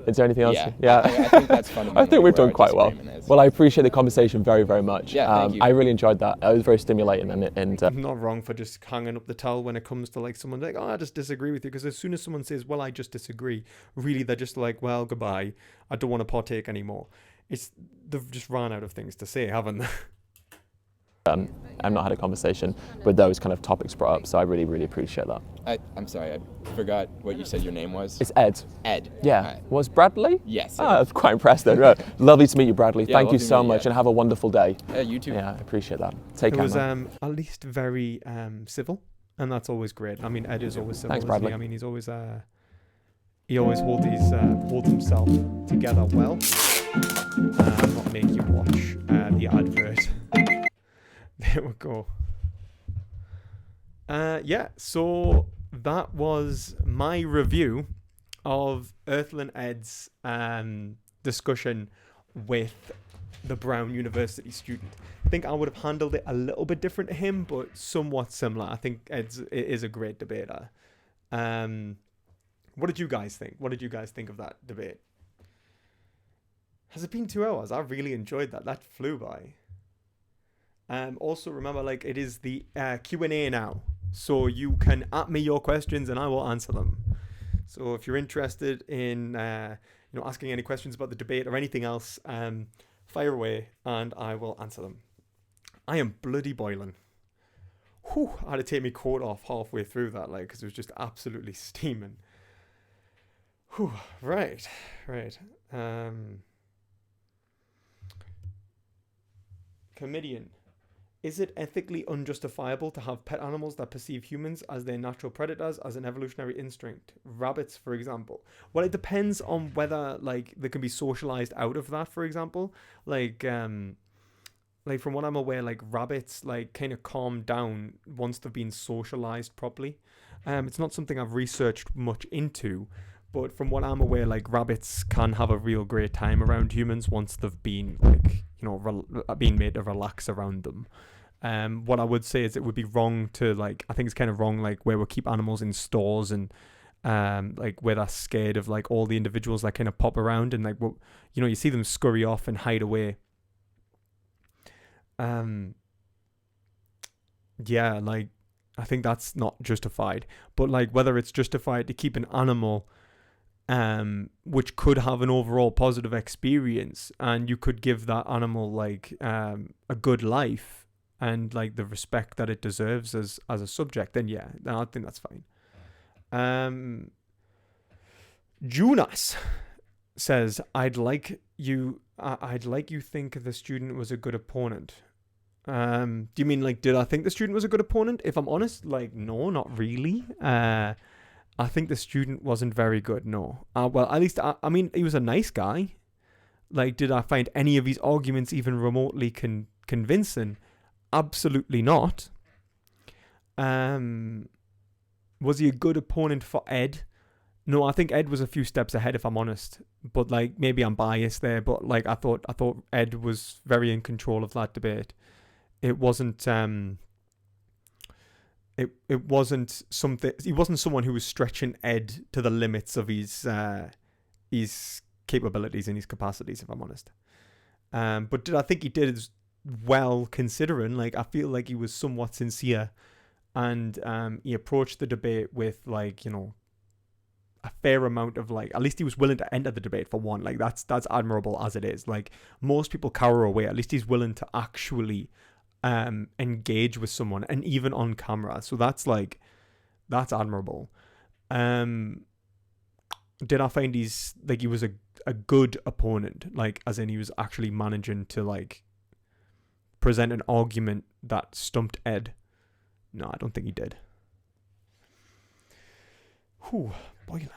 [SPEAKER 3] Is there anything else?
[SPEAKER 4] Yeah. I think that's fundamentally
[SPEAKER 3] I think we've done
[SPEAKER 4] where
[SPEAKER 3] quite well.
[SPEAKER 4] is.
[SPEAKER 3] Well, I appreciate the conversation very, very much.
[SPEAKER 4] Yeah, thank you.
[SPEAKER 3] I really enjoyed that. It was very stimulating, and
[SPEAKER 1] I'm not wrong for just hanging up the towel when it comes to, like, someone like, oh, I just disagree with you. Because as soon as someone says, well, I just disagree, really, they're just like, well, goodbye. I don't want to partake anymore. They've just run out of things to say, haven't they?
[SPEAKER 3] I've not had a conversation with those kind of topics brought up, so I really, really appreciate that.
[SPEAKER 4] I'm sorry, I forgot what you said your name was.
[SPEAKER 3] It's Ed.
[SPEAKER 4] Ed.
[SPEAKER 3] Yeah.
[SPEAKER 4] Right.
[SPEAKER 3] Was Bradley?
[SPEAKER 4] Yes.
[SPEAKER 3] I was quite impressed then. Right. Lovely to meet you, Bradley.
[SPEAKER 4] Yeah,
[SPEAKER 3] Thank you
[SPEAKER 4] lovely to
[SPEAKER 3] so
[SPEAKER 4] meet you,
[SPEAKER 3] much,
[SPEAKER 4] Ed.
[SPEAKER 3] and have a wonderful day.
[SPEAKER 4] Yeah, you too.
[SPEAKER 3] Yeah, I appreciate that. Take
[SPEAKER 1] It
[SPEAKER 3] care,
[SPEAKER 1] was
[SPEAKER 3] man.
[SPEAKER 1] at least very civil, and that's always great. I mean, Ed is always civil.
[SPEAKER 3] Thanks,
[SPEAKER 1] isn't
[SPEAKER 3] Bradley.
[SPEAKER 1] he? I mean, he's always he always holds himself together well. Not make you watch the advert. There we go. Yeah, so that was my review of Earthling Ed's discussion with the Brown University student. I think I would have handled it a little bit different to him, but somewhat similar. I think it is a great debater. What did you guys think? What did you guys think of that debate? Has it been 2 hours? I really enjoyed that. That flew by. Also remember, like, it is the Q&A now, so you can at me your questions and I will answer them. So if you're interested in asking any questions about the debate or anything else, fire away and I will answer them. I am bloody boiling. Whew, I had to take my coat off halfway through that, like, because it was just absolutely steaming. Whew, right. Comedian. Is it ethically unjustifiable to have pet animals that perceive humans as their natural predators as an evolutionary instinct? Rabbits, for example. Well, it depends on whether, like, they can be socialized out of that, for example. Like from what I'm aware, like, rabbits, like, kind of calm down once they've been socialized properly. It's not something I've researched much into, but from what I'm aware, like, rabbits can have a real great time around humans once they've been, like, being made to relax around them. What I would say is it would be wrong to, like, I think it's kind of wrong, like, where we keep animals in stores and like, where they're scared of, like, all the individuals that kind of pop around and, like, you see them scurry off and hide away. Yeah, like, I think that's not justified. But, like, whether it's justified to keep an animal which could have an overall positive experience, and you could give that animal, like, a good life and, like, the respect that it deserves as a subject, then yeah, I think that's fine. Jonas says, I'd like you think the student was a good opponent. Do you mean like, did I think the student was a good opponent? If I'm honest, like, no, not really. I think the student wasn't very good. No. Well, at least I mean, he was a nice guy. Like, did I find any of his arguments even remotely convincing? Absolutely not. Was he a good opponent for Ed? No, I think Ed was a few steps ahead, if I'm honest. But like, maybe I'm biased there. But like, I thought Ed was very in control of that debate. It wasn't. It wasn't something. He wasn't someone who was stretching Ed to the limits of his capabilities and his capacities, if I'm honest. But did I think he did well, considering? Like, I feel like he was somewhat sincere, and he approached the debate with, like, you know, a fair amount of, like, at least he was willing to enter the debate, for one. Like, that's admirable as it is. Like, most people cower away. At least he's willing to actually engage with someone, and even on camera. So that's admirable. Did I find he was a good opponent, like, as in he was actually managing to, like, present an argument that stumped Ed? No, I don't think he did. Whew, boiling.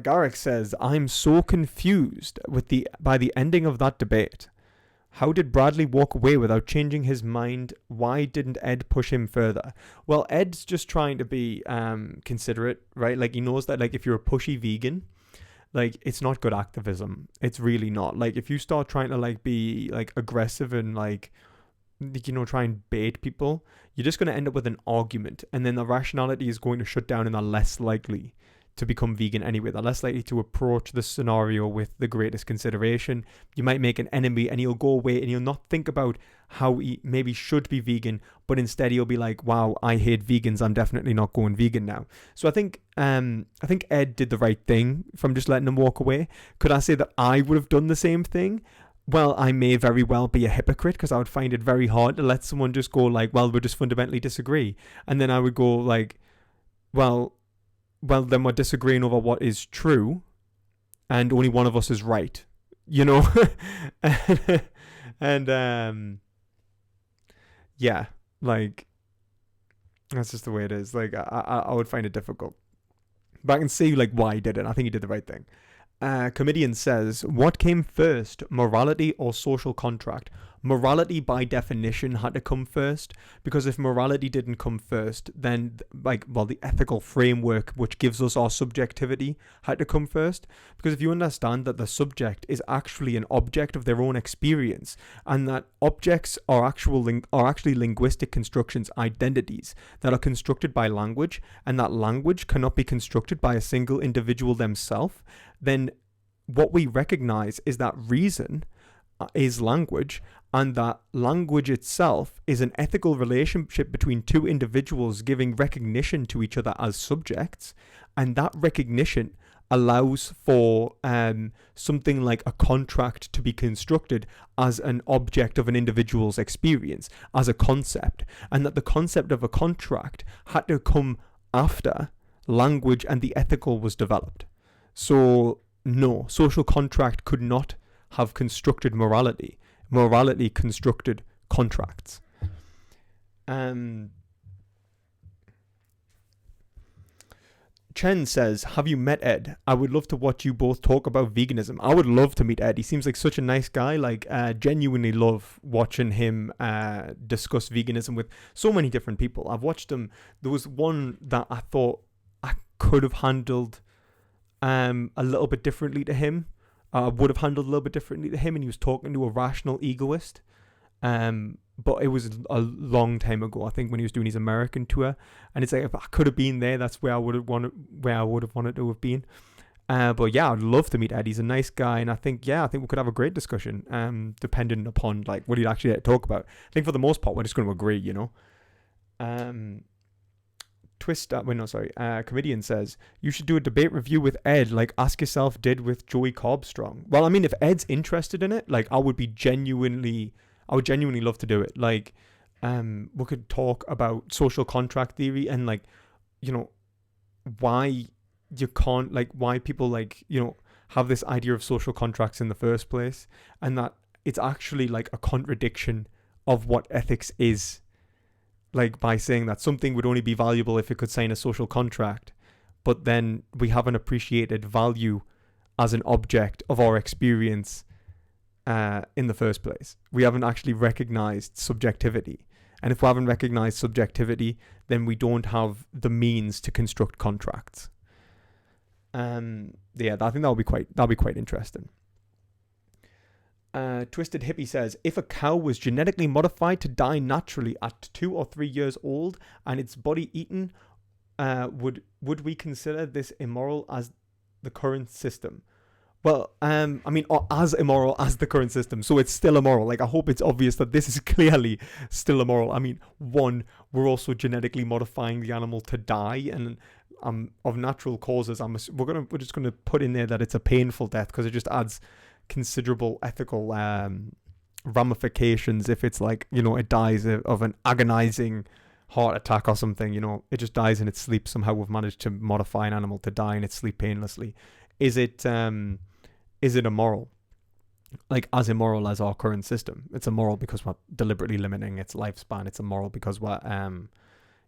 [SPEAKER 1] Garrick says, I'm so confused by the ending of that debate. How did Bradley walk away without changing his mind? Why didn't Ed push him further? Well, Ed's just trying to be considerate, right? Like, he knows that, like, if you're a pushy vegan, like, it's not good activism. It's really not. Like, if you start trying to, like, be, like, aggressive and, like, you know, try and bait people, you're just going to end up with an argument. And then the rationality is going to shut down, and they're less likely to become vegan anyway. They're less likely to approach the scenario with the greatest consideration. You might make an enemy, and he'll go away, and he'll not think about how he maybe should be vegan, but instead he'll be like, wow, I hate vegans, I'm definitely not going vegan now. So I think Ed did the right thing from just letting him walk away. Could I say that I would have done the same thing? Well, I may very well be a hypocrite, because I would find it very hard to let someone just go like, well, we just fundamentally disagree. And then I would go like, well, then we're disagreeing over what is true, and only one of us is right, you know? and yeah, like, that's just the way it is. Like, I would find it difficult. But I can see, like, why he did it. I think he did the right thing. Comedian says, what came first, morality or social contract? Morality by definition had to come first, because if morality didn't come first, then, like, well, the ethical framework which gives us our subjectivity had to come first. Because if you understand that the subject is actually an object of their own experience, and that objects are actually linguistic constructions, identities that are constructed by language, and that language cannot be constructed by a single individual themselves, then what we recognize is that reason is language, and that language itself is an ethical relationship between two individuals giving recognition to each other as subjects, and that recognition allows for something like a contract to be constructed as an object of an individual's experience, as a concept, and that the concept of a contract had to come after language and the ethical was developed. So no, social contract could not have constructed morality. Morality constructed contracts. Chen says, have you met Ed? I would love to watch you both talk about veganism. I would love to meet Ed. He seems like such a nice guy. Like, genuinely love watching him discuss veganism with so many different people. I've watched him. There was one that I thought I could have handled a little bit differently to him. I would have handled a little bit differently to him, and he was talking to a rational egoist. But it was a long time ago, I think, when he was doing his American tour. And it's like, if I could have been there, that's where I would have wanted to have been. But yeah, I'd love to meet Ed. He's a nice guy, and I think we could have a great discussion, depending upon like what he'd actually talk about. I think for the most part, we're just going to agree, you know. Comedian says, you should do a debate review with Ed, like Ask Yourself did with Joey Carbstrong. Well, I mean, if Ed's interested in it, like, I would genuinely love to do it. Like, we could talk about social contract theory and, like, you know, why you can't, like, why people, like, you know, have this idea of social contracts in the first place, and that it's actually like a contradiction of what ethics is, like, by saying that something would only be valuable if it could sign a social contract, but then we haven't appreciated value as an object of our experience in the first place. We haven't actually recognized subjectivity. And if we haven't recognized subjectivity, then we don't have the means to construct contracts. Yeah, I think that'll be quite interesting. Twisted Hippie says, if a cow was genetically modified to die naturally at 2 or 3 years old and its body eaten, would we consider this immoral as the current system? Well, I mean, or as immoral as the current system. So it's still immoral. Like, I hope it's obvious that this is clearly still immoral. I mean, one, we're also genetically modifying the animal to die, and of natural causes. We're just gonna put in there that it's a painful death, because it just adds considerable ethical ramifications. If it's like, you know, it dies of an agonizing heart attack or something, you know, it just dies in its sleep. Somehow we've managed to modify an animal to die in its sleep painlessly. Is it immoral? Like, as immoral as our current system? It's immoral because we're deliberately limiting its lifespan. It's immoral because we're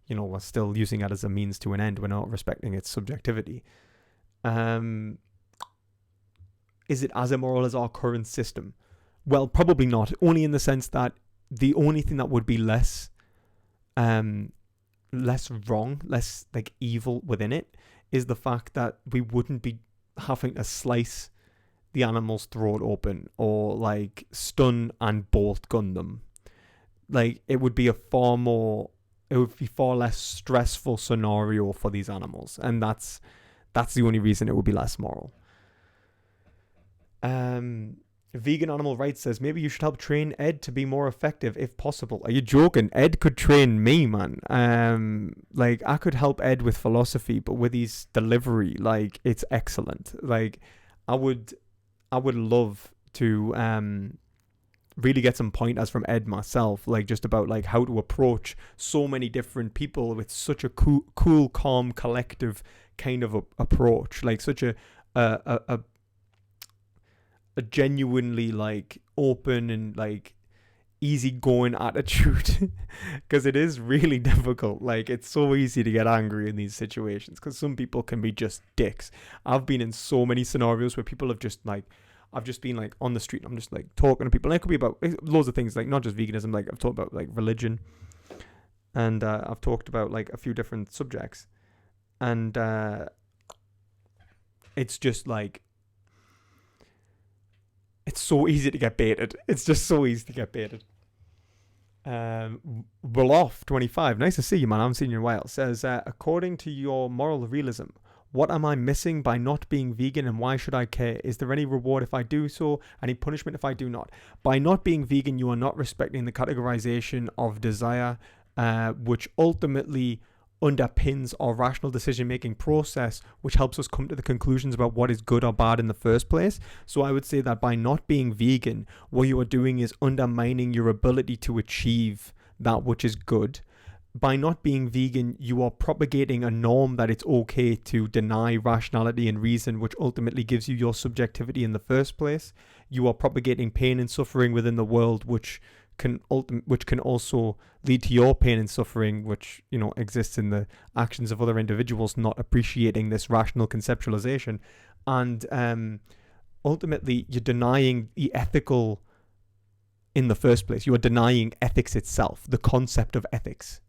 [SPEAKER 1] we're still using it as a means to an end. We're not respecting its subjectivity. Is it as immoral as our current system? Well, probably not. Only in the sense that the only thing that would be less wrong, less like evil within it, is the fact that we wouldn't be having to slice the animal's throat open or like stun and bolt gun them. Like, it would be far less stressful scenario for these animals, and that's the only reason it would be less moral. Vegan Animal Rights says, maybe you should help train Ed to be more effective if possible. Are you joking? Ed could train me, man. Like, I could help Ed with philosophy, but with his delivery, like, it's excellent. Like, I would love to really get some pointers from Ed myself, like, just about like how to approach so many different people with such a cool, calm, collective kind of approach, like such a genuinely like open and like easygoing attitude, because it is really difficult. Like, it's so easy to get angry in these situations because some people can be just dicks. I've been in so many scenarios where people have just like, I've just been like on the street, I'm just like talking to people, and it could be about loads of things, like not just veganism. Like, I've talked about like religion, and I've talked about like a few different subjects, and it's just like, it's so easy to get baited. It's just so easy to get baited. Wolof 25, nice to see you, man. I haven't seen you in a while. Says, according to your moral realism, what am I missing by not being vegan, and why should I care? Is there any reward if I do so? Any punishment if I do not? By not being vegan, you are not respecting the categorization of desire, which ultimately underpins our rational decision-making process, which helps us come to the conclusions about what is good or bad in the first place. So I would say that by not being vegan, what you are doing is undermining your ability to achieve that which is good. By not being vegan, you are propagating a norm that it's okay to deny rationality and reason, which ultimately gives you your subjectivity in the first place. You are propagating pain and suffering within the world, which can also lead to your pain and suffering, which, you know, exists in the actions of other individuals not appreciating this rational conceptualization. And ultimately, you're denying the ethical in the first place. You are denying ethics itself, the concept of ethics.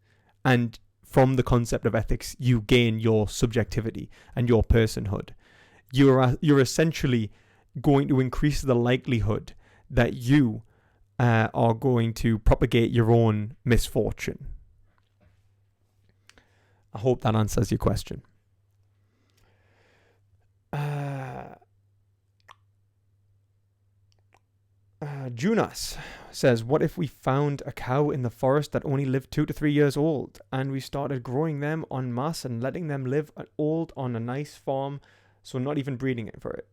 [SPEAKER 1] And from the concept of ethics, you gain your subjectivity and your personhood. You're essentially going to increase the likelihood that you are going to propagate your own misfortune. I hope that answers your question. Junas says, what if we found a cow in the forest that only lived 2 to 3 years old, and we started growing them en masse and letting them live old on a nice farm So not even breeding it for it.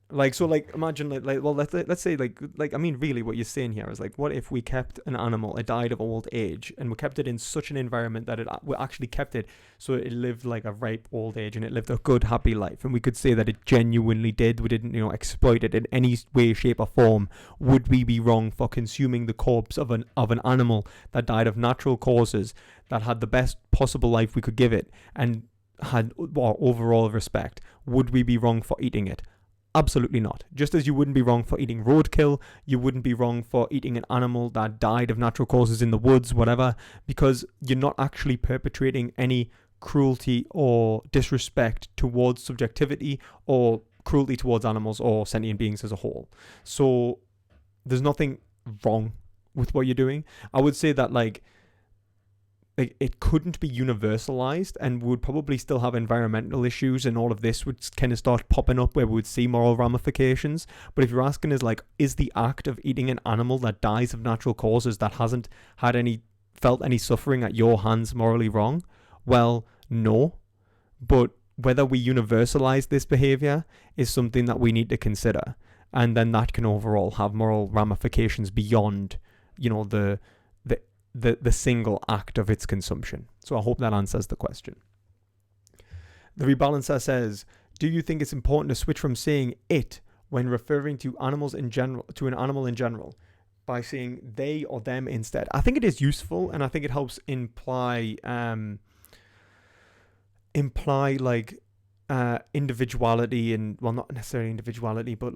[SPEAKER 1] Imagine well, let's say I mean, really what you're saying here is what if we kept an animal, it died of old age, and we kept it in such an environment that we actually kept it so it lived a ripe old age and it lived a good, happy life, and we could say that it genuinely did. We didn't, exploit it in any way, shape, or form. Would we be wrong for consuming the corpse of an animal that died of natural causes, that had the best possible life we could give it, and had overall respect? Would we be wrong for eating it? Absolutely not. Just as you wouldn't be wrong for eating roadkill, you wouldn't be wrong for eating an animal that died of natural causes in the woods, whatever, because you're not actually perpetrating any cruelty or disrespect towards subjectivity or cruelty towards animals or sentient beings as a whole. So there's nothing wrong with what you're doing. I would say that it couldn't be universalized and would probably still have environmental issues, and all of this would kind of start popping up where we would see moral ramifications. But if you're asking is the act of eating an animal that dies of natural causes, that hasn't felt any suffering at your hands, morally wrong? Well, no. But whether we universalize this behavior is something that we need to consider. And then that can overall have moral ramifications beyond, the single act of its consumption. So I hope that answers the question. The rebalancer says, do you think it's important to switch from saying it when referring to animals in general, to an animal in general, by saying they or them instead? I think it is useful, and I think it helps imply individuality, and well, not necessarily individuality, but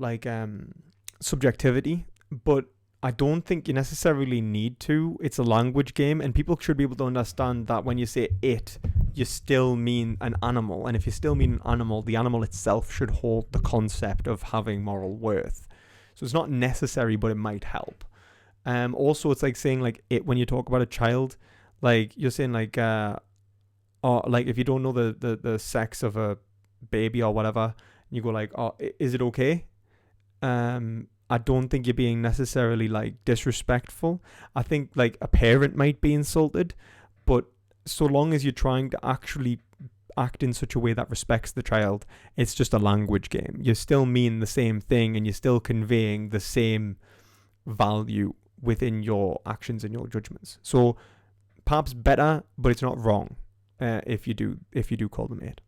[SPEAKER 1] subjectivity. But I don't think you necessarily need to. It's a language game, and people should be able to understand that when you say it, you still mean an animal. And if you still mean an animal, the animal itself should hold the concept of having moral worth. So it's not necessary, but it might help. Also, it's saying it when you talk about a child, you're saying or if you don't know the sex of a baby or whatever, you go oh, is it okay? I don't think you're being necessarily disrespectful. I think a parent might be insulted, but so long as you're trying to actually act in such a way that respects the child, it's just a language game. You still mean the same thing, and you're still conveying the same value within your actions and your judgments. So perhaps better, but it's not wrong if you do call them it.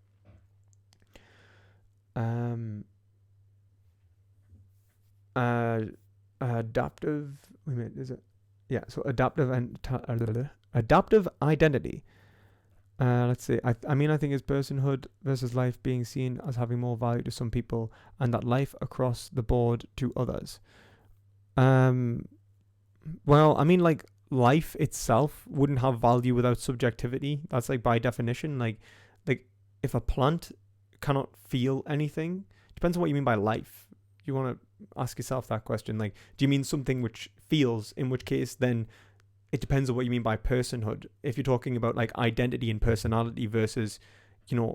[SPEAKER 1] Adaptive. Wait a minute, is it? Yeah. So adaptive and adaptive identity. Let's see. I think it's personhood versus life being seen as having more value to some people, and that life across the board to others. Well, life itself wouldn't have value without subjectivity. That's by definition. If a plant cannot feel anything, depends on what you mean by life. You want to ask yourself that question. Do you mean something which feels? In which case, then it depends on what you mean by personhood. If you're talking about identity and personality versus,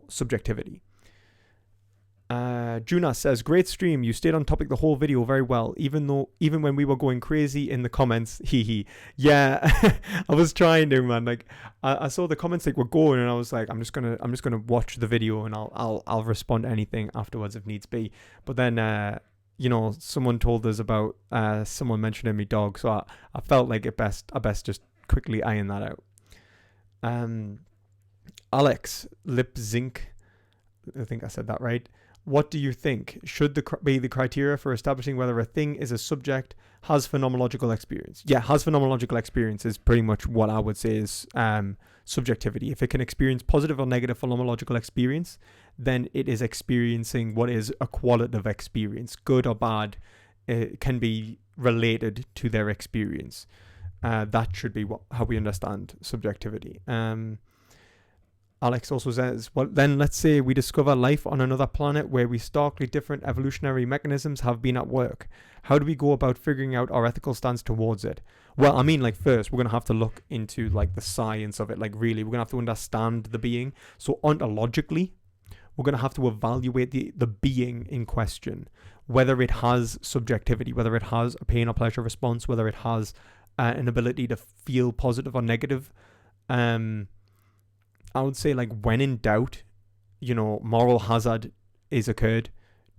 [SPEAKER 1] subjectivity. Juna says, great stream. You stayed on topic the whole video very well, even when we were going crazy in the comments. Yeah, I was trying to, man. I saw the comments were going, and I was I'm just gonna watch the video, and I'll respond to anything afterwards if needs be. But then someone told us about someone mentioning me dog, so I felt I best just quickly iron that out. Alex Lipzink, I think I said that right. What do you think should be the criteria for establishing whether a thing is a subject, has phenomenological experience? Yeah, has phenomenological experience is pretty much what I would say is subjectivity. If it can experience positive or negative phenomenological experience, then it is experiencing what is a qualitative experience. Good or bad, it can be related to their experience. That should be how we understand subjectivity. Alex also says, well, then let's say we discover life on another planet where we starkly different evolutionary mechanisms have been at work. How do we go about figuring out our ethical stance towards it? Well, first we're going to have to look into the science of it. Really, we're going to have to understand the being. So ontologically, we're going to have to evaluate the being in question, whether it has subjectivity, whether it has a pain or pleasure response, whether it has an ability to feel positive or negative. I would say when in doubt, moral hazard is occurred.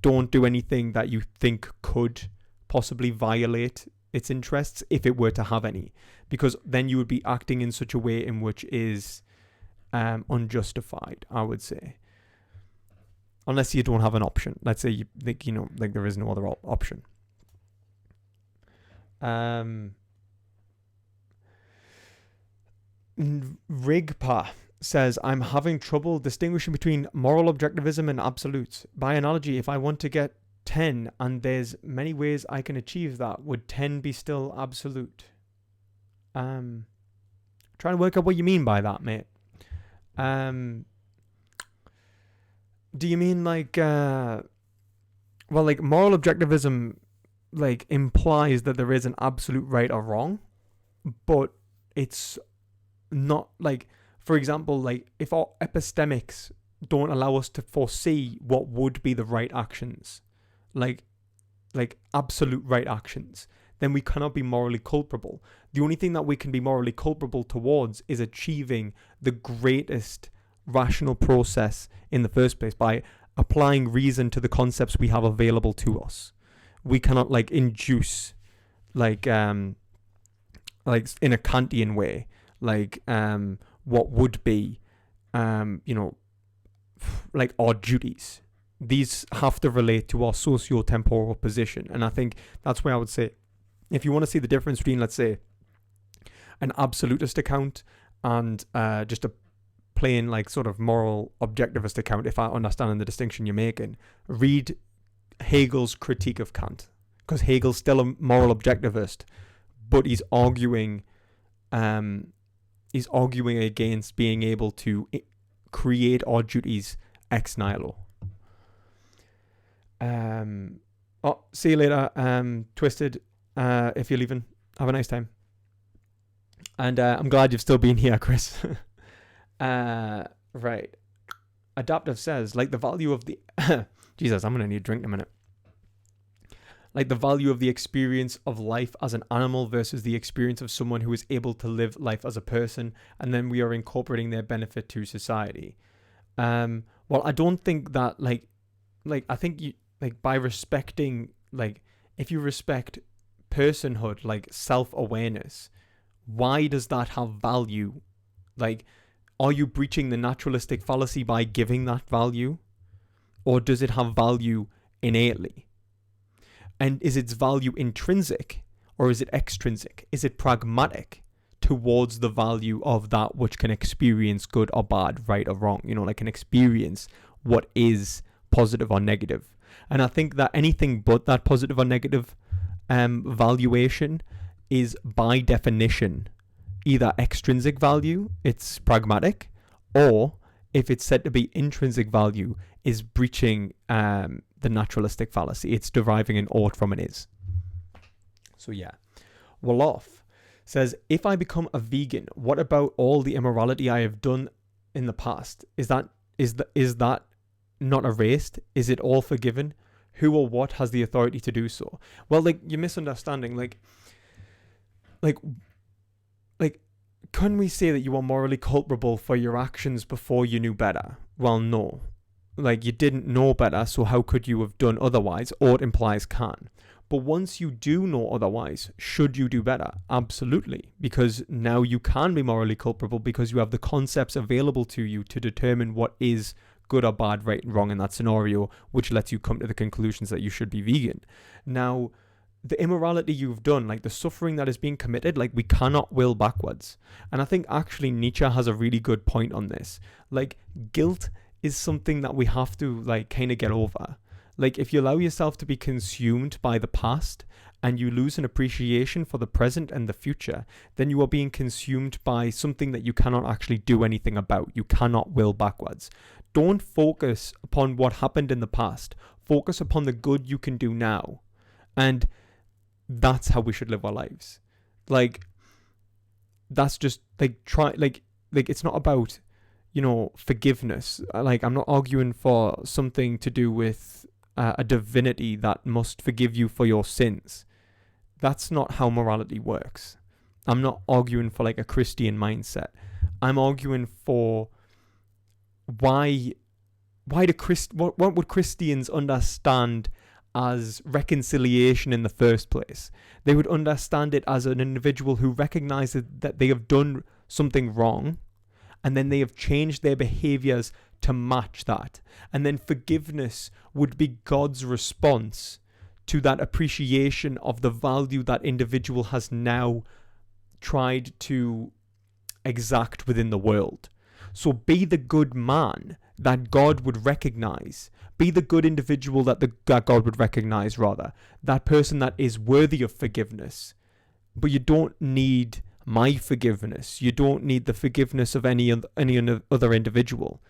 [SPEAKER 1] don't do anything that you think could possibly violate its interests if it were to have any, because then you would be acting in such a way in which is unjustified, I would say. Unless you don't have an option. Let's say you think, like there is no other option. Rigpa says, I'm having trouble distinguishing between moral objectivism and absolutes. By analogy, if I want to get 10 and there's many ways I can achieve that, would 10 be still absolute? Trying to work out what you mean by that, mate. Do you mean like moral objectivism like implies that there is an absolute right or wrong, but it's not like, for example, like if our epistemics don't allow us to foresee what would be the right actions, like absolute right actions, then we cannot be morally culpable. The only thing that we can be morally culpable towards is achieving the greatest rational process in the first place by applying reason to the concepts we have available to us. We cannot like induce like in a Kantian way what would be like our duties. These have to relate to our socio-temporal position, and I think that's where I would say, if you want to see the difference between, let's say, an absolutist account and just a plain like sort of moral objectivist account, if I understand the distinction you're making, read Hegel's critique of Kant, because Hegel's still a moral objectivist, but he's arguing against being able to create our duties ex nihilo. See you later, Twisted. If you're leaving, have a nice time. And I'm glad you've still been here, Chris. Right. Adaptive says, like the value of the... Jesus, I'm going to need a drink in a minute. Like the value of the experience of life as an animal versus the experience of someone who is able to live life as a person, and then we are incorporating their benefit to society. Well, I don't think that, like I think you, like, by respecting, like, if you respect personhood, like self-awareness, why does that have value? Like, are you breaching the naturalistic fallacy by giving that value? Or does it have value innately? And is its value intrinsic or is it extrinsic? Is it pragmatic towards the value of that which can experience good or bad, right or wrong? Like can experience what is positive or negative. And I think that anything but that positive or negative valuation is by definition either extrinsic value, it's pragmatic, or if it's said to be intrinsic value, is breaching the naturalistic fallacy. It's deriving an ought from an is. So yeah. Wolof says, if I become a vegan, what about all the immorality I have done in the past? Is that not erased? Is it all forgiven? Who or what has the authority to do so? Well, like, you're misunderstanding. Like, can we say that you are morally culpable for your actions before you knew better? Well, no. Like, you didn't know better, so how could you have done otherwise? Ought implies can. But once you do know otherwise, should you do better? Absolutely. Because now you can be morally culpable because you have the concepts available to you to determine what is good or bad, right and wrong in that scenario, which lets you come to the conclusions that you should be vegan. Now, the immorality you've done, like the suffering that is being committed, like we cannot will backwards. And I think actually Nietzsche has a really good point on this. Like, guilt is something that we have to like kind of get over. Like, if you allow yourself to be consumed by the past and you lose an appreciation for the present and the future, then you are being consumed by something that you cannot actually do anything about. You cannot will backwards. Don't focus upon what happened in the past. Focus upon the good you can do now. And that's how we should live our lives. Like, that's just like it's not about, forgiveness. Like, I'm not arguing for something to do with a divinity that must forgive you for your sins. That's not how morality works. I'm not arguing for like a Christian mindset. I'm arguing for why what would Christians understand as reconciliation in the first place? They would understand it as an individual who recognizes that they have done something wrong, and then they have changed their behaviors to match that. And then forgiveness would be God's response to that appreciation of the value that individual has now tried to exact within the world. So be the good man that God would recognize. Be the good individual that God would recognize, rather. That person that is worthy of forgiveness. But you don't need my forgiveness. You don't need the forgiveness of any other individual.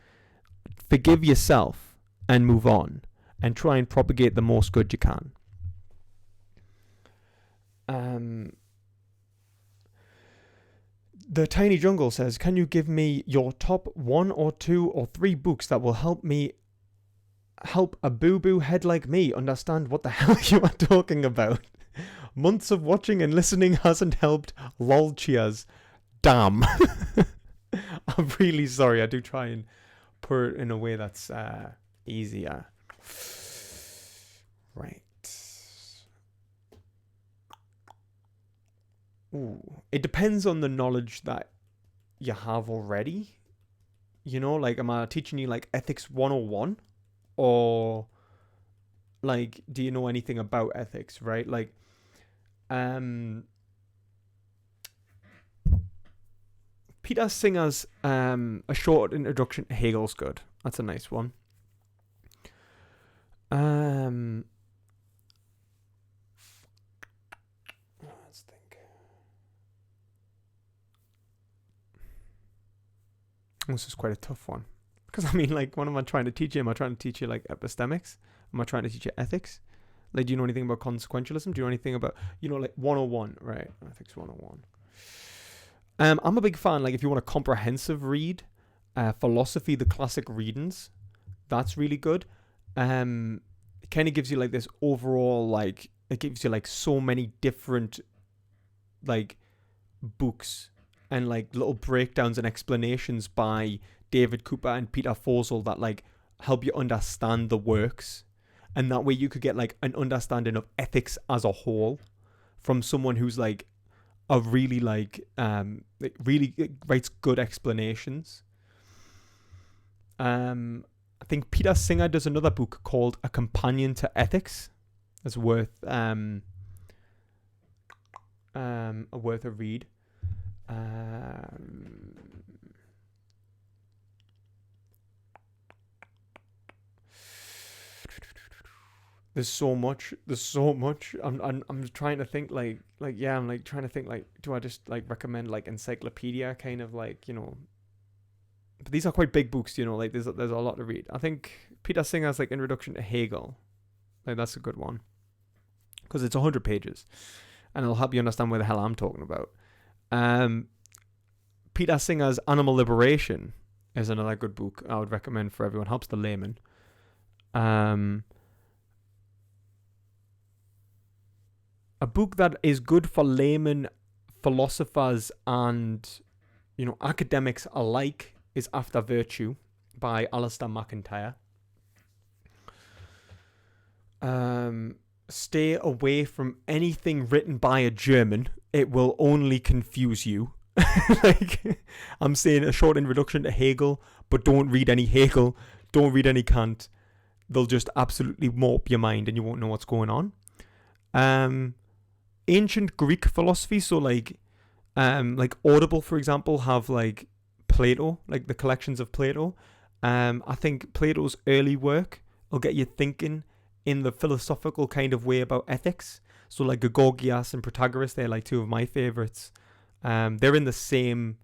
[SPEAKER 1] Forgive yourself and move on, and try and propagate the most good you can. The Tiny Jungle says, can you give me your top 1 or 2 or 3 books that will help a boo-boo head like me understand what the hell you are talking about? Months of watching and listening hasn't helped. Lol, cheers. Damn. I'm really sorry. I do try and put it in a way that's easier. Right. Ooh. It depends on the knowledge that you have already. You know, like, am I teaching you like ethics 101? Or like, do you know anything about ethics, right? Like, Peter Singer's A Short Introduction to Hegel's good. That's a nice one. Let's think. This is quite a tough one. Because, I mean, like, what am I trying to teach you? Am I trying to teach you, like, epistemics? Am I trying to teach you ethics? Like, do you know anything about consequentialism? Do you know anything about, you know, like, 101, right? Ethics 101. I'm a big fan, like, if you want a comprehensive read, philosophy, the classic readings, that's really good. It kind of gives you, like, this overall, like, it gives you, like, so many different, like, books and, like, little breakdowns and explanations by David Cooper and Peter Forsell that, like, help you understand the works. And that way you could get, like, an understanding of ethics as a whole from someone who's, like, a really, like really writes good explanations. I think Peter Singer does another book called A Companion to Ethics. It's worth a read. There's so much. I'm trying to think I'm like trying to think, like, do I just, like, recommend, like, encyclopedia kind of, like, you know, but these are quite big books, you know, like, there's a lot to read. I think Peter Singer's, like, Introduction to Hegel, like, that's a good one because it's 100 pages and it'll help you understand where the hell I'm talking about. Peter Singer's Animal Liberation is another good book I would recommend for everyone. Helps the layman. A book that is good for laymen, philosophers, and, you know, academics alike is After Virtue by Alistair McIntyre. Stay away from anything written by a German. It will only confuse you. Like, I'm saying A Short Introduction to Hegel, but don't read any Hegel. Don't read any Kant. They'll just absolutely warp your mind and you won't know what's going on. Ancient Greek philosophy, so like Audible, for example, have, like, Plato, like the collections of Plato. I think Plato's early work will get you thinking in the philosophical kind of way about ethics. So, like, Gorgias and Protagoras, they're, like, 2 of my favorites. They're in the same,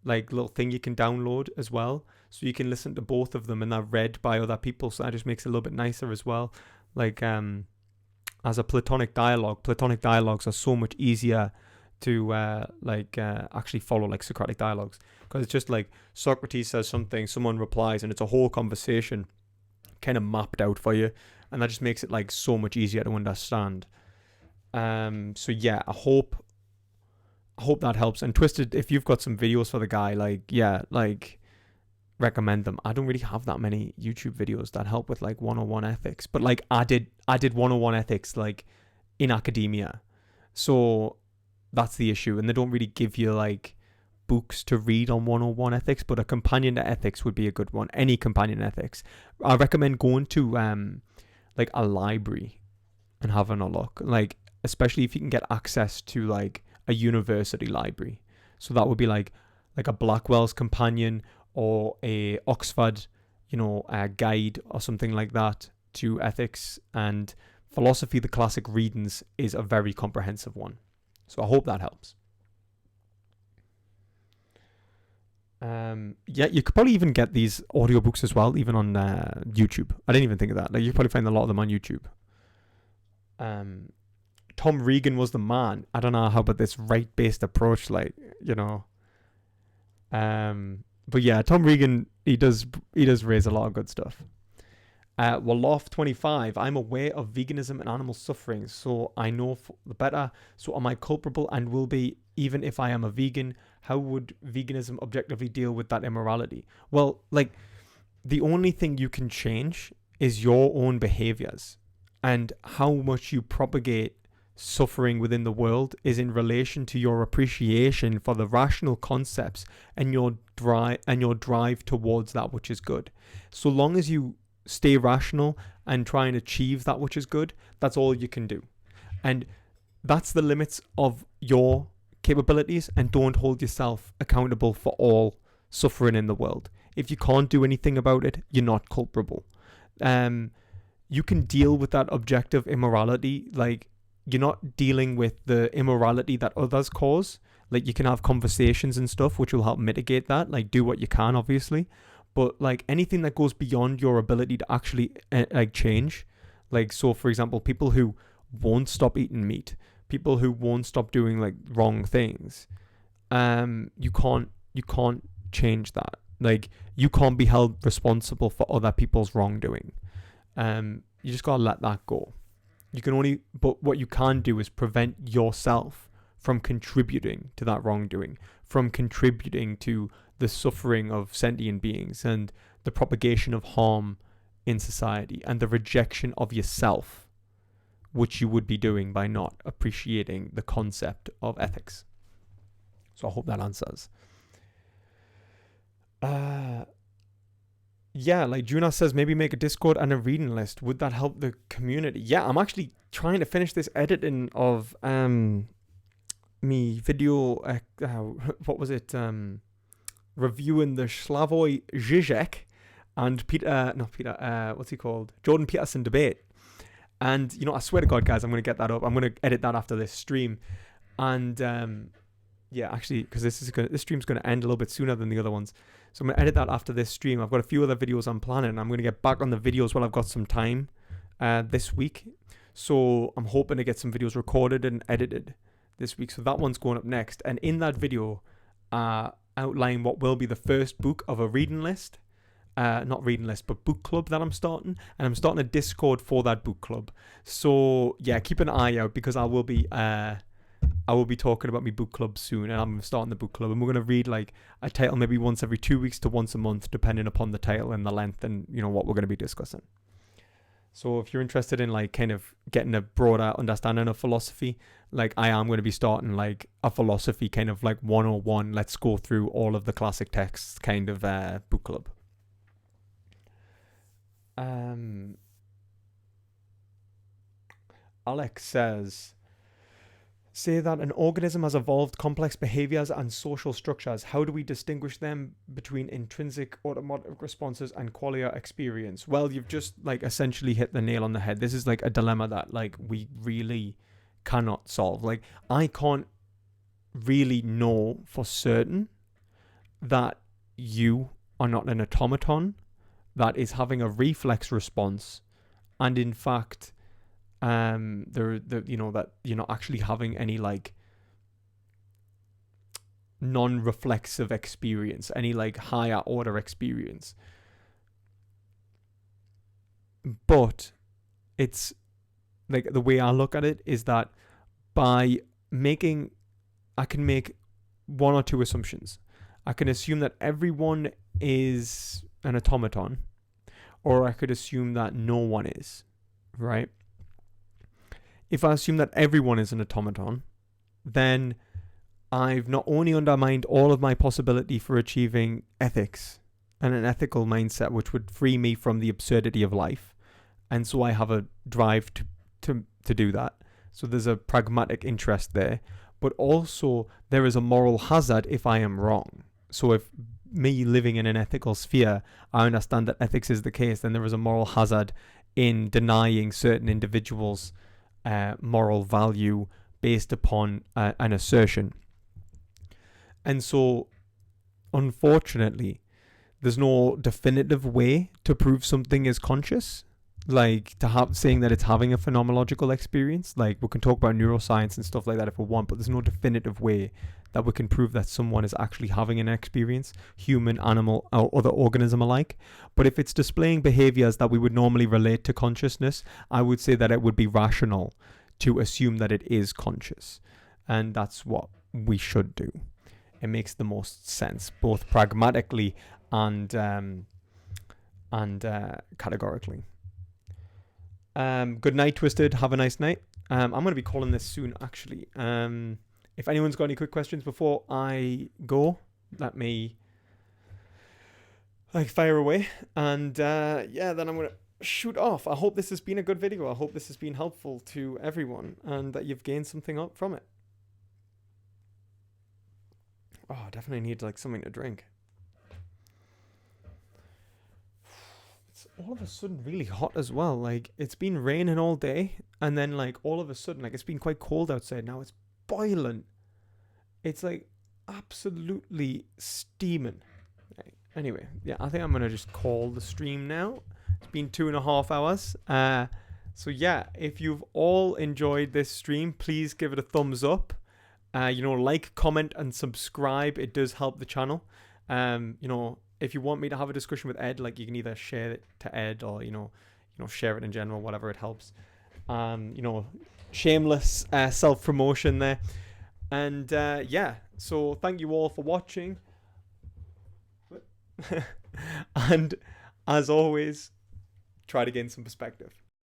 [SPEAKER 1] like, little thing you can download as well, so you can listen to both of them, and they're read by other people, so that just makes it a little bit nicer as well. Like, as a Platonic dialogues are so much easier to actually follow, like Socratic dialogues, because it's just like Socrates says something, someone replies, and it's a whole conversation kind of mapped out for you, and that just makes it, like, so much easier to understand. So yeah, I hope that helps. And Twisted, if you've got some videos for the guy, like, yeah, like, recommend them. I don't really have that many YouTube videos that help with like 101 ethics, but like I did 101 ethics like in academia, so that's the issue. And they don't really give you like books to read on 101 ethics, but a companion to ethics would be a good one. Any companion ethics, I recommend going to like a library and having a look, like especially if you can get access to like a university library. So that would be like a Blackwell's companion or a Oxford, a guide or something like that to ethics and philosophy. The classic readings is a very comprehensive one. So I hope that helps. Yeah, you could probably even get these audiobooks as well, even on YouTube. I didn't even think of that. Like, you probably find a lot of them on YouTube. Tom Regan was the man. I don't know how about this right-based approach, like, but yeah, Tom Regan, he does raise a lot of good stuff. Wolof 25, I'm aware of veganism and animal suffering, so I know for the better. So am I culpable and will be, even if I am a vegan? How would veganism objectively deal with that immorality? Well, like, the only thing you can change is your own behaviors, and how much you propagate suffering within the world is in relation to your appreciation for the rational concepts and your drive towards that which is good. So long as you stay rational and try and achieve that which is good, that's all you can do. And that's the limits of your capabilities, and don't hold yourself accountable for all suffering in the world. If you can't do anything about it, you're not culpable. You can deal with that objective immorality, like, you're not dealing with the immorality that others cause. Like, you can have conversations and stuff which will help mitigate that. Like, do what you can, obviously. But, like, anything that goes beyond your ability to actually, like, change. Like, so, for example, people who won't stop eating meat. People who won't stop doing, like, wrong things. You can't change that. Like, you can't be held responsible for other people's wrongdoing. You just gotta let that go. But what you can do is prevent yourself from contributing to that wrongdoing, from contributing to the suffering of sentient beings and the propagation of harm in society and the rejection of yourself, which you would be doing by not appreciating the concept of ethics. So I hope that answers. Yeah, like Juna says, maybe make a Discord and a reading list. Would that help the community? Yeah, I'm actually trying to finish this editing of me video. What was it? Reviewing the Slavoj Žižek and what's he called? Jordan Peterson debate. And I swear to God, guys, I'm gonna get that up. I'm gonna edit that after this stream. And yeah, actually, because this stream's gonna end a little bit sooner than the other ones. So I'm going to edit that after this stream. I've got a few other videos I'm planning, and I'm going to get back on the videos while I've got some time this week. So I'm hoping to get some videos recorded and edited this week. So that one's going up next. And in that video, outline what will be the first book of a reading list. Not reading list, but book club that I'm starting. And I'm starting a Discord for that book club. So yeah, keep an eye out, because I will be talking about my book club soon, and I'm starting the book club, and we're going to read like a title maybe once every 2 weeks to once a month, depending upon the title and the length and what we're going to be discussing. So if you're interested in like kind of getting a broader understanding of philosophy, like I am going to be starting like a philosophy kind of like 101, let's go through all of the classic texts kind of book club. Alex says, say that an organism has evolved complex behaviors and social structures. How do we distinguish them between intrinsic automatic responses and qualia experience? Well, you've just like essentially hit the nail on the head. This is like a dilemma that like we really cannot solve. Like, I can't really know for certain that you are not an automaton that is having a reflex response, and in fact that you're not actually having any like non-reflexive experience, any like higher order experience. But it's like, the way I look at it is that I can make one or two assumptions. I can assume that everyone is an automaton, or I could assume that no one is, right? If I assume that everyone is an automaton, then I've not only undermined all of my possibility for achieving ethics and an ethical mindset, which would free me from the absurdity of life, and so I have a drive to do that. So there's a pragmatic interest there, but also there is a moral hazard if I am wrong. So if me living in an ethical sphere, I understand that ethics is the case, then there is a moral hazard in denying certain individuals moral value based upon an assertion. And so, unfortunately, there's no definitive way to prove something is conscious, like saying that it's having a phenomenological experience. Like, we can talk about neuroscience and stuff like that if we want, but there's no definitive way that we can prove that someone is actually having an experience, human, animal, or other organism alike. But if it's displaying behaviors that we would normally relate to consciousness, I would say that it would be rational to assume that it is conscious. And that's what we should do. It makes the most sense, both pragmatically and categorically. Good night, Twisted. Have a nice night. I'm going to be calling this soon, actually. If anyone's got any quick questions before I go, let me fire away. And then I'm going to shoot off. I hope this has been a good video. I hope this has been helpful to everyone and that you've gained something up from it. Oh, I definitely need something to drink. It's all of a sudden really hot as well. It's been raining all day, and then all of a sudden it's been quite cold outside. Now it's boiling. It's absolutely steaming. Right. Anyway, yeah, I think I'm gonna just call the stream now. It's been 2.5 hours. So yeah, if you've all enjoyed this stream, please give it a thumbs up. Like, comment, and subscribe. It does help the channel. If you want me to have a discussion with Ed, you can either share it to Ed or, share it in general, whatever it helps. Shameless self-promotion there. And so thank you all for watching. And as always, try to gain some perspective.